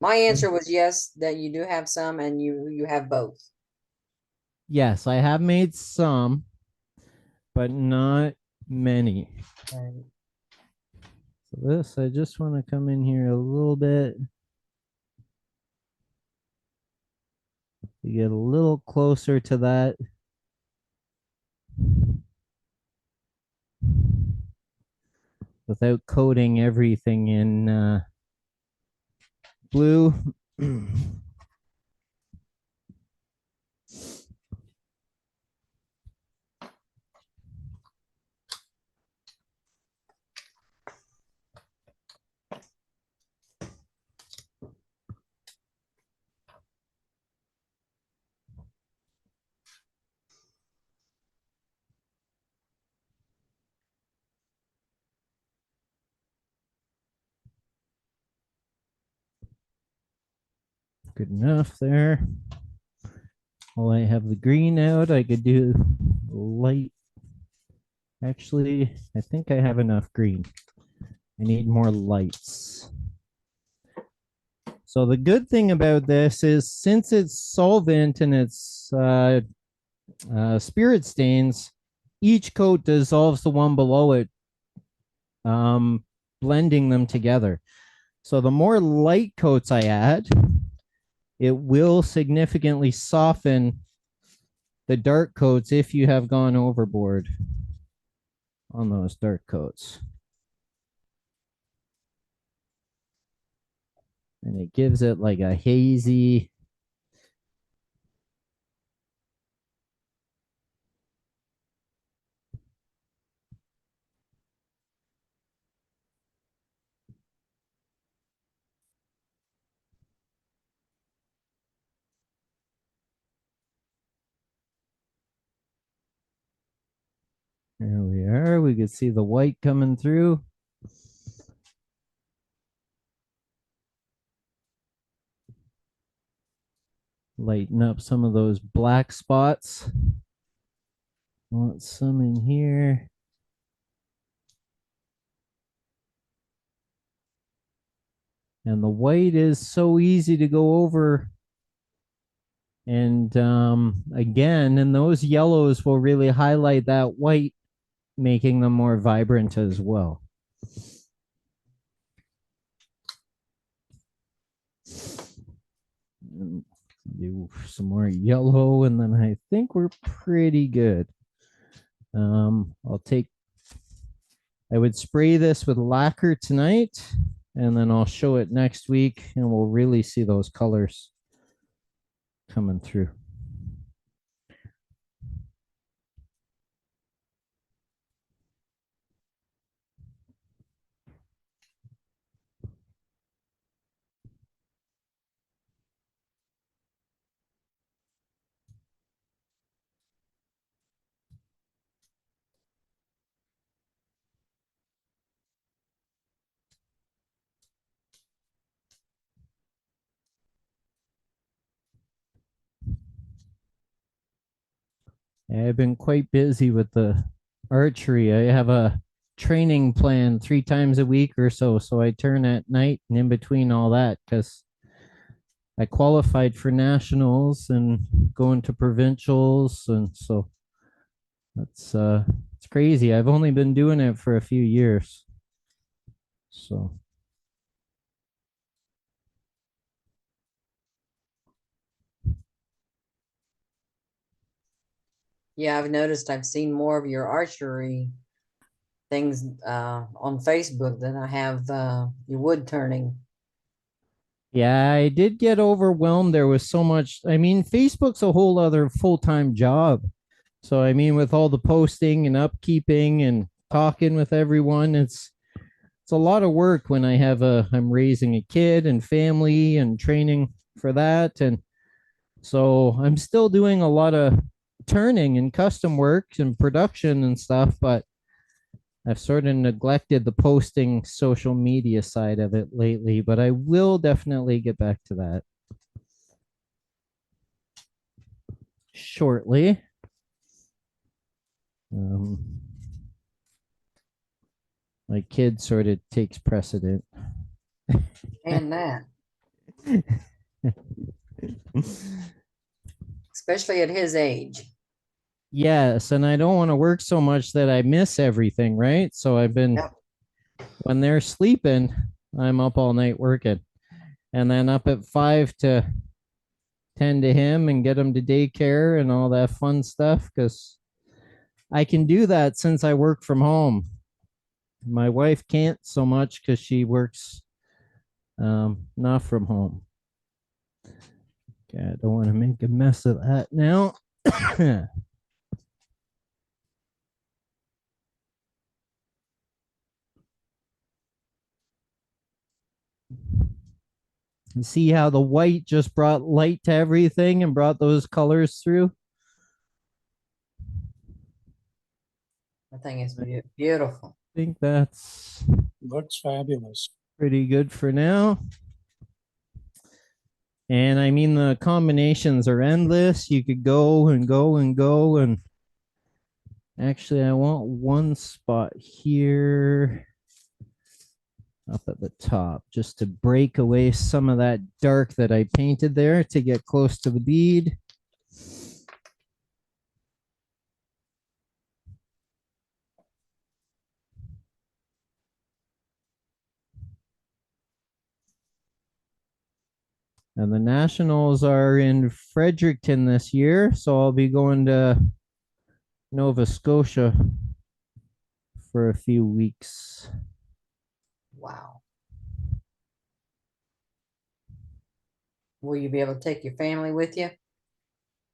Speaker 1: my answer was yes, that you do have some and you have both.
Speaker 14: Yes, I have made some, but not many.
Speaker 1: Right.
Speaker 14: So this, I just want to come in here a little bit to get a little closer to that. Without coating everything in blue. Good enough there. While I have the green out, I could do light. Actually, I think I have enough green. I need more lights. So the good thing about this is since it's solvent and it's spirit stains, each coat dissolves the one below it, blending them together. So the more light coats I add, it will significantly soften the dark coats if you have gone overboard on those dark coats. And it gives it like a hazy, there we are. We can see the white coming through. Lighten up some of those black spots. Want some in here. And the white is so easy to go over. And again, and those yellows will really highlight that white, making them more vibrant as well. And do some more yellow, and then I think we're pretty good. I would spray this with lacquer tonight, and then I'll show it next week, and we'll really see those colors coming through. I've been quite busy with the archery. I have a training plan 3 times a week or so. So I turn at night and in between all that because I qualified for nationals and going to provincials. And so that's it's crazy. I've only been doing it for a few years. So
Speaker 1: Yeah, I've noticed I've seen more of your archery things on Facebook than I have your wood turning.
Speaker 14: yeah, I did get overwhelmed. There was so much. I mean, Facebook's a whole other full-time job So I mean, with all the posting and upkeeping and talking with everyone, it's a lot of work when I'm raising a kid and family and training for that. And so I'm still doing a lot of turning and custom work and production and stuff, but I've sort of neglected the posting social media side of it lately, but I will definitely get back to that shortly. My kid sort of takes precedent.
Speaker 1: And that, especially at his age.
Speaker 14: Yes, and I don't want to work so much that I miss everything, right? So I've been, when they're sleeping, I'm up all night working, and then up at 5 to tend to him and get him to daycare and all that fun stuff, because I can do that since I work from home. My wife can't so much because she works not from home. Okay, I don't want to make a mess of that now. You see how the white just brought light to everything and brought those colors through?
Speaker 1: I think it's beautiful.
Speaker 14: I think that's
Speaker 12: Looks fabulous.
Speaker 14: pretty good for now. And I mean, the combinations are endless. You could go and go and go. And actually, I want one spot here up at the top just to break away some of that dark that I painted there to get close to the bead. And the Nationals are in Fredericton this year, so I'll be going to Nova Scotia for a few weeks.
Speaker 1: Wow. Will you be able to take your family with you?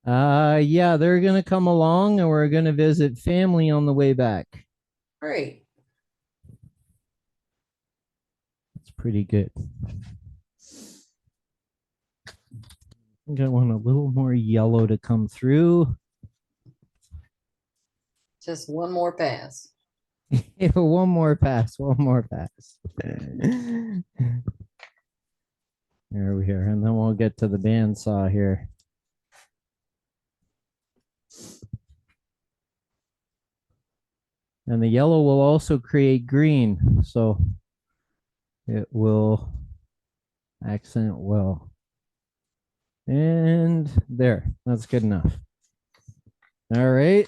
Speaker 14: Yeah, they're gonna come along and we're gonna visit family on the way back.
Speaker 1: Great.
Speaker 14: That's pretty good. I think I want a little more yellow to come through.
Speaker 1: Just one more pass.
Speaker 14: One more pass, one more pass. There we are, and then we'll get to the bandsaw here. And the yellow will also create green, so it will accent well. And there, that's good enough. All right.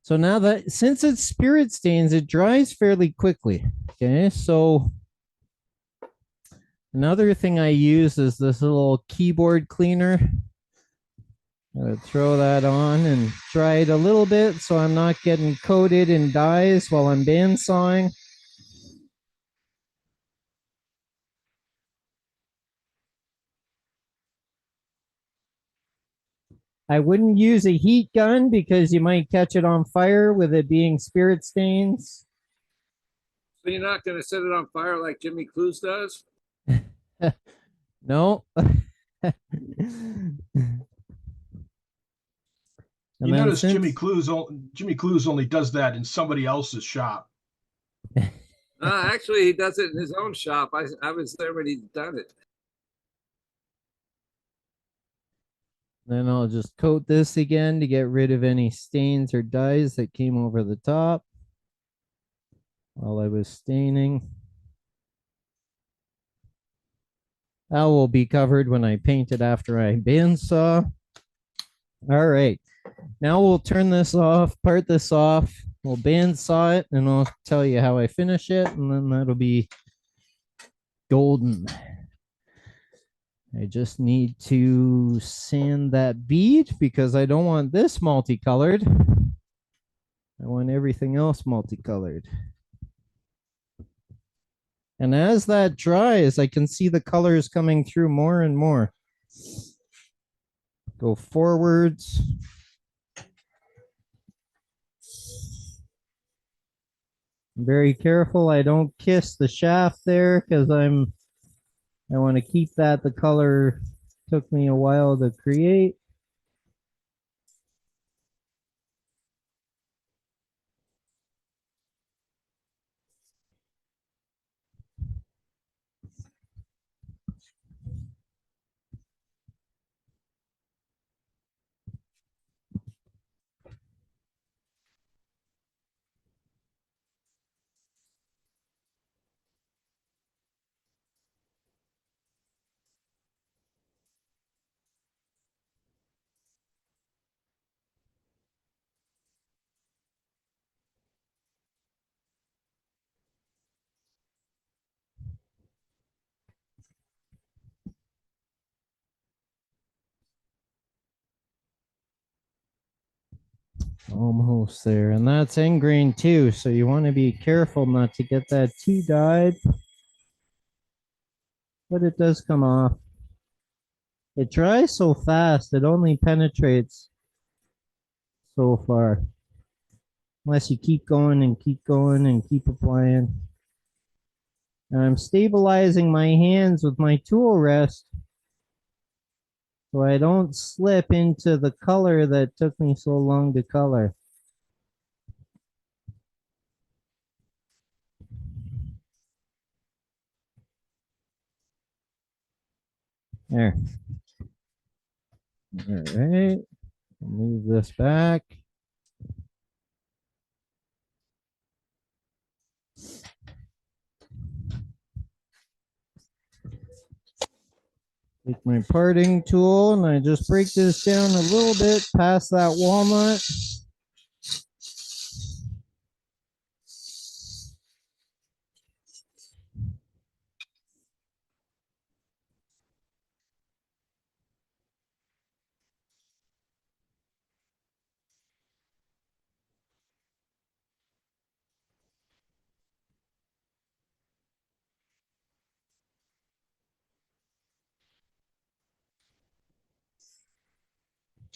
Speaker 14: So now that, since it's spirit stains, it dries fairly quickly. Okay, so another thing I use is this little keyboard cleaner. Throw that on and dry it a little bit so I'm not getting coated in dyes while I'm bandsawing. I wouldn't use a heat gun because you might catch it on fire with it being spirit stains.
Speaker 15: So you're not going to set it on fire like Jimmy Clues does?
Speaker 14: No.
Speaker 4: You notice Jimmy Clues only does that in somebody else's shop.
Speaker 15: Actually, he does it in his own shop. I was there when he done it.
Speaker 14: Then I'll just coat this again to get rid of any stains or dyes that came over the top while I was staining. That will be covered when I paint it after I bandsaw. All right. Now we'll turn this off, part this off. We'll bandsaw it, and I'll tell you how I finish it, and then that'll be golden. I just need to sand that bead because I don't want this multicolored. I want everything else multicolored. And as that dries, I can see the colors coming through more and more. Go forwards. Very careful I don't kiss the shaft there because I want to keep that the color took me a while to create. Almost there. And that's ingrained too, so you want to be careful not to get that too dyed. But it does come off. It dries so fast, it only penetrates so far. Unless you keep going and keep going and keep applying. And I'm stabilizing my hands with my tool rest so I don't slip into the color that took me so long to color. There. All right. Move this back. Take my parting tool and I just break this down a little bit past that walnut.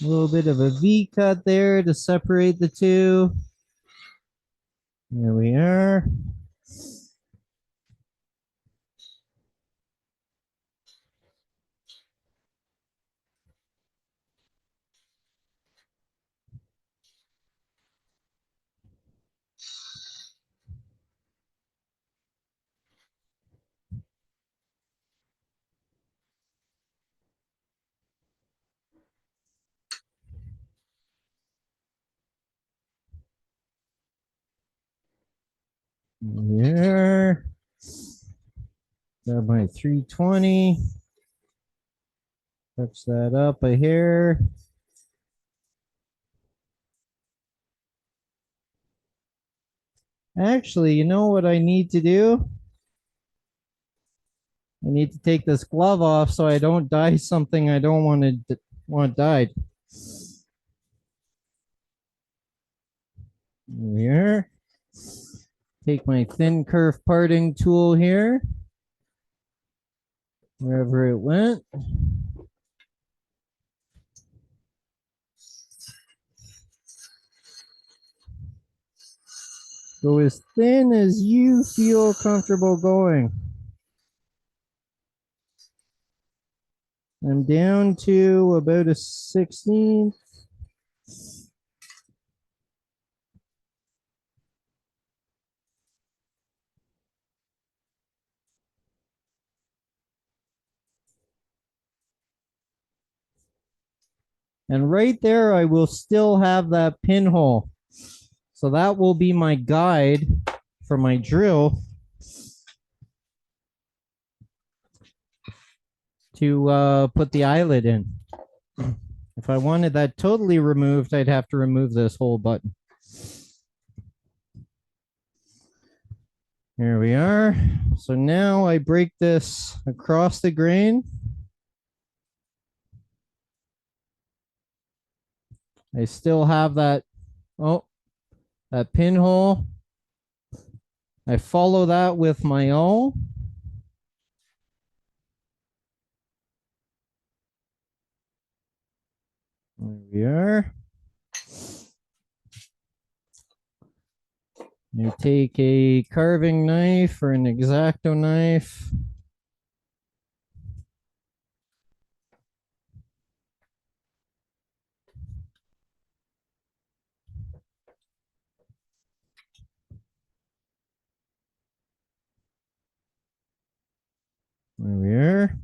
Speaker 14: A little bit of a V cut there to separate the two. There we are. Here. Got my 320. Touch that up a hair. Actually, you know what I need to do? I need to take this glove off so I don't dye something I don't want dyed. Here. Take my thin kerf parting tool here. Wherever it went. Go as thin as you feel comfortable going. I'm down to about a 16th. And right there, I will still have that pinhole. So that will be my guide for my drill to put the eyelet in. If I wanted that totally removed, I'd have to remove this whole button. Here we are. So now I break this across the grain. I still have that, that pinhole. I follow that with my awl. There we are. You take a carving knife or an X-Acto knife. There we are.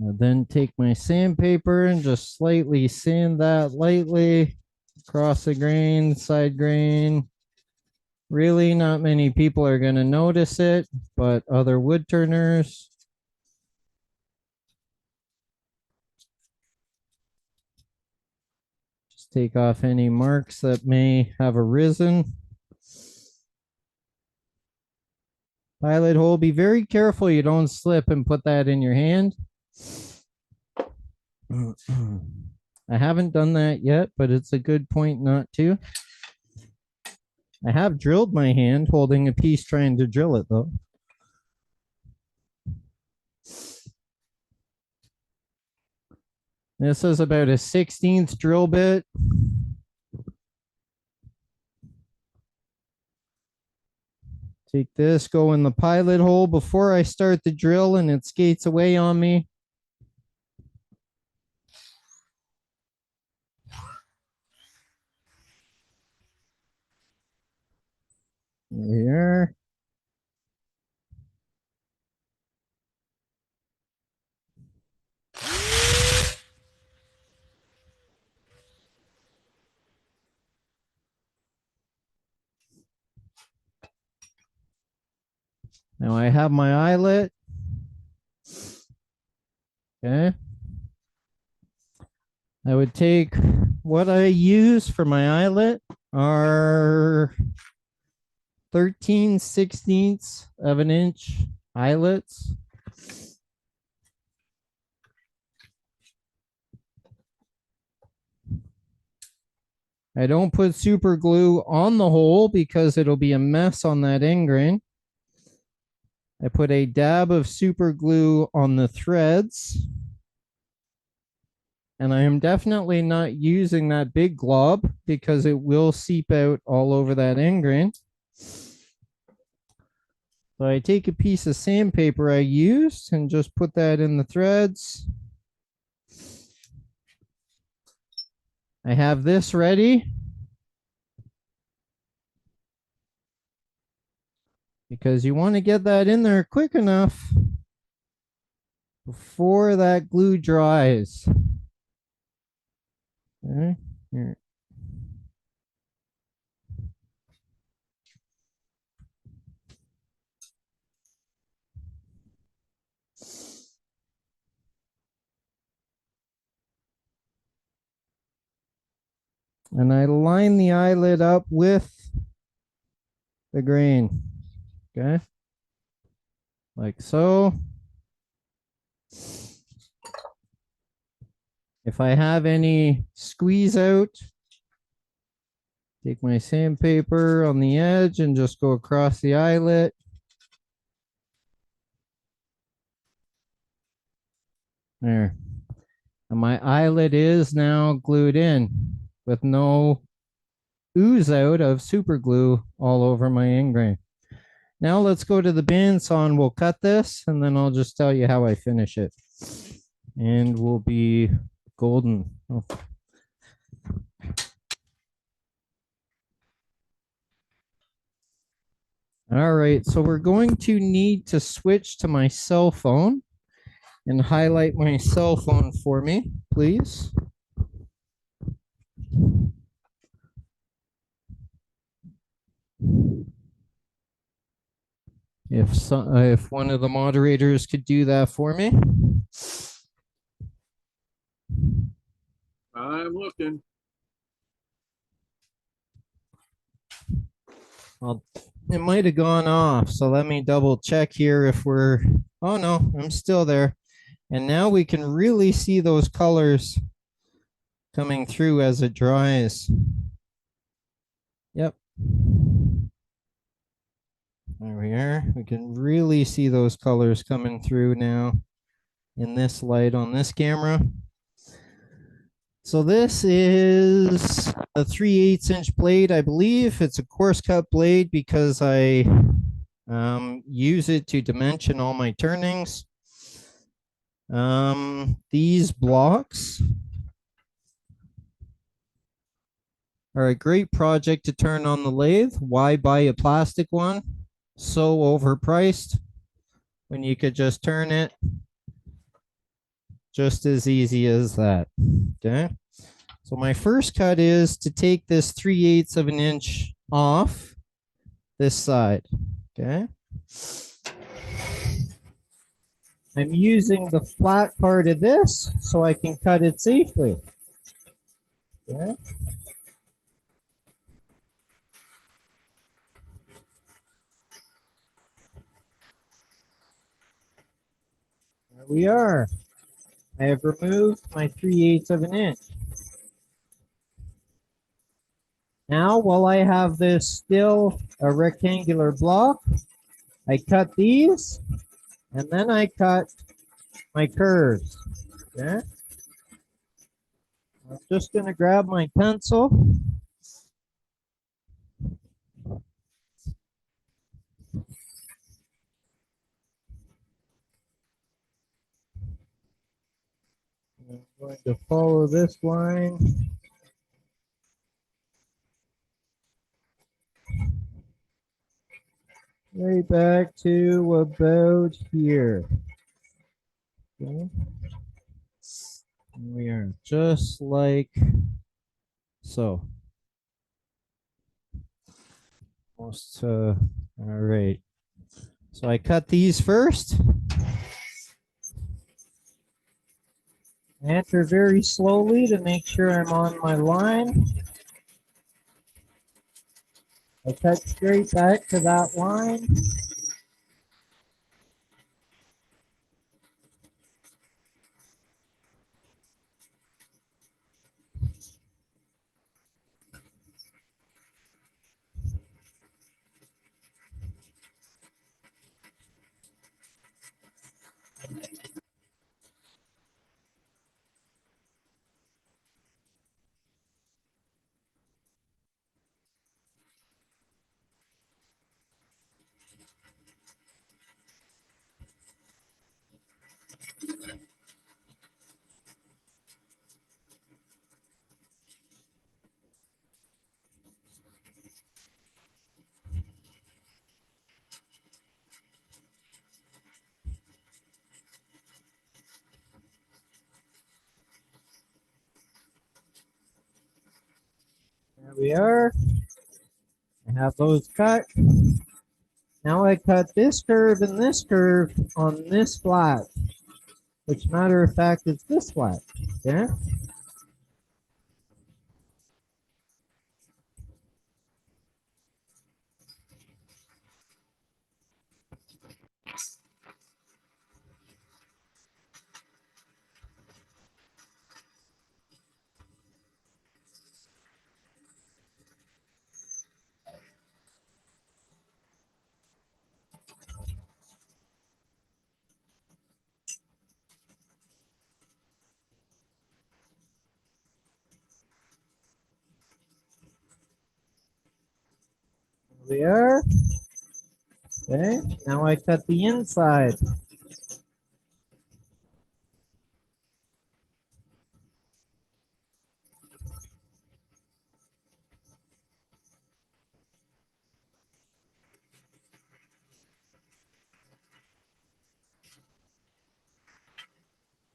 Speaker 14: I'll then take my sandpaper and just slightly sand that lightly across the grain, side grain. Really, not many people are going to notice it, but other wood turners. Just take off any marks that may have arisen. Pilot hole, be very careful you don't slip and put that in your hand. I haven't done that yet, but it's a good point not to. I have drilled my hand holding a piece trying to drill it though. This is about a 1/16 drill bit. Take this, go in the pilot hole before I start the drill and it skates away on me. Here. Now I have my eyelet. Okay. I would take what I use for my eyelet are 13/16 of an inch eyelets. I don't put super glue on the hole because it'll be a mess on that end grain. I put a dab of super glue on the threads. And I am definitely not using that big glob because it will seep out all over that end grain. So I take a piece of sandpaper I used and just put that in the threads. I have this ready. Because you want to get that in there quick enough before that glue dries. Okay, here. And I line the eyelid up with the grain. Okay, like so. If I have any squeeze out, take my sandpaper on the edge and just go across the eyelet. There. And my eyelet is now glued in with no ooze out of super glue all over my end grain. Now let's go to the bandsaw and we'll cut this and then I'll just tell you how I finish it. And we'll be golden. Oh. All right, so we're going to need to switch to my cell phone and highlight my cell phone for me, please. If one of the moderators could do that for me.
Speaker 15: I'm looking.
Speaker 14: Well, it might have gone off, so let me double check here if we're, oh no, I'm still there. And now we can really see those colors coming through as it dries. Yep. There we are. We can really see those colors coming through now in this light on this camera. So this is a 3/8 inch blade, I believe. It's a coarse cut blade because I use it to dimension all my turnings. These blocks are a great project to turn on the lathe. Why buy a plastic one? So overpriced when you could just turn it just as easy as that. Okay. So my first cut is to take this 3/8 of an inch off this side. Okay. I'm using the flat part of this so I can cut it safely. Okay. There we are. I have removed my 3/8 of an inch. Now, while I have this still a rectangular block, I cut these, and then I cut my curves. Okay. I'm just going to grab my pencil. I'm going to follow this line. Right back to about here. Okay. And we are just like so. Almost, all right. So I cut these first. Enter very slowly to make sure I'm on my line. I cut straight back to that line. There we are. I have those cut. Now I cut this curve and this curve on this flat, which matter of fact is this flat. Okay. There we are. Okay. Now I cut the inside.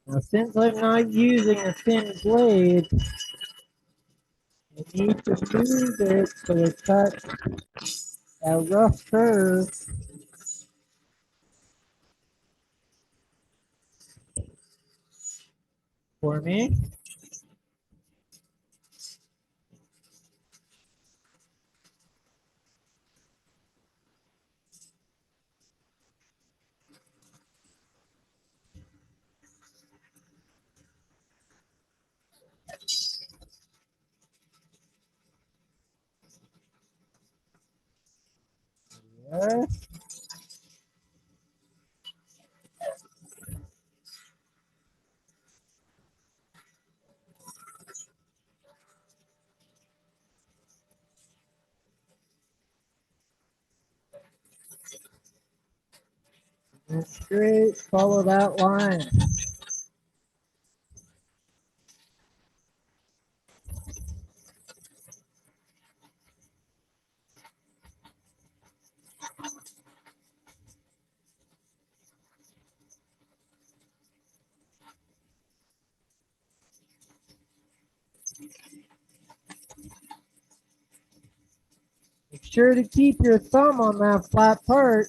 Speaker 14: Now, since I'm not using a thin blade, I need to move it so it cuts a rough curve for me. There. Straight, follow that line. Make sure to keep your thumb on that flat part.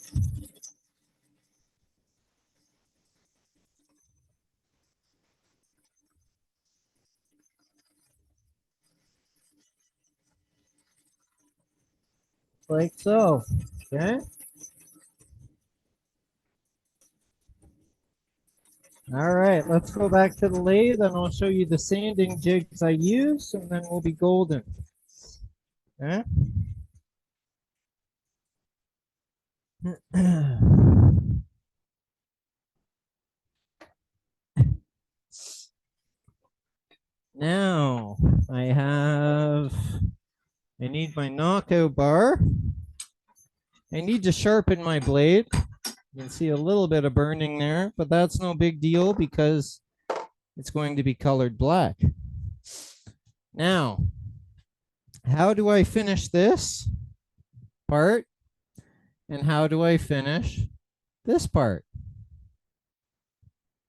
Speaker 14: Like so, okay? All right, let's go back to the lathe and I'll show you the sanding jigs I use and then we'll be golden. Okay? Now I need my knockout bar. I need to sharpen my blade. You can see a little bit of burning there, but that's no big deal because it's going to be colored black. Now, how do I finish this part? And how do I finish this part?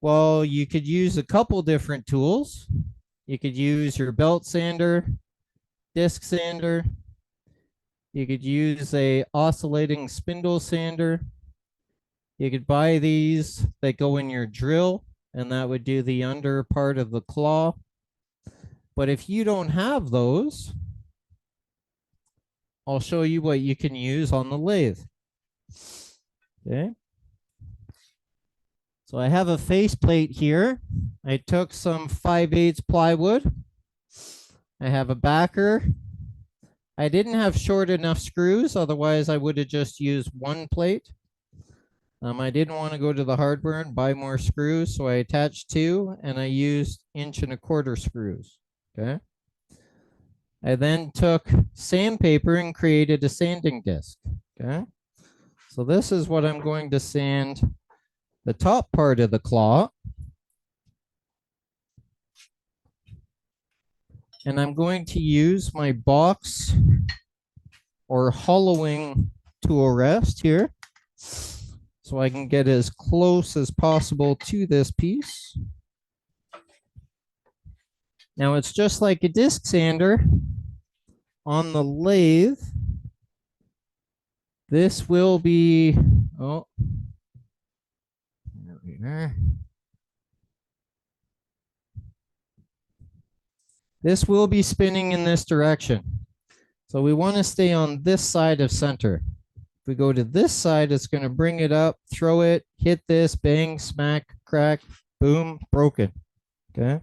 Speaker 14: Well, you could use a couple different tools. You could use your belt sander, disc sander. You could use a oscillating spindle sander. You could buy these that go in your drill, and that would do the under part of the claw. But if you don't have those, I'll show you what you can use on the lathe. Okay. So I have a faceplate here. I took some 5/8 plywood. I have a backer. I didn't have short enough screws, otherwise I would have just used one plate. I didn't want to go to the hardware and buy more screws, so I attached two and I used 1¼ inch screws. Okay. I then took sandpaper and created a sanding disc. Okay. So this is what I'm going to sand the top part of the claw. And I'm going to use my box or hollowing tool rest here so I can get as close as possible to this piece. Now it's just like a disc sander on the lathe. This will be, oh, there we are. This will be spinning in this direction. So we want to stay on this side of center. If we go to this side, it's going to bring it up, throw it, hit this, bang, smack, crack, boom, broken. Okay.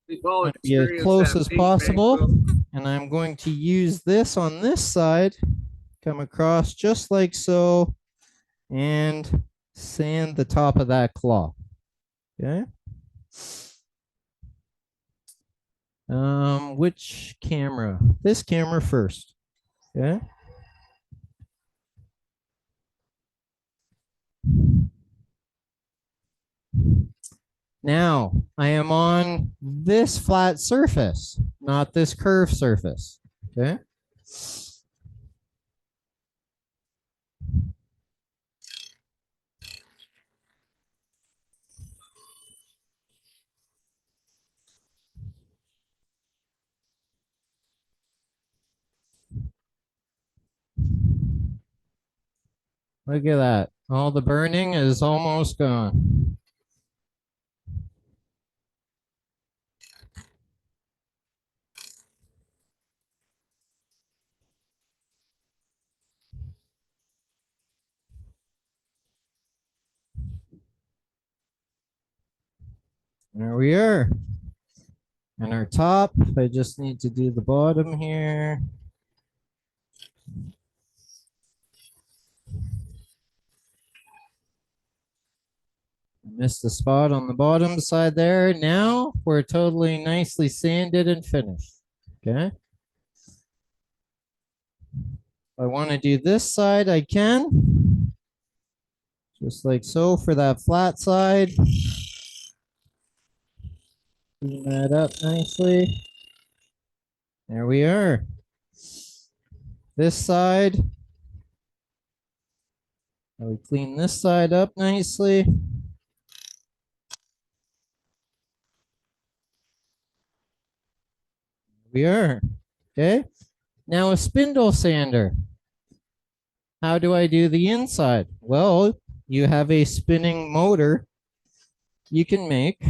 Speaker 14: Be as close as possible. And I'm going to use this on this side, come across just like so, and sand the top of that claw. Okay. Which camera? This camera first. Okay. Now I am on this flat surface, not this curved surface. Okay. Look at that. All the burning is almost gone. There we are. And our top, I just need to do the bottom here. Missed the spot on the bottom side there. Now we're totally nicely sanded and finished. Okay. If I want to do this side, I can. Just like so for that flat side. Clean that up nicely. There we are. This side. Now we clean this side up nicely. We are. Okay. Now a spindle sander. How do I do the inside? Well, you have a spinning motor. You can make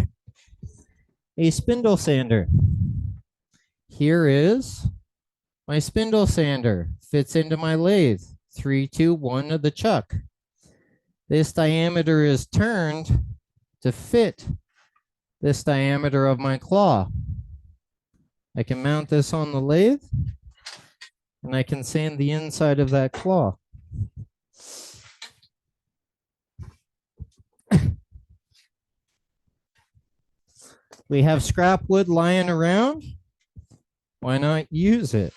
Speaker 14: a spindle sander. Here is my spindle sander. Fits into my lathe. 3, 2, 1 of the chuck. This diameter is turned to fit this diameter of my claw. I can mount this on the lathe and I can sand the inside of that claw. We have scrap wood lying around. Why not use it?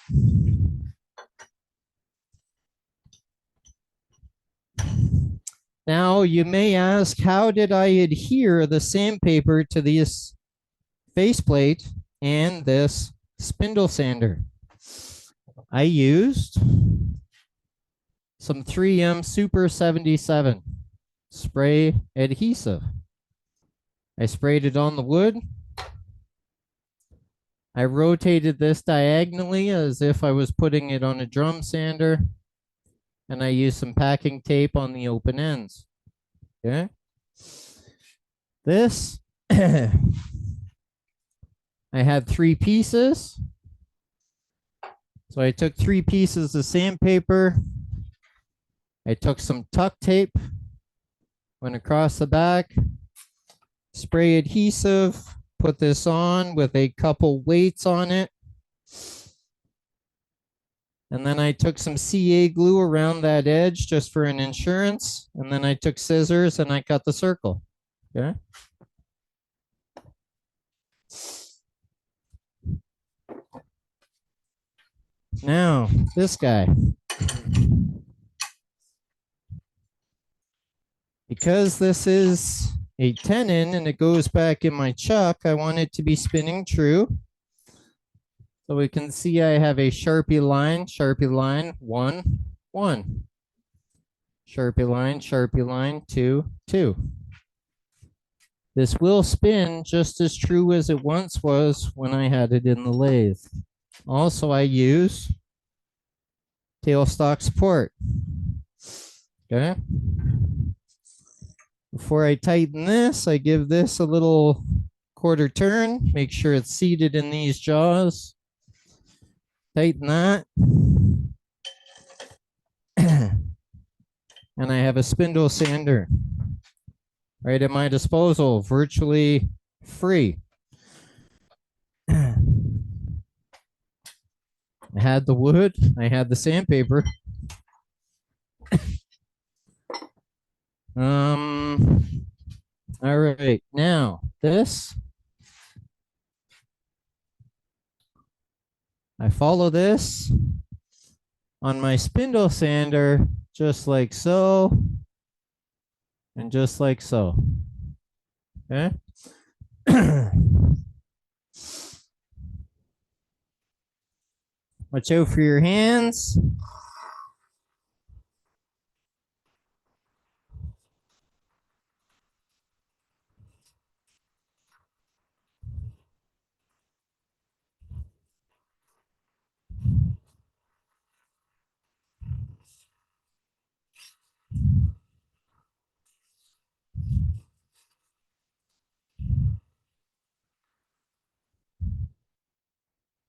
Speaker 14: Now you may ask, how did I adhere the sandpaper to this faceplate and this spindle sander? I used some 3M Super 77 spray adhesive. I sprayed it on the wood. I rotated this diagonally as if I was putting it on a drum sander. And I used some packing tape on the open ends. Okay. This, I had 3 pieces. So I took 3 pieces of sandpaper. I took some tuck tape, went across the back, spray adhesive, put this on with a couple weights on it. And then I took some CA glue around that edge just for an insurance. And then I took scissors and I cut the circle. Okay. Now, this guy. Because this is a tenon and it goes back in my chuck, I want it to be spinning true. So we can see I have a Sharpie line, 1, 1. Sharpie line, 2, 2. This will spin just as true as it once was when I had it in the lathe. Also, I use tailstock support. Okay. Before I tighten this, I give this a little quarter turn, make sure it's seated in these jaws. Tighten that. And I have a spindle sander right at my disposal, virtually free. I had the wood, I had the sandpaper. All right, now this. I follow this on my spindle sander, just like so, and just like so. Okay. Watch out for your hands.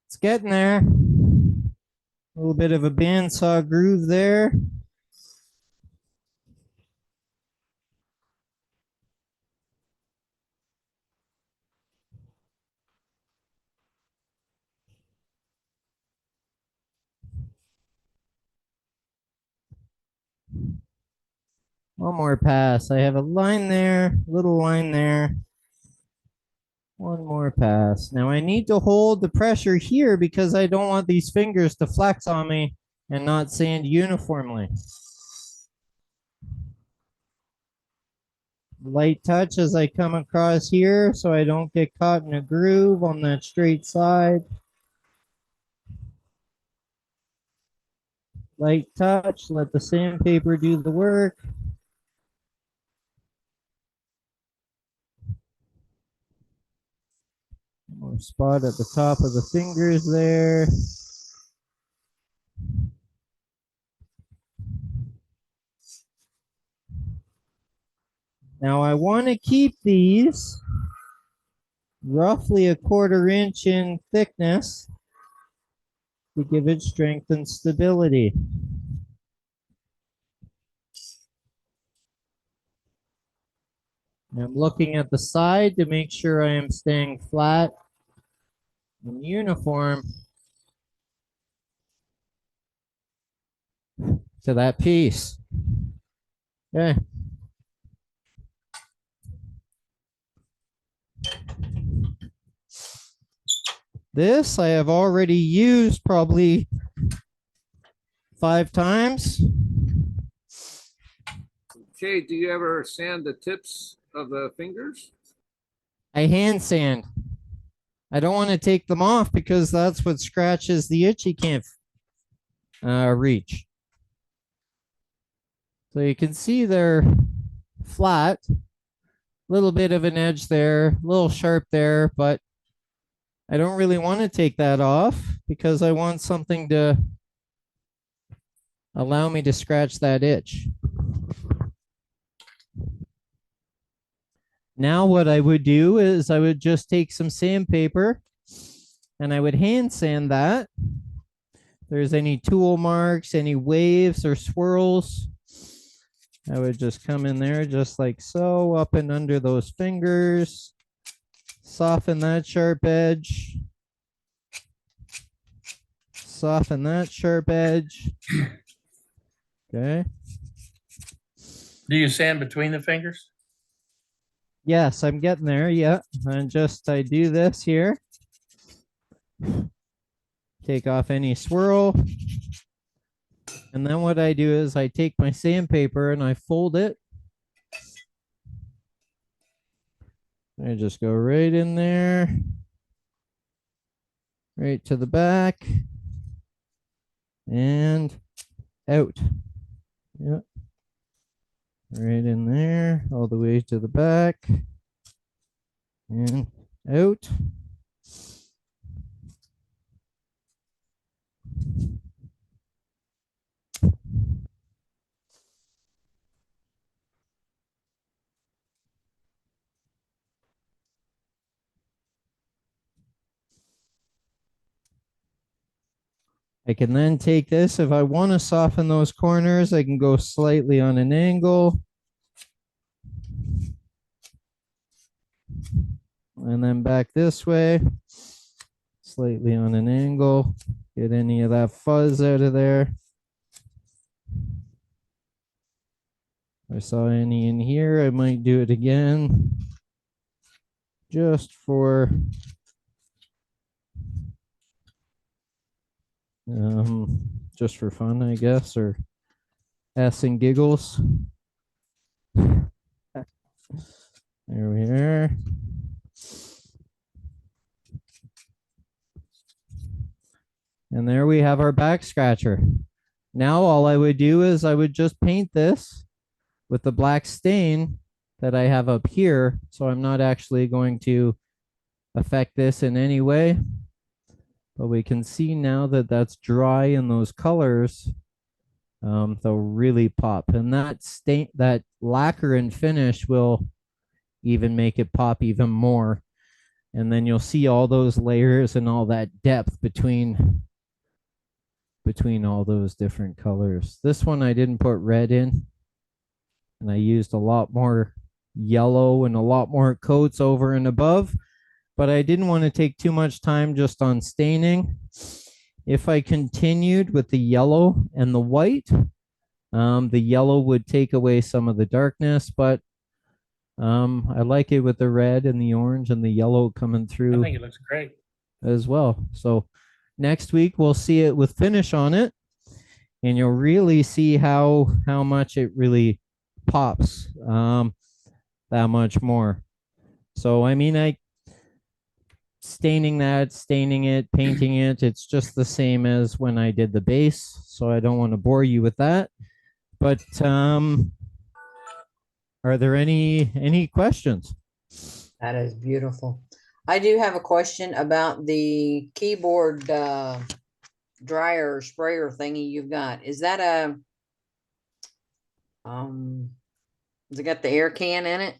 Speaker 14: It's getting there. A little bit of a bandsaw groove there. One more pass. I have a line there, little line there. One more pass. Now I need to hold the pressure here because I don't want these fingers to flex on me and not sand uniformly. Light touch as I come across here so I don't get caught in a groove on that straight side. Light touch, let the sandpaper do the work. More spot at the top of the fingers there. Now I want to keep these roughly a 1/4 inch in thickness to give it strength and stability. I'm looking at the side to make sure I am staying flat and uniform to that piece. Okay. This I have already used probably 5 times.
Speaker 15: Okay, do you ever sand the tips of the fingers?
Speaker 14: I hand sand. I don't want to take them off because that's what scratches the itch you can't reach. So you can see they're flat. A little bit of an edge there, a little sharp there, but I don't really want to take that off because I want something to allow me to scratch that itch. Now what I would do is I would just take some sandpaper and I would hand sand that. If there's any tool marks, any waves or swirls, I would just come in there just like so, up and under those fingers. Soften that sharp edge. Soften that sharp edge. Okay.
Speaker 3: Do you sand between the fingers?
Speaker 14: Yes, I'm getting there. Yeah. And I do this here. Take off any swirl. And then what I do is I take my sandpaper and I fold it. I just go right in there, right to the back, and out. Yep. Right in there, all the way to the back, and out. I can then take this, if I want to soften those corners, I can go slightly on an angle. And then back this way, slightly on an angle, get any of that fuzz out of there. If I saw any in here, I might do it again, just for fun, I guess, or s and giggles. There we are. And there we have our back scratcher. Now all I would do is I would just paint this with the black stain that I have up here. So I'm not actually going to affect this in any way. But we can see now that that's dry and those colors, they'll really pop. And that stain, that lacquer and finish will even make it pop even more. And then you'll see all those layers and all that depth between all those different colors. This one I didn't put red in, and I used a lot more yellow and a lot more coats over and above, but I didn't want to take too much time just on staining. If I continued with the yellow and the white, the yellow would take away some of the darkness, but I like it with the red and the orange and the yellow coming through.
Speaker 3: I think it looks great
Speaker 14: as well. So next week we'll see it with finish on it. and you'll really see how much it really pops that much more. So I mean, I staining it, painting it, it's just the same as when I did the base, so I don't want to bore you with that. But are there any questions?
Speaker 1: That is beautiful. I do have a question about the keyboard dryer or sprayer thingy you've got. Is that a has it got the air can in it?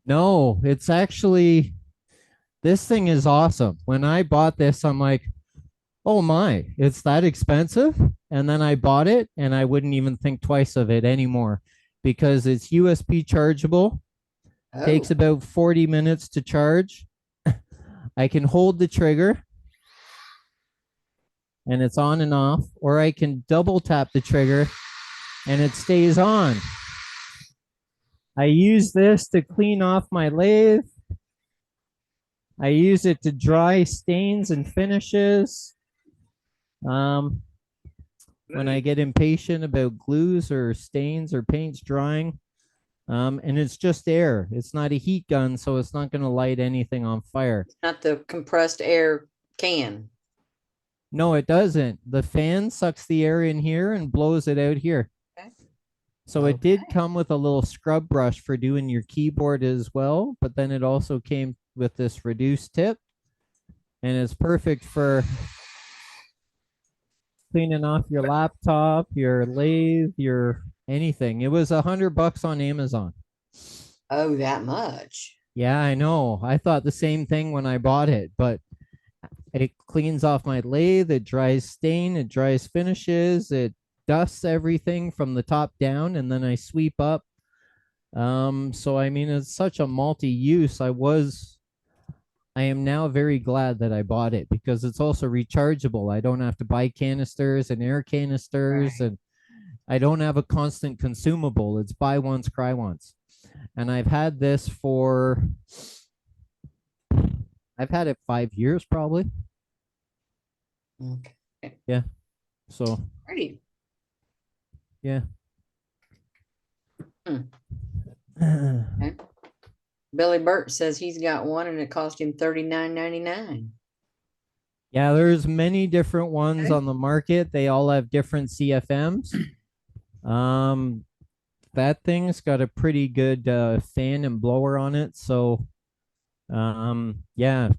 Speaker 14: No, it's actually, this thing is awesome. When I bought this, I'm like, oh my, it's that expensive? And then I bought it and I wouldn't even think twice of it anymore because it's USB chargeable. Takes
Speaker 1: Oh,
Speaker 14: about 40 minutes to charge. I can hold the trigger and it's on and off, or I can double tap the trigger and it stays on. I use this to clean off my lathe. I use it to dry stains and finishes. When I get impatient about glues or stains or paints drying. And it's just air. It's not a heat gun, so it's not going to light anything on fire.
Speaker 1: not the compressed air can.
Speaker 14: No, it doesn't. The fan sucks the air in here and blows it out here.
Speaker 1: Okay.
Speaker 14: So it did come with a little scrub brush for doing your keyboard as well, but then it also came with this reduced tip, and it's perfect for cleaning off your laptop, your lathe, your anything. It was $100 on Amazon.
Speaker 1: Oh, that much.
Speaker 14: Yeah, I know. I thought the same thing when I bought it, but it cleans off my lathe, it dries stain, it dries finishes, it dusts everything from the top down, and then I sweep up. So I mean, it's such a multi-use. I am now very glad that I bought it because it's also rechargeable. I don't have to buy canisters and air canisters, and I don't have a constant consumable. It's buy once, cry once. And I've had this for, I've had it 5 years probably.
Speaker 1: Okay.
Speaker 14: Yeah. So,
Speaker 1: Pretty.
Speaker 14: yeah.
Speaker 1: Okay. Billy Burt says he's got one and it cost him $39.99.
Speaker 14: Yeah, there's many different ones on the market. They all have different CFMs. That thing's got a pretty good fan and blower on it. So, yeah,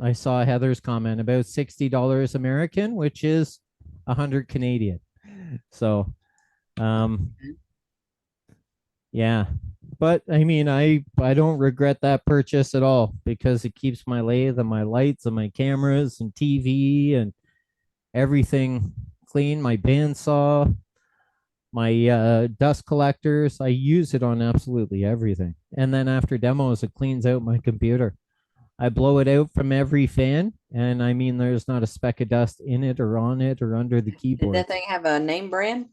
Speaker 14: I saw Heather's comment about $60 American, which is 100 Canadian. So, yeah, but I mean, I don't regret that purchase at all because it keeps my lathe and my lights and my cameras and TV and everything clean. My bandsaw, my dust collectors, I use it on absolutely everything. And then after demos, it cleans out my computer. I blow it out from every fan, and I mean, there's not a speck of dust in it or on it or under the
Speaker 1: Did
Speaker 14: keyboard.
Speaker 1: that thing have a name brand?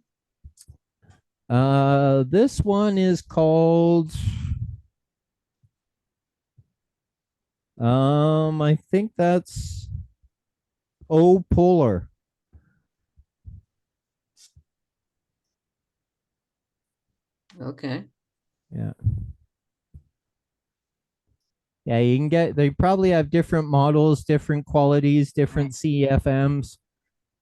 Speaker 14: This one is called, I think that's Polar.
Speaker 1: Okay.
Speaker 14: Yeah. Yeah, you can get, they probably have different models, different qualities, different CFMs.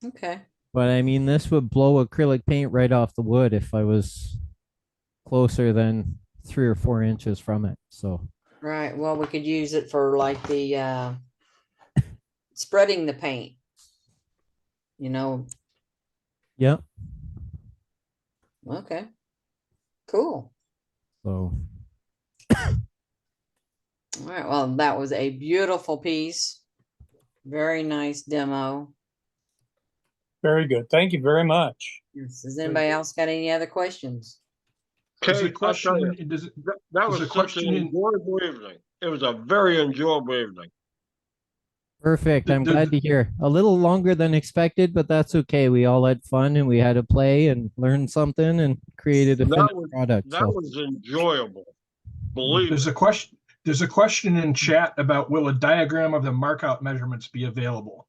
Speaker 1: Okay.
Speaker 14: But I mean, this would blow acrylic paint right off the wood if I was closer than 3 or 4 inches from it. So,
Speaker 1: Right. Well, we could use it for like the spreading the paint. You know.
Speaker 14: yeah.
Speaker 1: Okay. Cool.
Speaker 14: So,
Speaker 1: All right. Well, that was a beautiful piece. Very nice demo.
Speaker 12: Very good. Thank you very much.
Speaker 1: Yes. Has anybody else got any other questions?
Speaker 4: There's a
Speaker 5: Okay, I'll tell you,
Speaker 4: question, does,
Speaker 5: that
Speaker 4: there's
Speaker 5: was
Speaker 4: a
Speaker 5: such
Speaker 4: question
Speaker 5: an
Speaker 4: in,
Speaker 5: enjoyable evening. It was a very enjoyable evening.
Speaker 14: perfect. I'm glad to hear. A little longer than expected, but that's okay. We all had fun and we had to play and learn something and created a finished product.
Speaker 5: That
Speaker 14: So,
Speaker 5: was enjoyable. Believe
Speaker 4: there's
Speaker 5: it.
Speaker 4: there's a question in chat about will a diagram of the markout measurements be available?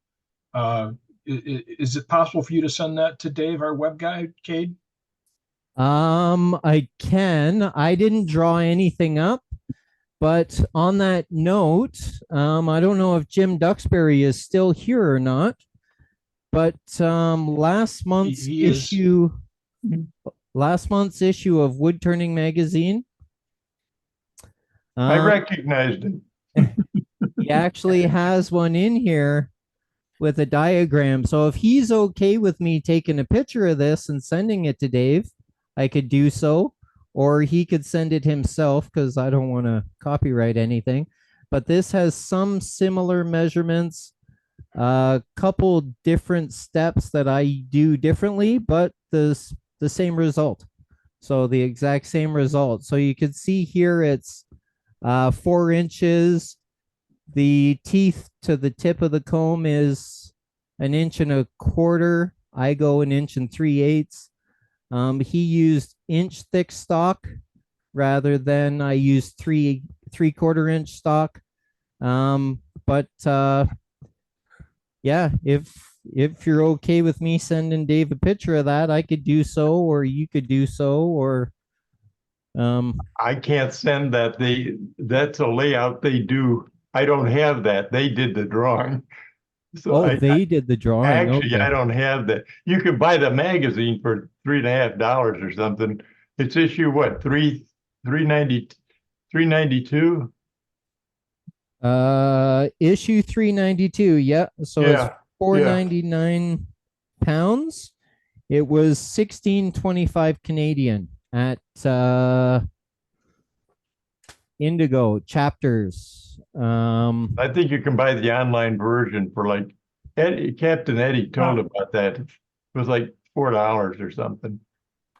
Speaker 4: Is it possible for you to send that to Dave, our web guy, Cade?
Speaker 14: I can. I didn't draw anything up, but on that note, I don't know if Jim Duxbury is still here or not, but last month's
Speaker 4: He is.
Speaker 14: issue, last month's issue of Wood Turning Magazine,
Speaker 10: I recognized it.
Speaker 14: he actually has one in here with a diagram. So if he's okay with me taking a picture of this and sending it to Dave, I could do so, or he could send it himself because I don't want to copyright anything. But this has some similar measurements, a couple different steps that I do differently, but the same result. So the exact same result. So you could see here it's 4 inches. The teeth to the tip of the comb is 1.25 inches. I go 1 3/8 inches. He used inch thick stock rather than I used 3/4 inch stock. But yeah, if you're okay with me sending Dave a picture of that, I could do so, or you could do so, or
Speaker 10: I can't send that. That's a layout they do. I don't have that. They did the drawing. So
Speaker 14: they did the drawing.
Speaker 10: Actually,
Speaker 14: Okay.
Speaker 10: I don't have that. You could buy the magazine for $3.50 or something. It's issue what, 392?
Speaker 14: Issue 392. Yeah. So
Speaker 10: Yeah,
Speaker 14: it's 499 pounds. It was 16.25 Canadian at Indigo Chapters.
Speaker 10: I think you can buy the online version for like Captain Eddie told about that. It was like $4 or something.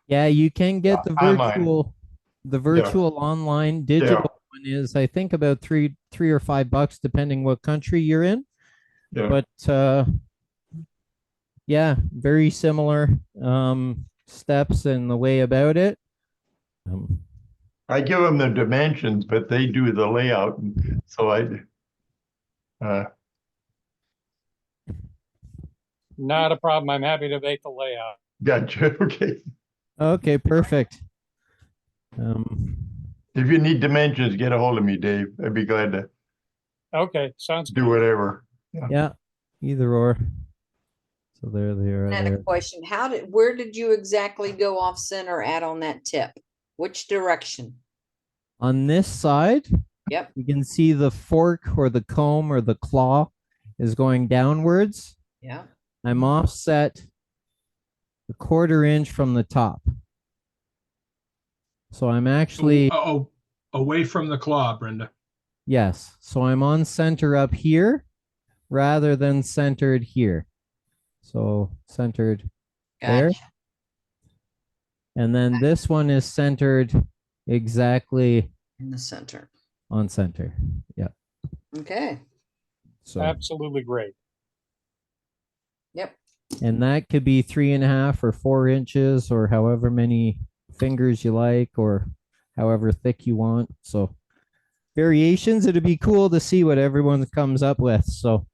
Speaker 14: Yeah, you can get the
Speaker 10: Online.
Speaker 14: virtual online digital one is I think about three or $5 depending what country you're in.
Speaker 10: Yeah.
Speaker 14: But yeah, very similar steps and the way about it.
Speaker 10: I give them the dimensions, but they do the layout. So
Speaker 12: Not a problem. I'm happy to make the layout.
Speaker 10: gotcha. Okay.
Speaker 14: Okay, perfect.
Speaker 10: If you need dimensions, get a hold of me, Dave. I'd be glad to
Speaker 12: Okay, sounds
Speaker 10: do whatever.
Speaker 14: Yeah, either or. So there they are.
Speaker 1: I had a question. Where did you exactly go off center at on that tip? Which direction?
Speaker 14: On this side,
Speaker 1: Yep.
Speaker 14: you can see the fork or the comb or the claw is going downwards.
Speaker 1: Yeah.
Speaker 14: I'm offset 1/4 inch from the top. So I'm actually,
Speaker 4: away from the claw, Brenda.
Speaker 14: yes. So I'm on center up here rather than centered here. So centered there.
Speaker 1: Gotcha.
Speaker 14: And then this one is centered exactly
Speaker 1: In the center.
Speaker 14: on center. Yeah.
Speaker 1: Okay.
Speaker 14: So
Speaker 12: absolutely great.
Speaker 1: Yep.
Speaker 14: and that could be 3.5 or 4 inches or however many fingers you like or however thick you want. So variations, it'd be cool to see what everyone comes up with. So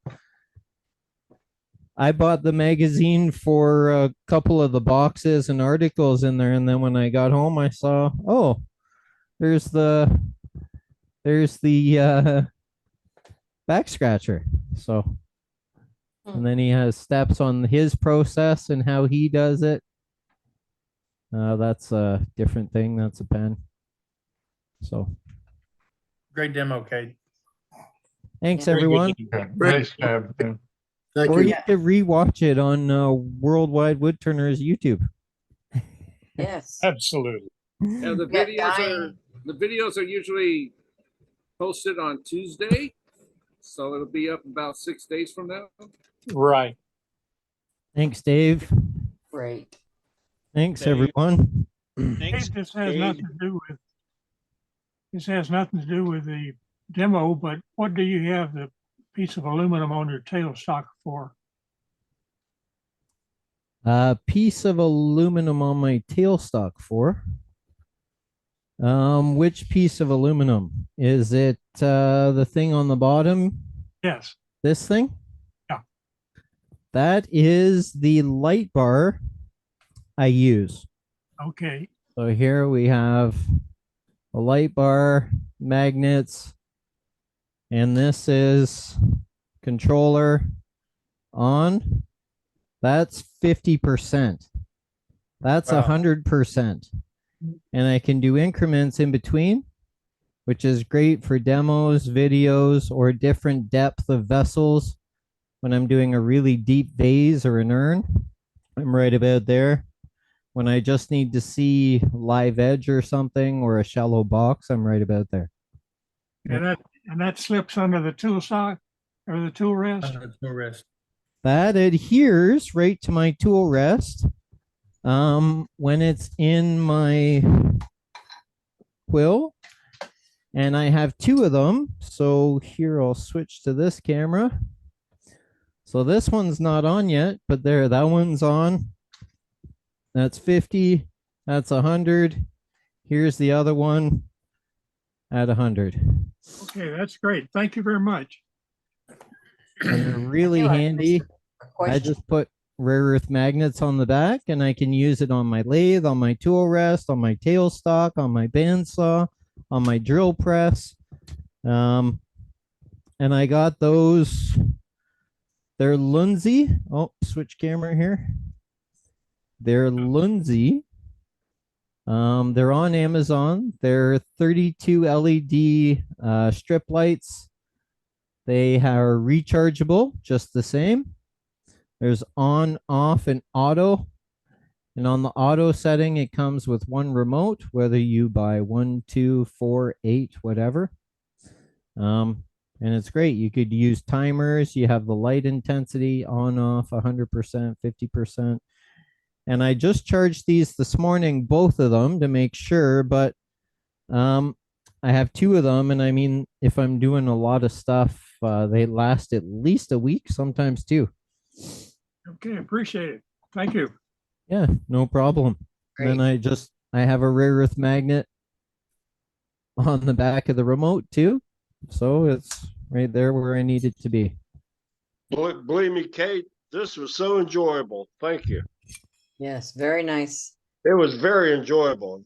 Speaker 14: I bought the magazine for a couple of the boxes and articles in there, and then when I got home I saw, oh, there's the back scratcher. So and then he has steps on his process and how he does it. That's a different thing. That's a pen. So
Speaker 3: Great demo, Cade.
Speaker 14: thanks,
Speaker 3: Very good
Speaker 14: everyone.
Speaker 3: demo.
Speaker 10: Nice job.
Speaker 13: Thank
Speaker 14: Or
Speaker 13: you.
Speaker 14: you could rewatch it on Worldwide Woodturners YouTube.
Speaker 1: Yes.
Speaker 12: Absolutely.
Speaker 15: Yeah, the videos are usually posted on Tuesday, so it'll be up about 6 days from now.
Speaker 12: Right.
Speaker 14: Thanks, Dave.
Speaker 1: Great.
Speaker 14: Thanks,
Speaker 12: Dave.
Speaker 14: everyone.
Speaker 12: Thanks,
Speaker 17: This has
Speaker 12: Cade.
Speaker 17: nothing to do with the demo, but what do you have the piece of aluminum on your tailstock for?
Speaker 14: A piece of aluminum on my tailstock for. Which piece of aluminum? Is it the thing on the bottom?
Speaker 17: Yes.
Speaker 14: This thing?
Speaker 17: Yeah.
Speaker 14: That is the light bar I use.
Speaker 17: Okay.
Speaker 14: So here we have a light bar, magnets, and this is controller on. That's 50%. That's
Speaker 8: Wow.
Speaker 14: 100%. And I can do increments in between, which is great for demos, videos, or different depth of vessels. When I'm doing a really deep vase or an urn, I'm right about there. When I just need to see live edge or something, or a shallow box, I'm right about there.
Speaker 17: And that slips under the tool sock or the tool rest.
Speaker 3: Under the tool rest.
Speaker 14: That adheres right to my tool rest. When it's in my quill, and I have two of them. So here I'll switch to this camera. So this one's not on yet, but there, that one's on. That's 50. That's 100. Here's the other one at 100.
Speaker 17: Okay, that's great. Thank you very much.
Speaker 14: And they're really handy. I just put rare earth magnets on the back, and I can use it on my lathe, on my tool rest, on my tailstock, on my bandsaw, on my drill press. And I got those. They're Lundsey. Oh, switch camera here. They're Lundsey. They're on Amazon. They're 32 LED strip lights. They are rechargeable, just the same. There's on, off, and auto. And on the auto setting, it comes with one remote, whether you buy 1, 2, 4, 8, whatever. And it's great. You could use timers. You have the light intensity on, off, 100%, 50%. And I just charged these this morning, both of them, to make sure. But I have two of them. And I mean, if I'm doing a lot of stuff, they last at least a week, sometimes two.
Speaker 17: Okay, appreciate it. Thank you.
Speaker 14: Yeah, no problem.
Speaker 1: Great.
Speaker 14: Then I have a rare earth magnet on the back of the remote too. So it's right there where I need it to be.
Speaker 5: Believe me, Kate, this was so enjoyable. Thank you.
Speaker 1: Yes, very nice.
Speaker 5: It was very enjoyable.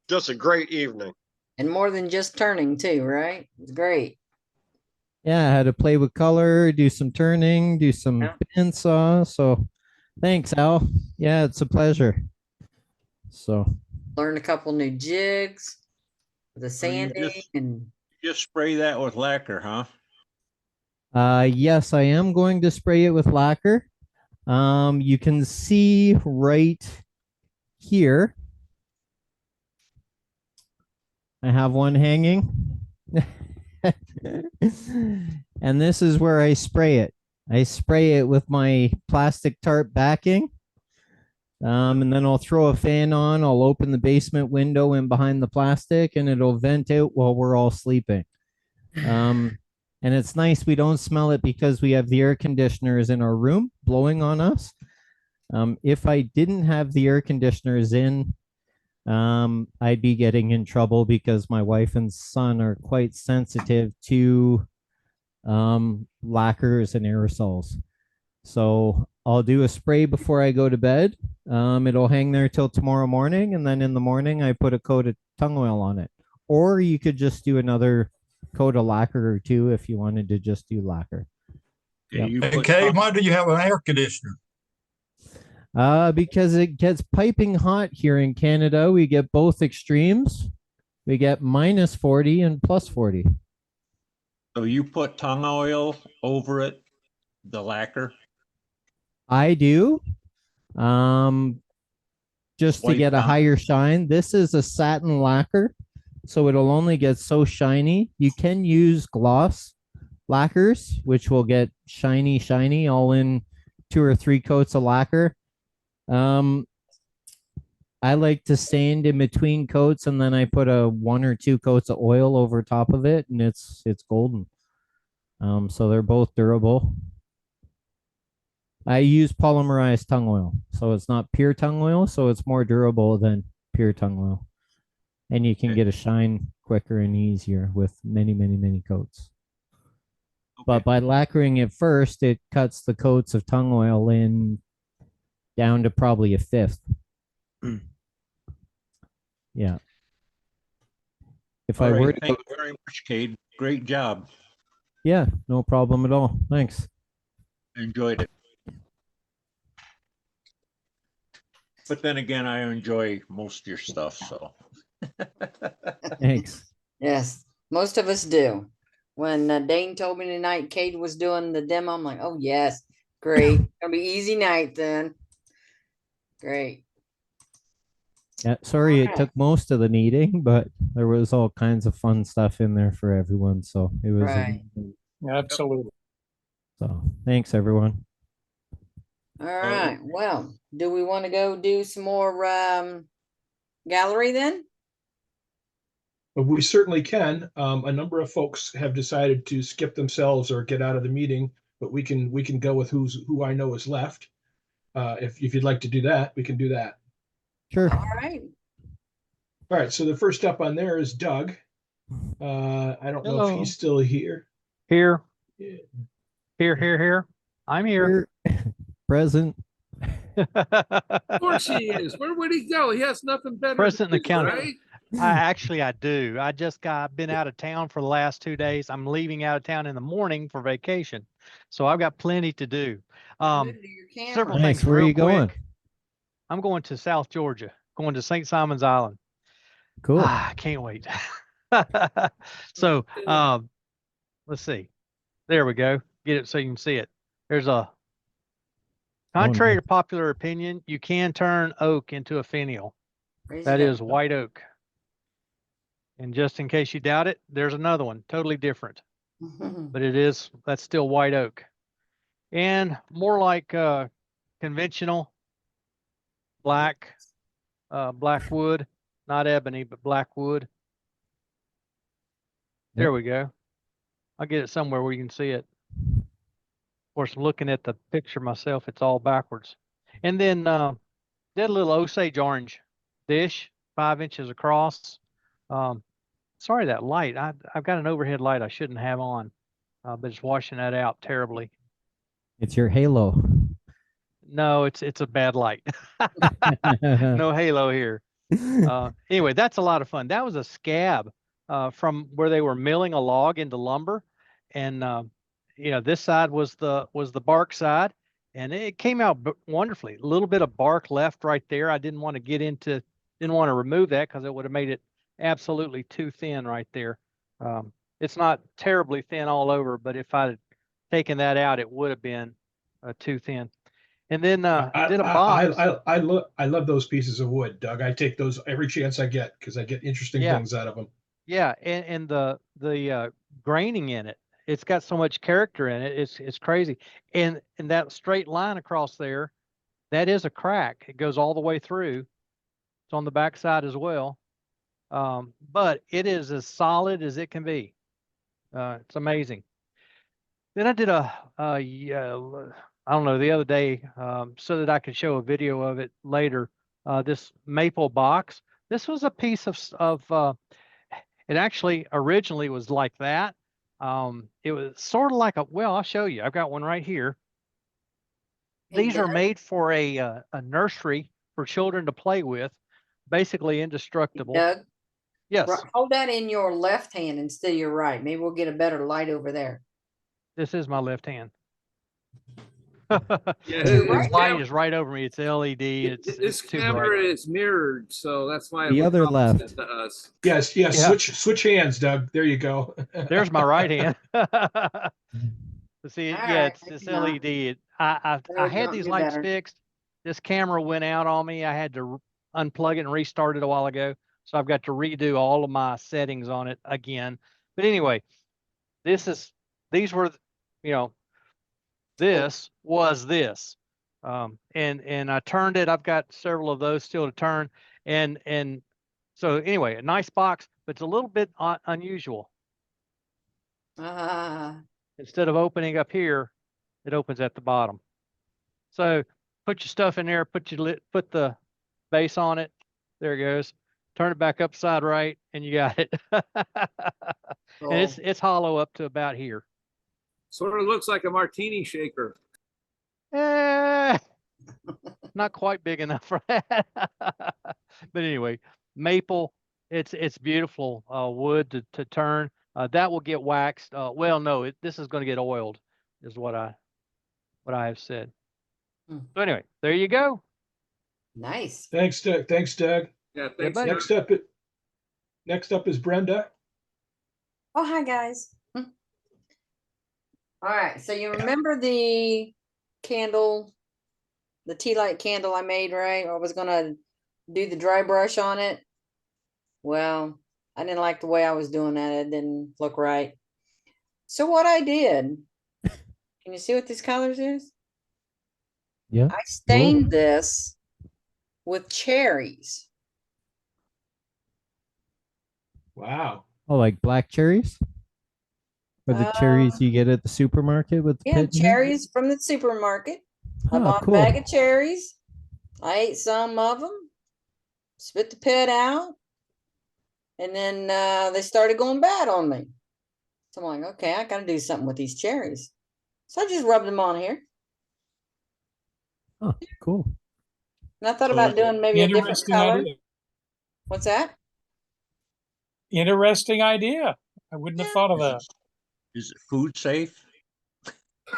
Speaker 5: Just a great evening.
Speaker 1: And more than just turning too, right? It's great.
Speaker 14: Yeah, I had to play with color, do some turning, do some bandsaw. So thanks, Al. Yeah, it's a pleasure. So
Speaker 1: Learned a couple new jigs, the
Speaker 18: So you
Speaker 1: sanding and
Speaker 18: just spray that with lacquer, huh?
Speaker 14: yes, I am going to spray it with lacquer. You can see right here. I have one hanging. And this is where I spray it. I spray it with my plastic tarp backing. And then I'll throw a fan on. I'll open the basement window in behind the plastic, and it'll vent out while we're all sleeping. And it's nice we don't smell it because we have the air conditioners in our room blowing on us. If I didn't have the air conditioners in, I'd be getting in trouble because my wife and son are quite sensitive to lacquers and aerosols. So I'll do a spray before I go to bed. It'll hang there till tomorrow morning, and then in the morning I put a coat of tung oil on it. Or you could just do another coat of lacquer or two if you wanted to just do lacquer. Yep.
Speaker 11: Okay, why do you have an air conditioner?
Speaker 14: Because it gets piping hot here in Canada. We get both extremes. We get minus 40 and plus 40.
Speaker 18: So you put tung oil over it, the lacquer?
Speaker 14: I do. Just to
Speaker 18: White
Speaker 14: get a
Speaker 18: down.
Speaker 14: higher shine. This is a satin lacquer, so it'll only get so shiny. You can use gloss lacquers, which will get shiny, all in 2 or 3 coats of lacquer. I like to sand in between coats, and then I put a 1 or 2 coats of oil over top of it, and it's golden. So they're both durable. I use polymerized tung oil, so it's not pure tung oil, so it's more durable than pure tung oil. And you can get a shine quicker and easier with many coats. But by lacquering it first, it cuts the coats of tung oil in down to probably a fifth. Yeah. If
Speaker 18: All
Speaker 14: I were
Speaker 18: right,
Speaker 14: to
Speaker 18: thank
Speaker 14: go,
Speaker 18: you very much, Cade. Great job.
Speaker 14: yeah, no problem at all. Thanks.
Speaker 18: Enjoyed it. But then again, I enjoy most of your stuff, so.
Speaker 14: Thanks.
Speaker 1: Yes, most of us do. When Dane told me tonight Kate was doing the demo, I'm like, oh yes, great. It'll be easy night then. Great.
Speaker 14: Yeah, sorry it
Speaker 1: Alright.
Speaker 14: took most of the meeting, but there was all kinds of fun stuff in there for everyone. So it was
Speaker 1: Right.
Speaker 17: Absolutely.
Speaker 14: so thanks everyone.
Speaker 1: All right. Well, do we want to go do some more gallery then?
Speaker 4: But we certainly can. A number of folks have decided to skip themselves or get out of the meeting, but we can go with who I know is left. If you'd like to do that, we can do that.
Speaker 14: Sure.
Speaker 1: All right.
Speaker 4: All right. So the first up on there is Doug. I don't know if
Speaker 19: Hello.
Speaker 4: he's still here.
Speaker 19: Here,
Speaker 4: Yeah.
Speaker 19: here. I'm here.
Speaker 14: Present.
Speaker 15: Of course he is. Where would he go? He has nothing better
Speaker 19: President
Speaker 15: to
Speaker 19: of the
Speaker 15: do,
Speaker 19: county.
Speaker 15: right?
Speaker 19: I do. I just been out of town for the last 2 days. I'm leaving out of town in the morning for vacation, so I've got plenty to do.
Speaker 1: Good to your camera.
Speaker 19: Several
Speaker 14: Nice.
Speaker 19: things
Speaker 14: Where are
Speaker 19: real
Speaker 14: you going?
Speaker 19: quick. I'm going to South Georgia, going to St. Simon's Island.
Speaker 14: Cool.
Speaker 19: I can't wait. So, let's see. There we go. Get it so you can see it. There's a contrary
Speaker 14: nice.
Speaker 19: to popular opinion, you can turn oak into a finial.
Speaker 1: Crazy
Speaker 19: That
Speaker 1: guy.
Speaker 19: is white oak. And just in case you doubt it, there's another one, totally different. But that's still white oak. And more like conventional black wood, not ebony, but black wood. There we go. I'll get it somewhere where you can see it. Of course, looking at the picture myself, it's all backwards. And then did a little Osage orange dish, 5 inches across. Sorry, that light. I've got an overhead light I shouldn't have on, but it's washing that out terribly.
Speaker 14: It's your halo.
Speaker 19: No, it's a bad light. No halo here. Anyway, that's a lot of fun. That was a scab from where they were milling a log into lumber, and this side was the bark side, and it came out wonderfully. A little bit of bark left right there. I didn't want to remove that because it would have made it absolutely too thin right there. It's not terribly thin all over, but if I'd taken that out, it would have been too thin. And then did a box.
Speaker 4: I love those pieces of wood, Doug. I take those every chance I get because I get interesting things out of them.
Speaker 19: Yeah, and the graining in it, it's got so much character in it. It's crazy. And that straight line across there, that is a crack. It goes all the way through. It's on the back side as well. But it is as solid as it can be. It's amazing. Then I did I don't know, the other day, so that I could show a video of it later, this maple box. This was a piece of it actually originally was like that. It was sort of like well, I'll show you. I've got one right here. These are made for a nursery for children to play with, basically indestructible.
Speaker 1: Doug?
Speaker 19: Yes.
Speaker 1: Hold that in your left hand instead of your right. Maybe we'll get a better light over there.
Speaker 19: This is my left hand.
Speaker 15: Yeah,
Speaker 19: This light is right over me. It's LED.
Speaker 15: This camera is mirrored, so that's why
Speaker 14: The
Speaker 15: it
Speaker 14: other
Speaker 15: looks
Speaker 14: left.
Speaker 15: opposite to us.
Speaker 4: Yes.
Speaker 19: Yeah.
Speaker 4: Switch hands, Doug. There you go.
Speaker 19: There's my right hand. See,
Speaker 1: All
Speaker 19: yeah,
Speaker 1: right,
Speaker 19: it's
Speaker 1: hang on.
Speaker 19: LED. I
Speaker 1: There we
Speaker 19: had
Speaker 1: go,
Speaker 19: these
Speaker 1: do
Speaker 19: lights
Speaker 1: better.
Speaker 19: fixed. This camera went out on me. I had to unplug it and restart it a while ago. So I've got to redo all of my settings on it again. But anyway, these were, this was this. And I turned it. I've got several of those still to turn. And so anyway, a nice box, but it's a little bit unusual. Instead of opening up here, it opens at the bottom. So put your stuff in there, put the base on it. There it goes. Turn it back upside right, and you got it. And it's hollow up to about here.
Speaker 15: Sort of looks like a martini shaker.
Speaker 19: Eh, not quite big enough for that. But anyway, maple, it's beautiful wood to turn. That will get waxed. Well, no, this is going to get oiled, is what I have said.
Speaker 1: Hmm.
Speaker 19: So anyway, there you go.
Speaker 1: Nice.
Speaker 4: Thanks, Doug. Thanks, Doug.
Speaker 15: Yeah,
Speaker 19: Yeah,
Speaker 15: thanks.
Speaker 19: buddy.
Speaker 4: Next up is Brenda.
Speaker 1: Oh, hi guys. All right. So you remember the candle, the tea light candle I made, right? I was gonna do the dry brush on it. Well, I didn't like the way I was doing that. It didn't look right. So what I did, can you see what these colors is?
Speaker 14: Yeah.
Speaker 1: I stained this with cherries.
Speaker 4: Wow.
Speaker 14: Oh, like black cherries? Or the cherries you get at the supermarket with the
Speaker 1: Yeah,
Speaker 14: pit in it?
Speaker 1: cherries from the supermarket. I
Speaker 14: Oh,
Speaker 1: bought a
Speaker 14: cool.
Speaker 1: bag of cherries. I ate some of them, spit the pit out, and then they started going bad on me. So I'm like, okay, I gotta do something with these cherries. So I just rubbed them on here.
Speaker 14: Oh, cool.
Speaker 1: And I thought about doing maybe a different
Speaker 17: Interesting
Speaker 1: color.
Speaker 17: idea.
Speaker 1: What's that?
Speaker 17: Interesting idea. I wouldn't have thought of that.
Speaker 18: Is it food safe?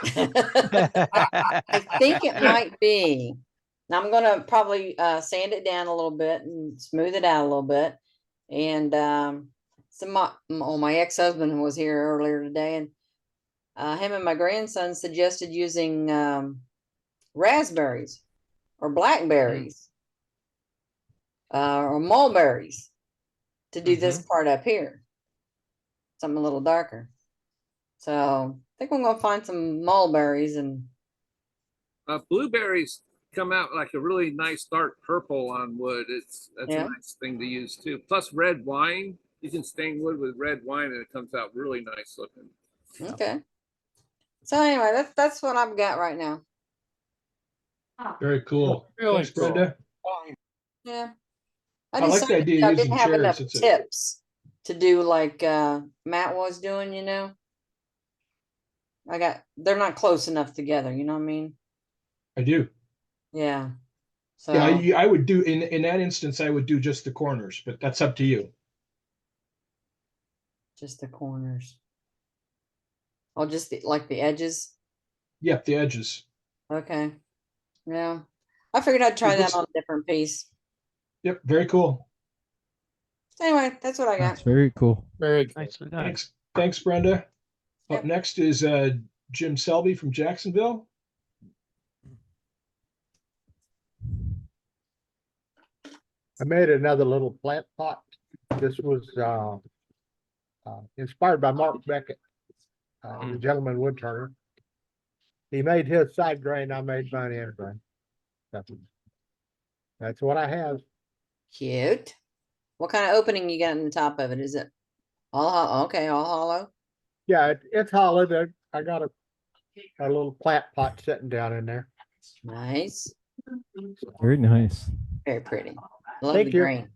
Speaker 1: I think it might be. Now I'm gonna probably sand it down a little bit and smooth it out a little bit. And my ex-husband was here earlier today, and him and my grandson suggested using raspberries or blackberries or mulberries to do this part up here. Something a little darker. So I think I'm gonna find some mulberries and
Speaker 15: Blueberries come out like a really nice dark purple on wood. That's
Speaker 1: Yeah.
Speaker 15: a nice thing to use too. Plus red wine. You can stain wood with red wine and it comes out really nice looking.
Speaker 1: okay. So anyway, that's what I've got right now.
Speaker 4: Very cool.
Speaker 17: Really
Speaker 4: Thanks,
Speaker 17: cool.
Speaker 4: Brenda.
Speaker 1: Yeah.
Speaker 4: I like the
Speaker 1: decided
Speaker 4: idea
Speaker 1: I
Speaker 4: of
Speaker 1: didn't
Speaker 4: using
Speaker 1: have enough
Speaker 4: cherries. It's a,
Speaker 1: tips to do like Matt was doing, they're not close enough together, you know what I mean?
Speaker 4: I do.
Speaker 1: Yeah. So
Speaker 4: Yeah, I would do in that instance, I would do just the corners, but that's up to you.
Speaker 1: just the corners. Oh, just like the edges.
Speaker 4: Yep, the edges.
Speaker 1: Okay. Yeah. I figured I'd try
Speaker 4: It
Speaker 1: that
Speaker 4: looks-
Speaker 1: on a different piece.
Speaker 4: Yep, very cool.
Speaker 1: Anyway, that's what I got.
Speaker 14: That's very cool.
Speaker 17: Very cool.
Speaker 19: Nicely done.
Speaker 4: Thanks, Brenda.
Speaker 1: Yep.
Speaker 4: Up next is Jim Selby from Jacksonville.
Speaker 20: I made another little plant pot. This was inspired by Mark Beckett, the gentleman wood turner. He made his side grain, I made mine end grain. That's what I have.
Speaker 1: Cute. What kind of opening you got in the top of it? Is it all hollow? Okay, all hollow.
Speaker 20: Yeah, it's hollowed. I got a little plant pot sitting down in there.
Speaker 1: Nice.
Speaker 14: Very nice.
Speaker 1: Very pretty. Love
Speaker 20: Thank
Speaker 1: the
Speaker 20: you.
Speaker 1: green.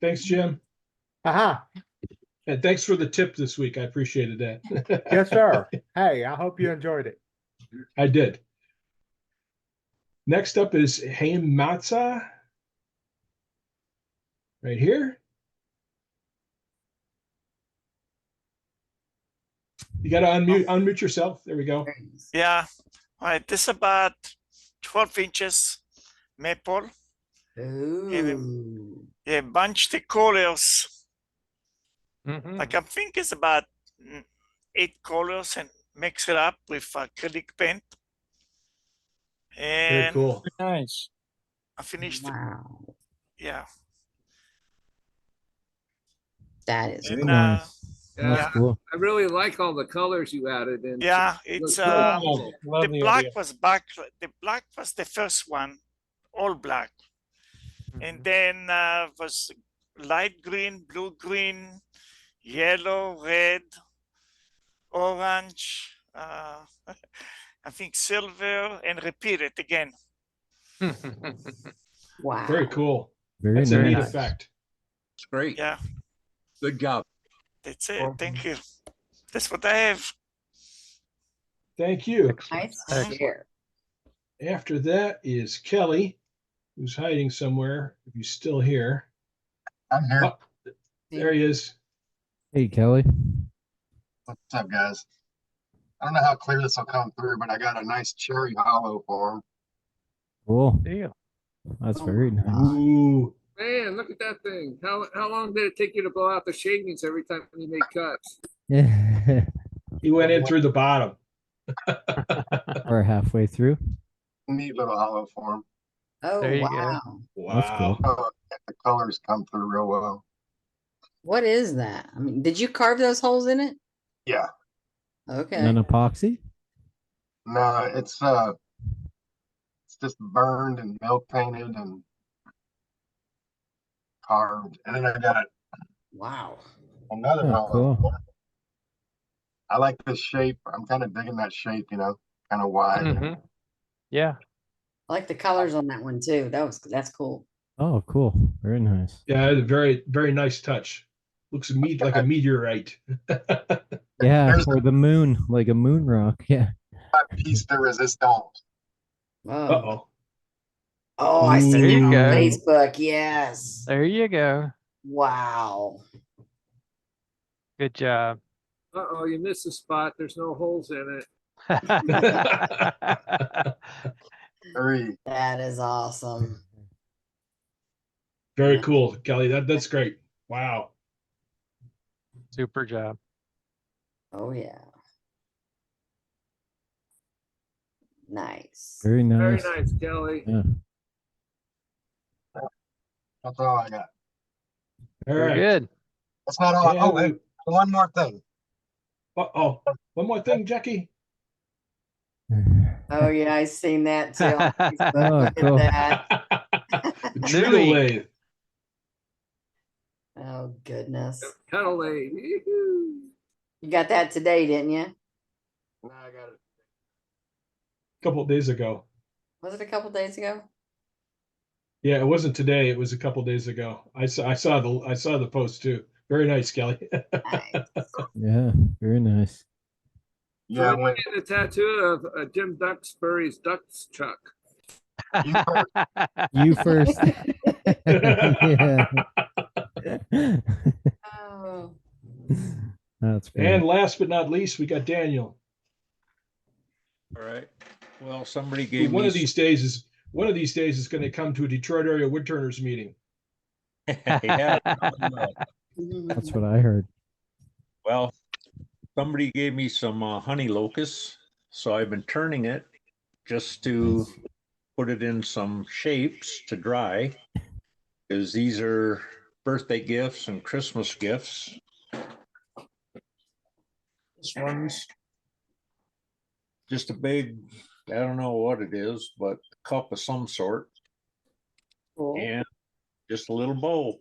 Speaker 4: Thanks, Jim.
Speaker 20: Aha.
Speaker 4: And thanks for the tip this week. I appreciated that.
Speaker 20: Yes, sir. Hey, I hope you enjoyed it.
Speaker 4: I did. Next up is Haim Matza. Right here. You got to unmute yourself. There we go.
Speaker 21: Yeah, right. This is about 12 inches maple.
Speaker 1: Ooh.
Speaker 21: Yeah, bunch the colors.
Speaker 19: Mhm.
Speaker 21: Like I think it's about 8 colors and mix it up with acrylic paint.
Speaker 4: Very
Speaker 21: And
Speaker 4: cool.
Speaker 17: Nice.
Speaker 21: I finished.
Speaker 1: Wow.
Speaker 21: Yeah.
Speaker 1: That is
Speaker 21: And,
Speaker 1: cool.
Speaker 14: Nice.
Speaker 15: Yeah,
Speaker 14: That's cool.
Speaker 15: I really like all the colors you added in.
Speaker 21: Yeah,
Speaker 15: Looks
Speaker 21: it's
Speaker 15: really cool.
Speaker 17: Love
Speaker 21: the
Speaker 17: the
Speaker 21: black
Speaker 17: idea.
Speaker 21: was back. The black was the first one, all black, and then was light green, blue green, yellow, red, orange. I think silver, and repeat it again.
Speaker 1: Wow.
Speaker 4: Very cool.
Speaker 14: Very
Speaker 4: That's a
Speaker 14: nice.
Speaker 4: neat
Speaker 19: nice.
Speaker 4: effect.
Speaker 18: It's great.
Speaker 21: Yeah.
Speaker 18: Good job.
Speaker 21: That's it. Thank you. That's what I have.
Speaker 4: Thank you.
Speaker 1: Nice
Speaker 19: Excellent.
Speaker 1: share.
Speaker 4: After that is Kelly, who's hiding somewhere, if he's still here.
Speaker 7: I'm here.
Speaker 4: Oh, there he is.
Speaker 14: Hey, Kelly.
Speaker 7: What's up, guys? I don't know how clear this will come through, but I got a nice cherry hollow for him.
Speaker 14: Cool.
Speaker 19: Deal.
Speaker 14: That's
Speaker 1: Oh
Speaker 14: very
Speaker 1: my
Speaker 14: nice.
Speaker 4: Ooh.
Speaker 15: Man, look at that thing. How long did it take you to blow out the shavings every time you made cuts?
Speaker 4: He went in through the bottom.
Speaker 14: Or halfway through.
Speaker 7: Neat little hollow for him.
Speaker 1: Oh,
Speaker 19: There you go.
Speaker 1: wow.
Speaker 14: That's cool.
Speaker 7: Oh, the colors come through real well.
Speaker 1: What is that? I mean, did you carve those holes in it?
Speaker 7: Yeah.
Speaker 1: Okay.
Speaker 14: And then epoxy?
Speaker 7: No, it's just burned and milk painted and carved. And then I got
Speaker 1: Wow.
Speaker 7: another
Speaker 14: Oh,
Speaker 7: hollow.
Speaker 14: cool.
Speaker 7: I like this shape. I'm kind of digging that shape, kind of wide.
Speaker 19: Mhm. Yeah.
Speaker 1: I like the colors on that one too. That's cool.
Speaker 14: Oh, cool. Very nice.
Speaker 4: Yeah, very, very nice touch. Looks like a meteorite.
Speaker 14: Yeah,
Speaker 7: There's
Speaker 14: or the moon, like a moon rock. Yeah.
Speaker 7: my piece de resistance.
Speaker 1: Oh.
Speaker 4: Uh-oh.
Speaker 1: Oh, I see
Speaker 19: There
Speaker 1: that
Speaker 19: you
Speaker 1: on
Speaker 19: go.
Speaker 1: Facebook. Yes.
Speaker 19: There you go.
Speaker 1: Wow.
Speaker 19: Good job.
Speaker 15: Uh-oh, you missed a spot. There's no holes in it.
Speaker 7: Three.
Speaker 1: That is awesome.
Speaker 4: Very cool, Kelly. That's great. Wow.
Speaker 19: Super job.
Speaker 1: Oh yeah. Nice.
Speaker 14: Very
Speaker 15: Very
Speaker 14: nice.
Speaker 15: nice, Kelly.
Speaker 14: Yeah.
Speaker 7: That's all I got.
Speaker 4: All
Speaker 19: Very
Speaker 4: right.
Speaker 19: good.
Speaker 7: That's not all.
Speaker 4: And
Speaker 7: Oh, hey, one more thing.
Speaker 4: Uh-oh. One more thing, Jackie.
Speaker 1: Oh yeah, I seen that too on Facebook.
Speaker 14: Oh,
Speaker 1: Look
Speaker 14: cool.
Speaker 1: at that.
Speaker 4: The Triddle lathe.
Speaker 1: Oh goodness.
Speaker 15: Cuddle lathe. Yee-hoo.
Speaker 1: You got that today, didn't you?
Speaker 7: No, I got it.
Speaker 4: A couple of days ago.
Speaker 1: Was it a couple days ago?
Speaker 4: Yeah, it wasn't today. It was a couple of days ago. I saw the post too. Very nice, Kelly.
Speaker 14: Yeah, very nice.
Speaker 15: So
Speaker 7: Yeah,
Speaker 15: when you get a tattoo of Jim Duxbury's Ducks Chuck.
Speaker 14: You first. Yeah.
Speaker 1: Oh.
Speaker 14: That's great.
Speaker 4: And last but not least, we got Daniel.
Speaker 18: All right. Well, somebody
Speaker 4: Who
Speaker 18: gave
Speaker 4: one
Speaker 18: me
Speaker 4: of these days is going to come to a Detroit area woodturners meeting.
Speaker 18: yeah.
Speaker 14: That's what I heard.
Speaker 18: Well, somebody gave me some honey locusts, so I've been turning it just to put it in some shapes to dry, because these are birthday gifts and Christmas gifts. This one's just a big, I don't know what it is, but a cup of some sort.
Speaker 1: Cool.
Speaker 18: And just a little bowl.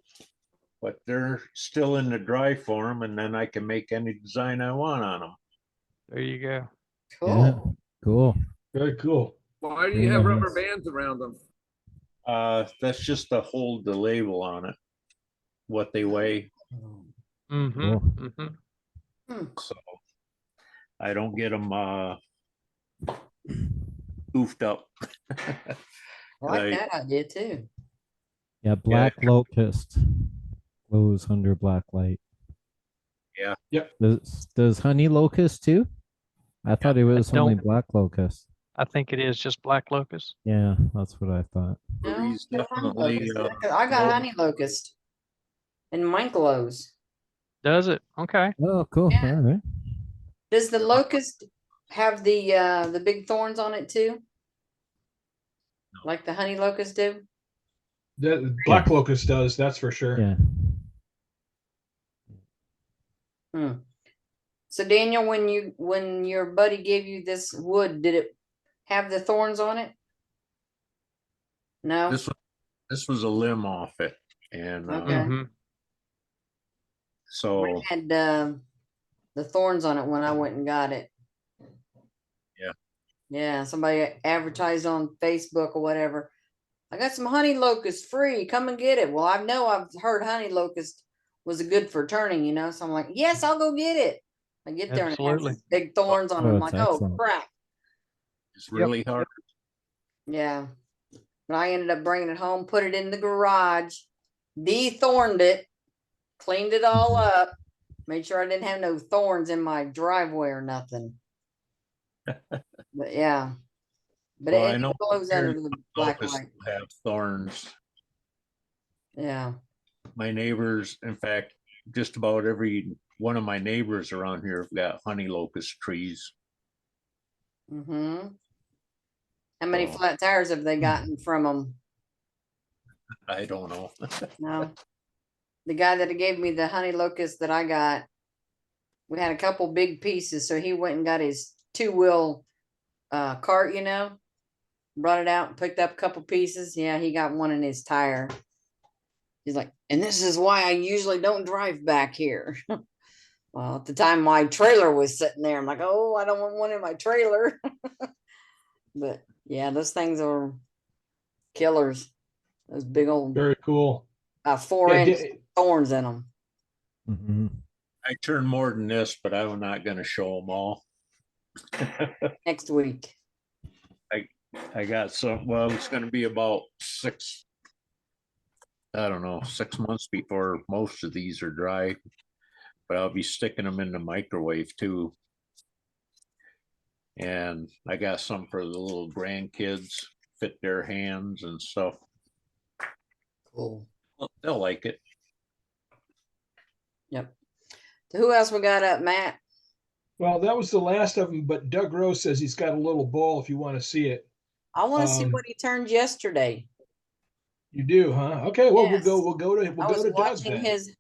Speaker 18: But they're still in the dry form, and then I can make any design I want on them.
Speaker 19: There you go.
Speaker 1: Cool.
Speaker 14: Yeah, cool.
Speaker 4: Very cool.
Speaker 15: Why do you have rubber
Speaker 14: Nice.
Speaker 15: bands around them?
Speaker 18: That's just to hold the label on it, what they weigh.
Speaker 19: Mm-hmm.
Speaker 14: Cool.
Speaker 19: Mm-hmm.
Speaker 18: So I don't get them goofed up.
Speaker 1: I like that idea too.
Speaker 14: Yeah, black locust glows under black light.
Speaker 18: Yeah.
Speaker 4: Yep.
Speaker 14: Does honey locust too? I thought it was only
Speaker 19: Don't-
Speaker 14: black locust.
Speaker 19: I think it is just black locust.
Speaker 14: Yeah, that's what I thought.
Speaker 1: No,
Speaker 18: These
Speaker 1: just honey
Speaker 18: definitely,
Speaker 1: locust. I got honey locust. And mine glows.
Speaker 19: Does it? Okay.
Speaker 14: Oh, cool.
Speaker 1: Yeah.
Speaker 14: All right.
Speaker 1: Does the locust have the big thorns on it too? Like the honey locust do?
Speaker 4: The black locust does, that's for sure.
Speaker 14: Yeah.
Speaker 1: So Daniel, when your buddy gave you this wood, did it have the thorns on it? No.
Speaker 18: This was a limb off it, and
Speaker 1: Okay.
Speaker 19: Mm-hmm.
Speaker 18: so
Speaker 1: Mine had the thorns on it when I went and got it.
Speaker 18: yeah.
Speaker 1: Yeah, somebody advertised on Facebook or whatever. I got some honey locust free. Come and get it. Well, I've heard honey locust was good for turning, you know? So I'm like, yes, I'll go get it. I get there and it has
Speaker 19: Absolutely.
Speaker 1: these big thorns on it.
Speaker 14: Oh,
Speaker 1: I'm
Speaker 14: it's
Speaker 1: like, oh
Speaker 14: excellent.
Speaker 1: crap.
Speaker 18: It's really hard.
Speaker 1: Yeah. But I ended up bringing it home, put it in the garage, de-thorned it, cleaned it all up, made sure I didn't have no thorns in my driveway or nothing. But yeah. But
Speaker 18: Well,
Speaker 1: it
Speaker 18: I know
Speaker 1: blows under the black
Speaker 18: locusts
Speaker 1: light.
Speaker 18: have thorns.
Speaker 1: Yeah.
Speaker 18: My neighbors, in fact, just about every one of my neighbors around here have got honey locust trees.
Speaker 1: Mm-hmm. How many
Speaker 18: So-
Speaker 1: flat tires have they gotten from them?
Speaker 18: I don't know.
Speaker 1: No. The guy that gave me the honey locust that I got, we had a couple big pieces, so he went and got his 2-wheel cart, you know, brought it out and picked up a couple pieces. Yeah, he got one in his tire. He's like, and this is why I usually don't drive back here. Well, at the time my trailer was sitting there, I'm like, oh, I don't want one in my trailer. But yeah, those things are killers. Those big old
Speaker 4: Very cool.
Speaker 1: 4-inch thorns in them.
Speaker 14: Mm-hmm.
Speaker 18: I turn more than this, but I'm not going to show them all.
Speaker 1: Next week.
Speaker 18: I got some. Well, it's going to be about 6 months before most of these are dry. But I'll be sticking them in the microwave too. And I got some for the little grandkids, fit their hands and stuff.
Speaker 1: Cool.
Speaker 18: Well, they'll like it.
Speaker 1: Yep. So who else we got up, Matt?
Speaker 4: Well, that was the last of them, but Doug Rose says he's got a little bowl if you want to see it.
Speaker 1: I want to see what he turned yesterday.
Speaker 4: You do, huh? Okay, well,
Speaker 1: Yes.
Speaker 4: we'll go to
Speaker 1: I was
Speaker 4: Doug
Speaker 1: watching
Speaker 4: then.
Speaker 1: his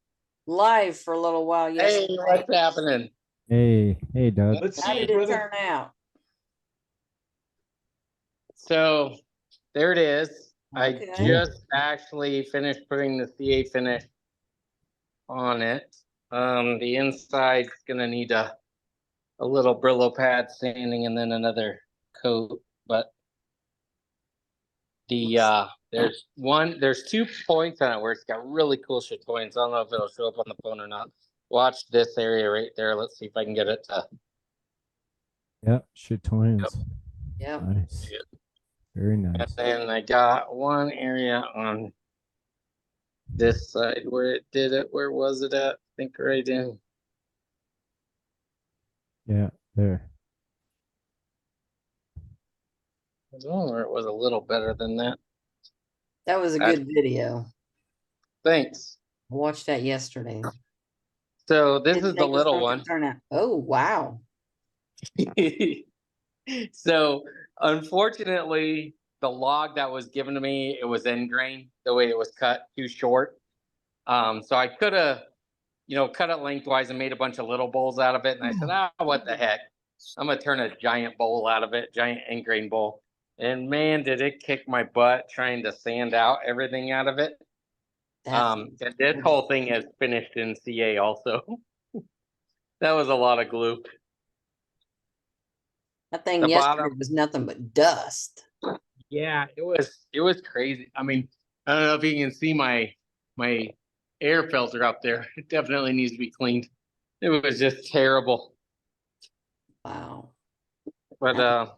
Speaker 1: live for a little while yesterday.
Speaker 15: Hey, what's happening?
Speaker 14: Hey, Doug.
Speaker 4: Let's
Speaker 1: How
Speaker 4: see
Speaker 1: did
Speaker 4: it,
Speaker 1: it
Speaker 4: brother.
Speaker 1: turn out?
Speaker 16: So there it is.
Speaker 1: Okay.
Speaker 16: I just actually finished putting the CA finish on it. The inside's gonna need a little Brillo pad sanding and then another coat, but there's 2 points on it where it's got really cool chatoyance. I don't know if it'll show up on the phone or not. Watch this area right there. Let's see if I can get it to.
Speaker 14: Yep, chatoyance.
Speaker 1: Yep.
Speaker 14: Nice. Very
Speaker 16: And
Speaker 14: nice.
Speaker 16: then I got one area on this side where it did it. Where was it at? I think right in.
Speaker 14: Yeah, there.
Speaker 16: I don't know where it was a little better than that.
Speaker 1: That was a good video.
Speaker 16: Thanks.
Speaker 1: I watched that yesterday.
Speaker 16: So this
Speaker 1: Didn't
Speaker 16: is the
Speaker 1: think it was
Speaker 16: little
Speaker 1: gonna
Speaker 16: one.
Speaker 1: turn out. Oh, wow.
Speaker 16: So unfortunately, the log that was given to me, it was end grain, the way it was cut too short. So I could have, cut it lengthwise and made a bunch of little bowls out of it. And I said, what the heck? I'm gonna turn a giant bowl out of it, giant end grain bowl. And man, did it kick my butt trying to sand out everything out of it. And this whole thing is finished in CA also. That was a lot of glue.
Speaker 1: That thing
Speaker 16: The
Speaker 1: yesterday
Speaker 16: bottom-
Speaker 1: was nothing but dust.
Speaker 16: Yeah, it was crazy. I mean, I don't know if you can see my air filter up there. It definitely needs to be cleaned. It was just terrible.
Speaker 1: Wow.
Speaker 16: But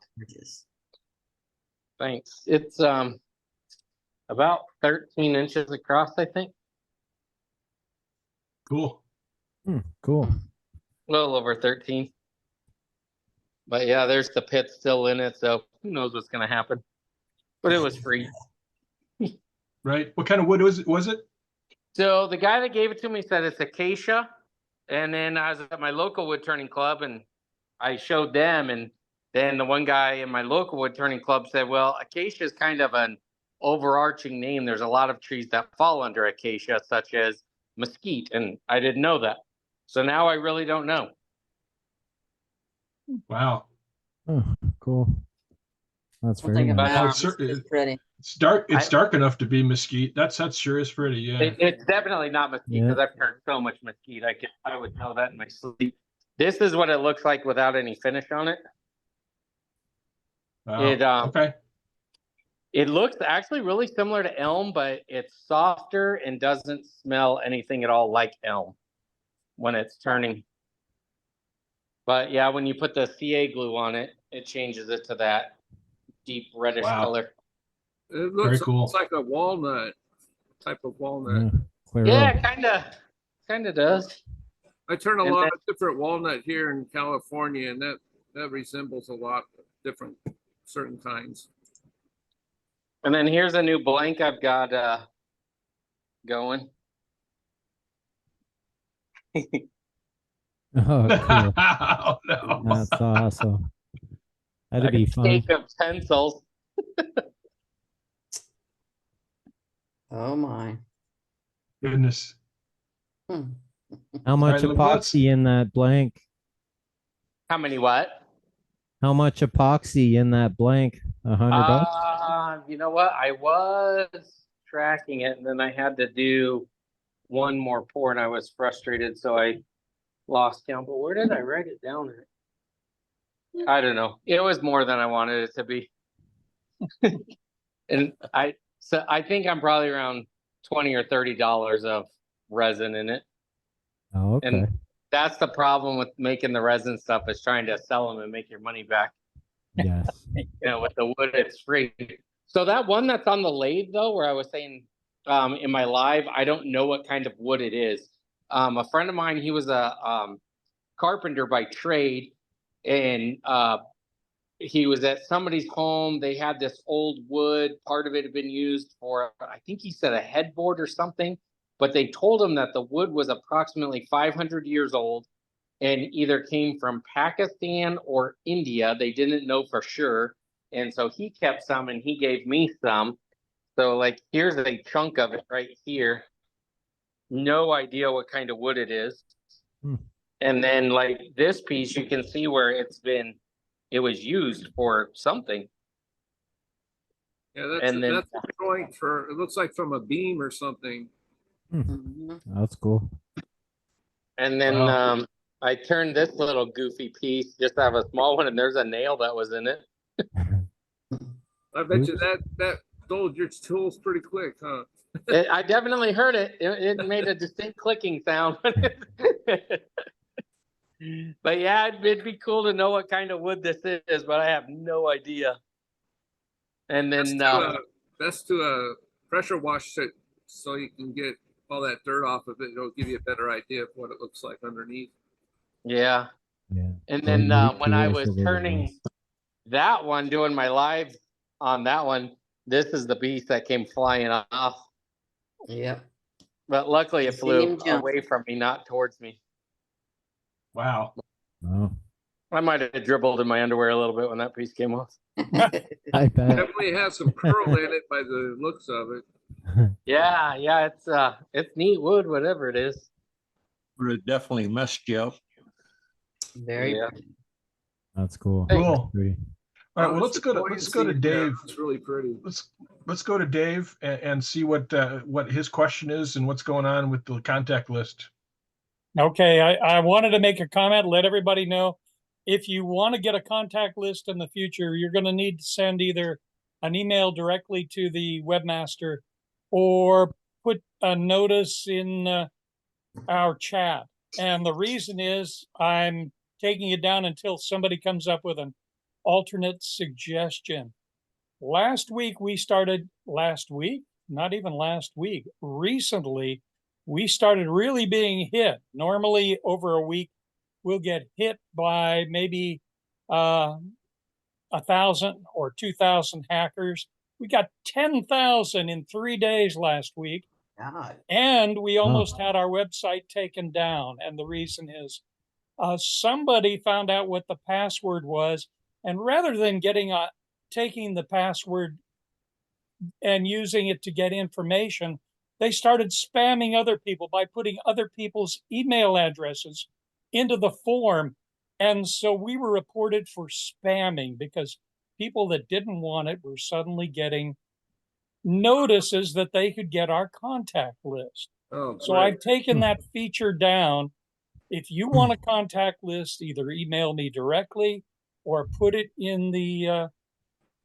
Speaker 16: thanks. It's about 13 inches across, I think.
Speaker 4: Cool.
Speaker 14: Cool.
Speaker 16: A little over 13. But yeah, there's the pit still in it, so who knows what's gonna happen. But it was free.
Speaker 4: Right. What kind of wood was it?
Speaker 16: So the guy that gave it to me said it's acacia. And then I was at my local wood turning club and I showed them, and then the one guy in my local wood turning club said, well, acacia is kind of an overarching name. There's a lot of trees that fall under acacia, such as mesquite, and I didn't know that. So now I really don't know.
Speaker 4: Wow.
Speaker 14: Oh, cool. That's
Speaker 1: I'll
Speaker 14: very
Speaker 1: take a
Speaker 14: nice.
Speaker 1: bow.
Speaker 4: Oh,
Speaker 1: It's pretty.
Speaker 4: It's dark. It's dark enough to be mesquite. That sure is pretty. Yeah.
Speaker 16: It's definitely not mesquite because I've turned so much mesquite. I would know that in my sleep. This is what it looks like without any finish on it.
Speaker 4: Wow. Okay.
Speaker 16: It looks actually really similar to elm, but it's softer and doesn't smell anything at all like elm when it's turning. But yeah, when you put the CA glue on it, it changes it to that deep reddish color.
Speaker 15: It looks almost like a walnut, type of walnut.
Speaker 16: Yeah, kind of does.
Speaker 15: I turn a
Speaker 16: And
Speaker 15: lot
Speaker 16: then-
Speaker 15: of different walnut here in California, and that resembles a lot of different certain kinds.
Speaker 16: And then here's a new blank I've got going.
Speaker 14: Oh, cool.
Speaker 4: Oh, no.
Speaker 14: That's awesome. That'd
Speaker 16: A
Speaker 14: be fun.
Speaker 16: cake of pencils.
Speaker 1: Oh my.
Speaker 4: Goodness.
Speaker 14: How much
Speaker 4: All right, let's-
Speaker 14: epoxy in that blank?
Speaker 16: How many what?
Speaker 14: How much epoxy in that blank? $100?
Speaker 16: You know what? I was tracking it, and then I had to do one more pour, and I was frustrated, so I lost count. But where did I write it down at? I don't know. It was more than I wanted it to be. And I think I'm probably around $20 or $30 of resin in it.
Speaker 14: Oh, okay.
Speaker 16: And that's the problem with making the resin stuff, is trying to sell them and make your money back.
Speaker 14: Yes.
Speaker 16: You know, with the wood, it's free. So that one that's on the lathe, though, where I was saying in my live, I don't know what kind of wood it is. A friend of mine, he was a carpenter by trade, and he was at somebody's home. They had this old wood. Part of it had been used for, I think he said, a headboard or something. But they told him that the wood was approximately 500 years old and either came from Pakistan or India. They didn't know for sure. And so he kept some and he gave me some. So like, here's a chunk of it right here. No idea what kind of wood it is. And then like this piece, you can see where it was used for something.
Speaker 15: Yeah, that's
Speaker 16: And then-
Speaker 15: that's a joint for, it looks like from a beam or something.
Speaker 14: That's cool.
Speaker 16: And then
Speaker 15: Wow.
Speaker 16: I turned this little goofy piece, just to have a small one, and there's a nail that was in it.
Speaker 15: I bet you that dulled your tools pretty quick, huh?
Speaker 16: I definitely heard it. It made a distinct clicking sound. But yeah, it'd be cool to know what kind of wood this is, but I have no idea. And then
Speaker 15: Best to pressure wash it so you can get all that dirt off of it. It'll give you a better idea of what it looks like underneath.
Speaker 16: yeah.
Speaker 14: Yeah.
Speaker 16: And then
Speaker 14: Neat
Speaker 16: when I
Speaker 14: tools
Speaker 16: was
Speaker 14: are really
Speaker 16: turning
Speaker 14: nice.
Speaker 16: that one, doing my live on that one, this is the piece that came flying off.
Speaker 1: Yep.
Speaker 16: But luckily it
Speaker 1: Seen
Speaker 16: flew
Speaker 1: him jump.
Speaker 16: away from me, not towards me.
Speaker 4: Wow.
Speaker 14: Oh,
Speaker 16: I might have dribbled in my underwear a little bit when that piece came off.
Speaker 14: I bet.
Speaker 15: Definitely has some curl in it by the looks of it.
Speaker 16: Yeah, it's neat wood, whatever it is.
Speaker 18: But it definitely messed you up.
Speaker 1: Very
Speaker 16: Yeah.
Speaker 14: That's cool.
Speaker 4: Cool.
Speaker 14: Pretty.
Speaker 4: All right, well, let's go to
Speaker 15: Buoyancy,
Speaker 4: Dave.
Speaker 15: It's really pretty.
Speaker 4: Let's go to Dave and see what his question is and what's going on with the contact list.
Speaker 17: Okay, I wanted to make a comment, let everybody know, if you want to get a contact list in the future, you're going to need to send either an email directly to the webmaster or put a notice in our chat. And the reason is I'm taking it down until somebody comes up with an alternate suggestion. Recently, we started really being hit. Normally over a week, we'll get hit by maybe 1,000 or 2,000 hackers. We got 10,000 in 3 days last week.
Speaker 1: God.
Speaker 17: And we almost had our website taken down. And the reason is somebody found out what the password was. And rather than taking the password and using it to get information, they started spamming other people by putting other people's email addresses into the form. And so we were reported for spamming because people that didn't want it were suddenly getting notices that they could get our contact list.
Speaker 15: Oh,
Speaker 17: So
Speaker 15: great.
Speaker 17: I've taken that feature down. If you want a contact list, either email me directly or put it in the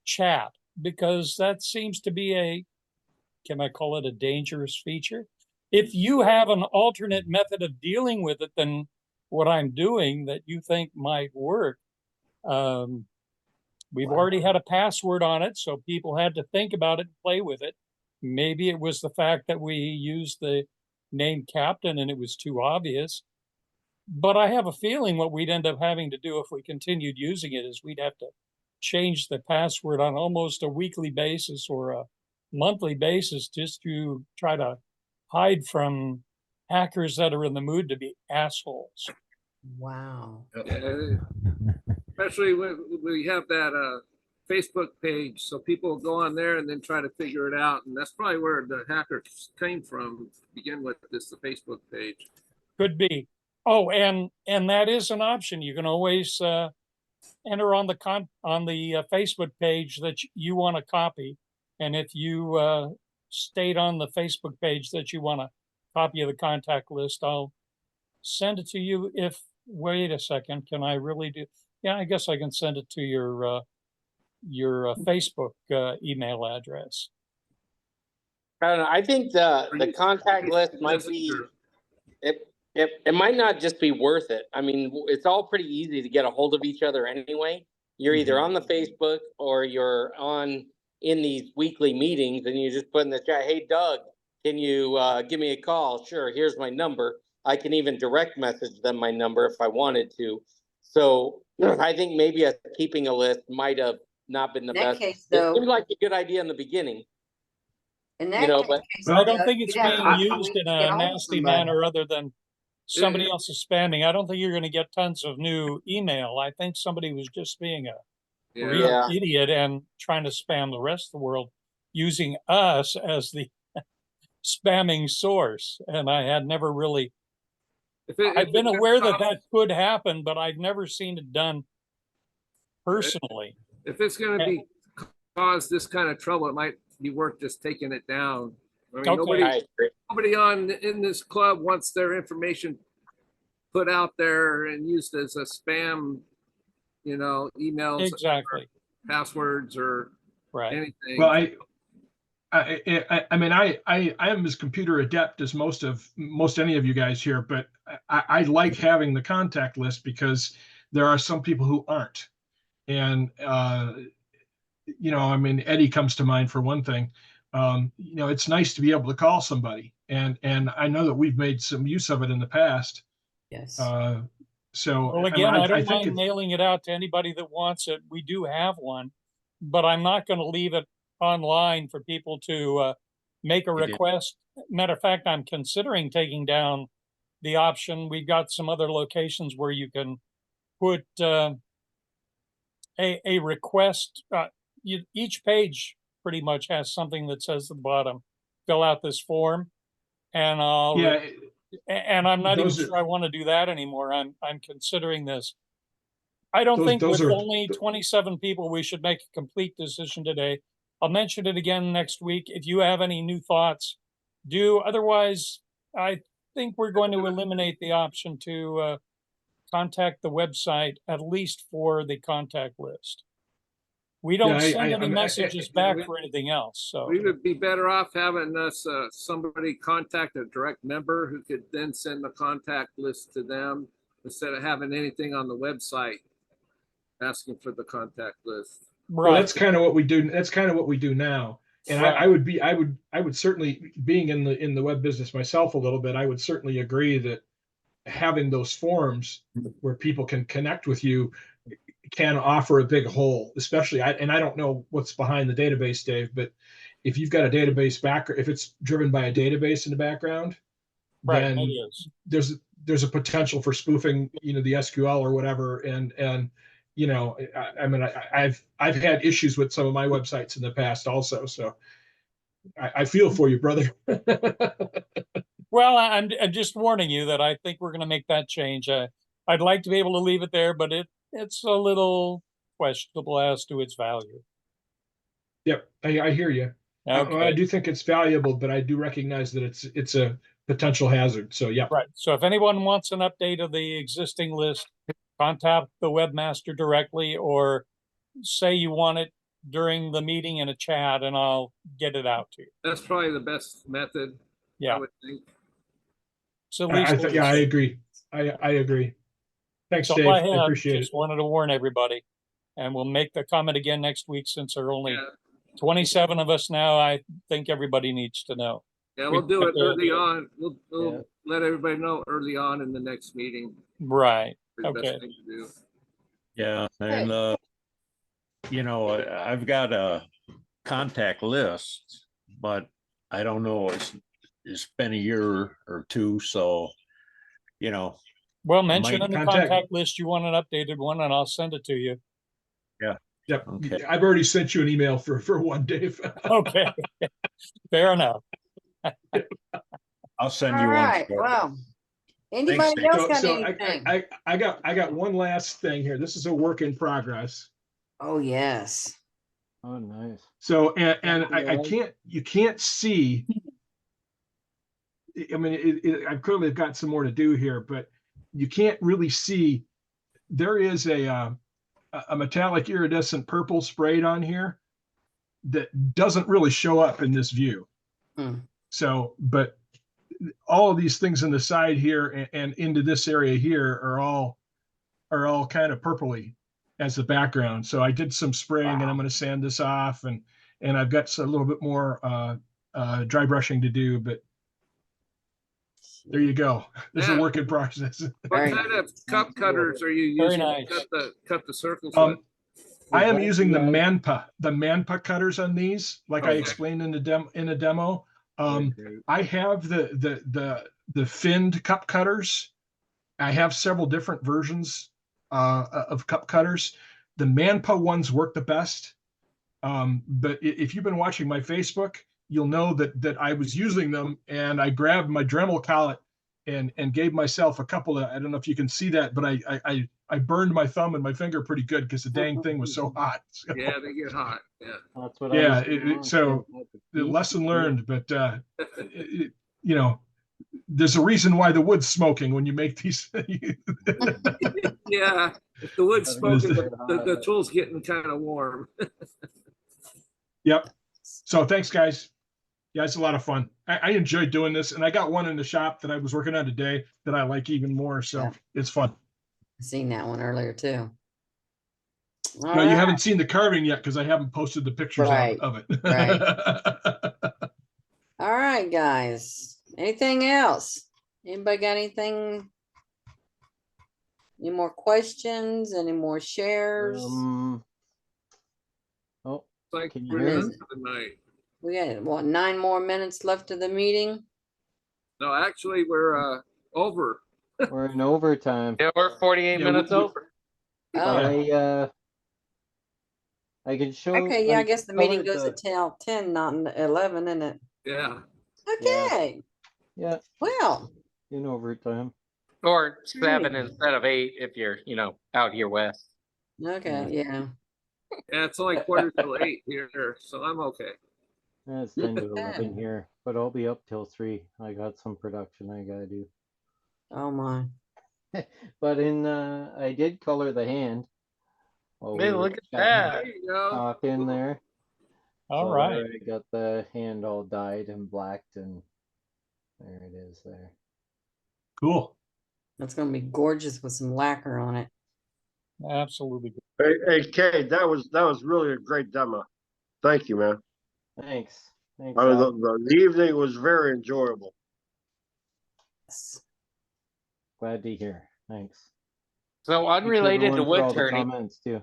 Speaker 17: chat. because that seems to be a, can I call it a dangerous feature? If you have an alternate method of dealing with it than what I'm doing that you think might work, we've already had a password on it, so people had to think about it and play with it. Maybe it was the fact that we used the name Captain and it was too obvious. But I have a feeling what we'd end up having to do if we continued using it is we'd have to change the password on almost a weekly basis or a monthly basis just to try to hide from hackers that are in the mood to be assholes.
Speaker 1: Wow.
Speaker 15: Especially when we have that Facebook page, so people go on there and then try to figure it out, and that's probably where the hackers came from to begin with. This the Facebook page.
Speaker 17: Could be. Oh, and that is an option. You can always enter on the Facebook page that you want to copy, and if you state on the Facebook page that you want a copy of the contact list, I'll send it to you. If wait a second, can I really do? Yeah, I guess I can send it to your Facebook email address.
Speaker 16: I don't know. I think the contact list might be it might not just be worth it. I mean, it's all pretty easy to get a hold of each other anyway. You're either on the Facebook or you're in these weekly meetings, and you just put in the chat, "Hey, Doug, can you give me a call?" Sure, here's my number. I can even direct message them my number if I wanted to. So I think maybe keeping a list might have not been the best.
Speaker 1: Case,
Speaker 16: it
Speaker 1: though,
Speaker 16: seemed like a good idea in the beginning.
Speaker 1: In that case,
Speaker 17: I don't think it's being used in a nasty manner other than somebody else is spamming. I don't think you're going to get tons of new email. I think somebody was just being a real idiot and trying to spam the rest of the world using us as the spamming source. And I had never really, I've been aware that could happen, but I've never seen it done personally.
Speaker 15: If it's going to be cause this kind of trouble, it might be worth just taking it down. I mean, nobody in this club wants their information put out there and used as a spam, emails,
Speaker 17: exactly,
Speaker 15: passwords, or anything.
Speaker 4: Well, I mean, I am as computer adept as most any of you guys here, but I like having the contact list because there are some people who aren't, and I mean, Eddie comes to mind for one thing. It's nice to be able to call somebody, and I know that we've made some use of it in the past.
Speaker 1: Yes.
Speaker 4: So
Speaker 17: well, again, I don't mind mailing it out to anybody that wants it. We do have one, but I'm not going to leave it online for people to make a request. Matter of fact, I'm considering taking down the option. We've got some other locations where you can put a request. Each page pretty much has something that says at the bottom, fill out this form, and and I'm not even sure I want to do that anymore. I'm considering this. I don't think with only 27 people we should make a complete decision today. I'll mention it again next week. If you have any new thoughts, do. Otherwise, I think we're going to eliminate the option to contact the website, at least for the contact list. We don't send any messages back for anything else. So
Speaker 15: we would be better off having us somebody contact a direct member who could then send the contact list to them instead of having anything on the website asking for the contact list.
Speaker 4: Right. Well, that's kind of what we do. That's kind of what we do now. And I would certainly, being in the web business myself a little bit, I would certainly agree that having those forums where people can connect with you can offer a big hole, especially, and I don't know what's behind the database, Dave, but if you've got a database background, if it's driven by a database in the background, then there's a potential for spoofing, the SQL or whatever. And I mean, I've had issues with some of my websites in the past also. So I feel for you, brother.
Speaker 17: Well, I'm just warning you that I think we're going to make that change. I'd like to be able to leave it there, but it's a little questionable as to its value.
Speaker 4: Yep, I hear you. Okay. I do think it's valuable, but I do recognize that it's a potential hazard. So yeah.
Speaker 17: Right. So if anyone wants an update of the existing list, contact the webmaster directly, or say you want it during the meeting in a chat and I'll get it out to you.
Speaker 15: That's probably the best method. I
Speaker 17: Yeah.
Speaker 15: would think.
Speaker 17: So at least
Speaker 4: Yeah, I agree. I agree. Thanks,
Speaker 17: so
Speaker 4: Dave.
Speaker 17: I
Speaker 4: I appreciate
Speaker 17: just
Speaker 4: it.
Speaker 17: wanted to warn everybody, and we'll make the comment again next week since there are only
Speaker 15: Yeah.
Speaker 17: 27 of us now. I think everybody needs to know.
Speaker 15: Yeah, we'll do it
Speaker 17: We-
Speaker 15: early on. We'll
Speaker 17: Yeah.
Speaker 15: let everybody know early on in the next meeting.
Speaker 17: Right.
Speaker 15: The
Speaker 17: Okay.
Speaker 15: best thing to do.
Speaker 18: Yeah, and I've got a contact list, but I don't know, it's been a year or two, so
Speaker 17: Well,
Speaker 18: I
Speaker 17: mention
Speaker 18: might
Speaker 17: on the contact list you want an updated one, and I'll send it to you.
Speaker 18: Yeah.
Speaker 4: Yep.
Speaker 18: Okay.
Speaker 4: I've already sent you an email for one, Dave.
Speaker 17: Okay. Fair enough.
Speaker 18: I'll send
Speaker 1: All
Speaker 18: you one.
Speaker 1: right, well, anybody else got
Speaker 4: So
Speaker 1: anything?
Speaker 4: I got one last thing here. This is a work in progress.
Speaker 1: Oh, yes.
Speaker 19: Oh, nice.
Speaker 4: So, and you can't see, I mean, I've clearly got some more to do here, but you can't really see, there is a metallic iridescent purple sprayed on here that doesn't really show up in this view. So, but all of these things on the side here and into this area here are all kind of purpley as the background. So I did some spraying and I'm going to sand this off and I've got a little bit more dry brushing to do, but there you go. This is a work in process.
Speaker 15: What kind of cup cutters are you
Speaker 17: Very
Speaker 15: using
Speaker 17: nice.
Speaker 15: to cut the circles with?
Speaker 4: I am using the Manpa cutters on these, like I
Speaker 15: Okay.
Speaker 4: explained in the demo. I have the finned cup cutters. I have several different versions of cup cutters. The Manpa ones work the best. But if you've been watching my Facebook, you'll know that I was using them and I grabbed my Dremel collet and gave myself a couple of, I don't know if you can see that, but I burned my thumb and my finger pretty good because the dang thing was so hot. So,
Speaker 15: Yeah, they get hot. Yeah.
Speaker 19: That's what
Speaker 4: yeah,
Speaker 19: I was
Speaker 4: so the lesson learned, but there's a reason why the wood's smoking when you make these.
Speaker 15: Yeah, if the wood's smoking,
Speaker 4: What is
Speaker 15: the tool's getting kind of warm.
Speaker 4: Yep. So thanks, guys. Yeah, it's a lot of fun. I enjoyed doing this, and I got one in the shop that I was working on today that I like even more. So it's fun.
Speaker 1: I seen that one earlier too. All
Speaker 4: Now you
Speaker 1: right.
Speaker 4: haven't seen the carving yet because I haven't posted the pictures
Speaker 1: Right,
Speaker 4: of it.
Speaker 1: right. All right, guys. Anything else? Anybody got anything? Any more questions? Any more shares?
Speaker 19: Oh,
Speaker 15: like
Speaker 19: can you
Speaker 15: we're
Speaker 19: hear
Speaker 15: done
Speaker 19: me?
Speaker 15: for the night.
Speaker 1: We got what, 9 more minutes left of the meeting?
Speaker 15: No, actually, we're over.
Speaker 19: We're in overtime.
Speaker 16: Yeah, we're 48 minutes over.
Speaker 1: Oh.
Speaker 19: I can show.
Speaker 1: Okay, yeah, I guess the meeting
Speaker 19: colored
Speaker 1: goes at 10, not 11, isn't it?
Speaker 15: Yeah.
Speaker 1: Okay.
Speaker 19: Yeah.
Speaker 1: Well.
Speaker 19: In overtime.
Speaker 16: Or 7 instead of 8 if you're, out here west.
Speaker 1: Okay, yeah.
Speaker 15: Yeah, it's only quarter till 8 here, so I'm okay.
Speaker 19: It's 10 to 11 here, but I'll be up till 3. I got some production I gotta do.
Speaker 1: Oh my.
Speaker 19: But I did color the hand.
Speaker 16: Hey, look at that. There
Speaker 15: you go.
Speaker 19: Talk in there.
Speaker 17: All
Speaker 19: So
Speaker 17: right.
Speaker 19: there I got the hand all dyed and blacked, and there it is there.
Speaker 4: Cool.
Speaker 1: That's gonna be gorgeous with some lacquer on it.
Speaker 17: Absolutely.
Speaker 5: Hey, Kade, that was really a great demo. Thank you, man.
Speaker 19: Thanks. Thanks.
Speaker 5: I mean,
Speaker 19: Al.
Speaker 5: the evening was very enjoyable.
Speaker 19: Glad to hear. Thanks.
Speaker 16: So
Speaker 19: Thanks,
Speaker 16: unrelated to
Speaker 19: everyone, for
Speaker 16: wood
Speaker 19: all the
Speaker 16: turning.
Speaker 19: comments too.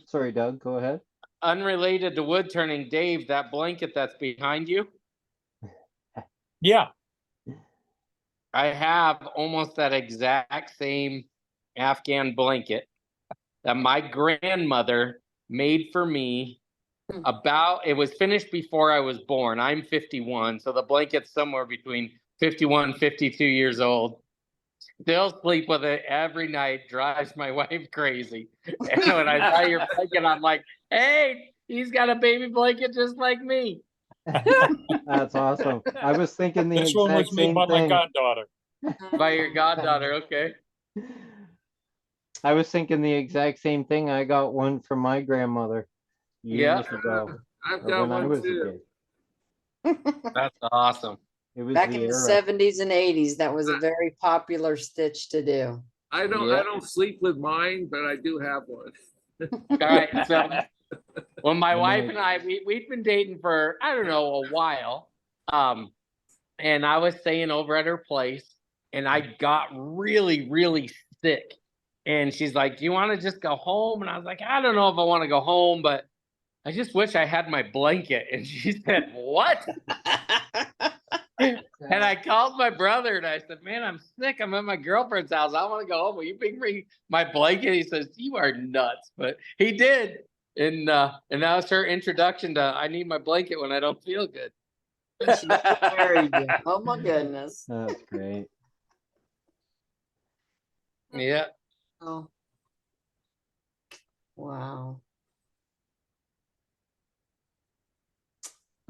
Speaker 19: Sorry, Doug. Go ahead.
Speaker 16: Unrelated to wood turning, Dave, that blanket that's behind you.
Speaker 17: Yeah.
Speaker 16: I have almost that exact same Afghan blanket that my grandmother made for me. It was finished before I was born. I'm 51, so the blanket's somewhere between 51 and 52 years old. Still sleep with it every night. Drives my wife crazy. And when I buy your blanket, I'm like, hey, he's got a baby blanket just like me.
Speaker 19: That's awesome. I was thinking the
Speaker 17: This one
Speaker 19: exact
Speaker 17: was made
Speaker 19: same
Speaker 17: by my
Speaker 19: thing.
Speaker 17: goddaughter.
Speaker 16: By your goddaughter, okay.
Speaker 19: I was thinking the exact same thing. I got one from my grandmother.
Speaker 8: years ago.
Speaker 15: I've
Speaker 8: or
Speaker 15: got
Speaker 8: when I
Speaker 15: one
Speaker 8: was a
Speaker 15: too.
Speaker 8: kid.
Speaker 16: That's awesome.
Speaker 8: It was
Speaker 1: Back
Speaker 8: the
Speaker 1: in the
Speaker 8: era.
Speaker 1: 70s and 80s, that was a very popular stitch to do.
Speaker 15: I don't sleep with mine, but I do have one.
Speaker 16: All right. So when my
Speaker 8: And
Speaker 16: wife
Speaker 8: my-
Speaker 16: and I, we'd been dating for, I don't know, a while. And I was staying over at her place and I got really, really sick. And she's like, do you want to just go home? And I was like, I don't know if I want to go home, but I just wish I had my blanket. And she said, what? And I called my brother and I said, man, I'm sick. I'm at my girlfriend's house. I want to go home. Will you bring me my blanket? He says, you are nuts. But he did. And that was her introduction to I need my blanket when I don't feel good.
Speaker 1: Married you. Oh my goodness.
Speaker 8: That's great.
Speaker 16: Yeah.
Speaker 1: Oh. Wow.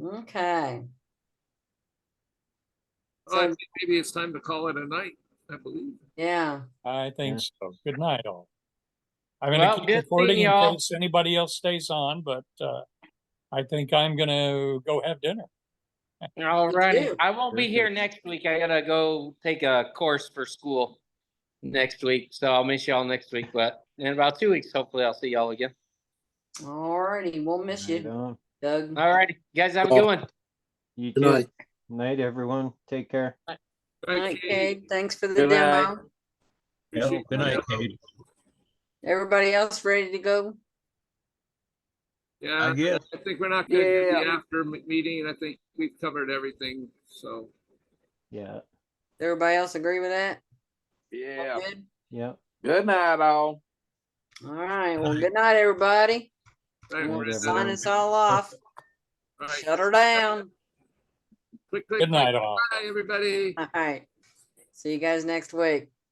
Speaker 1: Okay.
Speaker 15: I think maybe it's time to call it a night, I believe.
Speaker 1: Yeah.
Speaker 17: I think so. Good night, all. I'm
Speaker 16: Well,
Speaker 17: gonna keep
Speaker 16: good
Speaker 17: recording
Speaker 16: seeing
Speaker 17: in
Speaker 16: y'all.
Speaker 17: case anybody else stays on, but I think I'm gonna go have dinner.
Speaker 16: All righty.
Speaker 1: too.
Speaker 16: I won't be here next week. I gotta go take a course for school next week. So I'll miss y'all next week. But in about 2 weeks, hopefully I'll see y'all again.
Speaker 1: Alrighty, we'll miss
Speaker 8: Right
Speaker 1: you,
Speaker 8: on.
Speaker 1: Doug.
Speaker 16: All righty. You guys have a good one.
Speaker 8: You
Speaker 13: Good
Speaker 8: too.
Speaker 13: night.
Speaker 8: Night, everyone. Take care.
Speaker 1: Night, Cade. Thanks for the
Speaker 16: Good night.
Speaker 1: demo.
Speaker 3: Yeah, good night, Kade.
Speaker 1: Everybody else ready to go?
Speaker 15: Yeah,
Speaker 3: I guess.
Speaker 15: I think we're not going to do the
Speaker 1: Yeah.
Speaker 15: after meeting. I think we've covered everything. So
Speaker 8: Yeah.
Speaker 1: Everybody else agree with that?
Speaker 11: Yeah.
Speaker 1: All good?
Speaker 8: Yep.
Speaker 11: Good night, all.
Speaker 1: All right. Well, good night, everybody.
Speaker 15: Right,
Speaker 1: I'm
Speaker 8: Night,
Speaker 1: gonna sign
Speaker 8: everyone.
Speaker 1: us all off.
Speaker 15: right.
Speaker 1: Shut her down.
Speaker 15: Quick,
Speaker 17: Good night, all.
Speaker 15: Bye, everybody.
Speaker 1: All right. See you guys next week.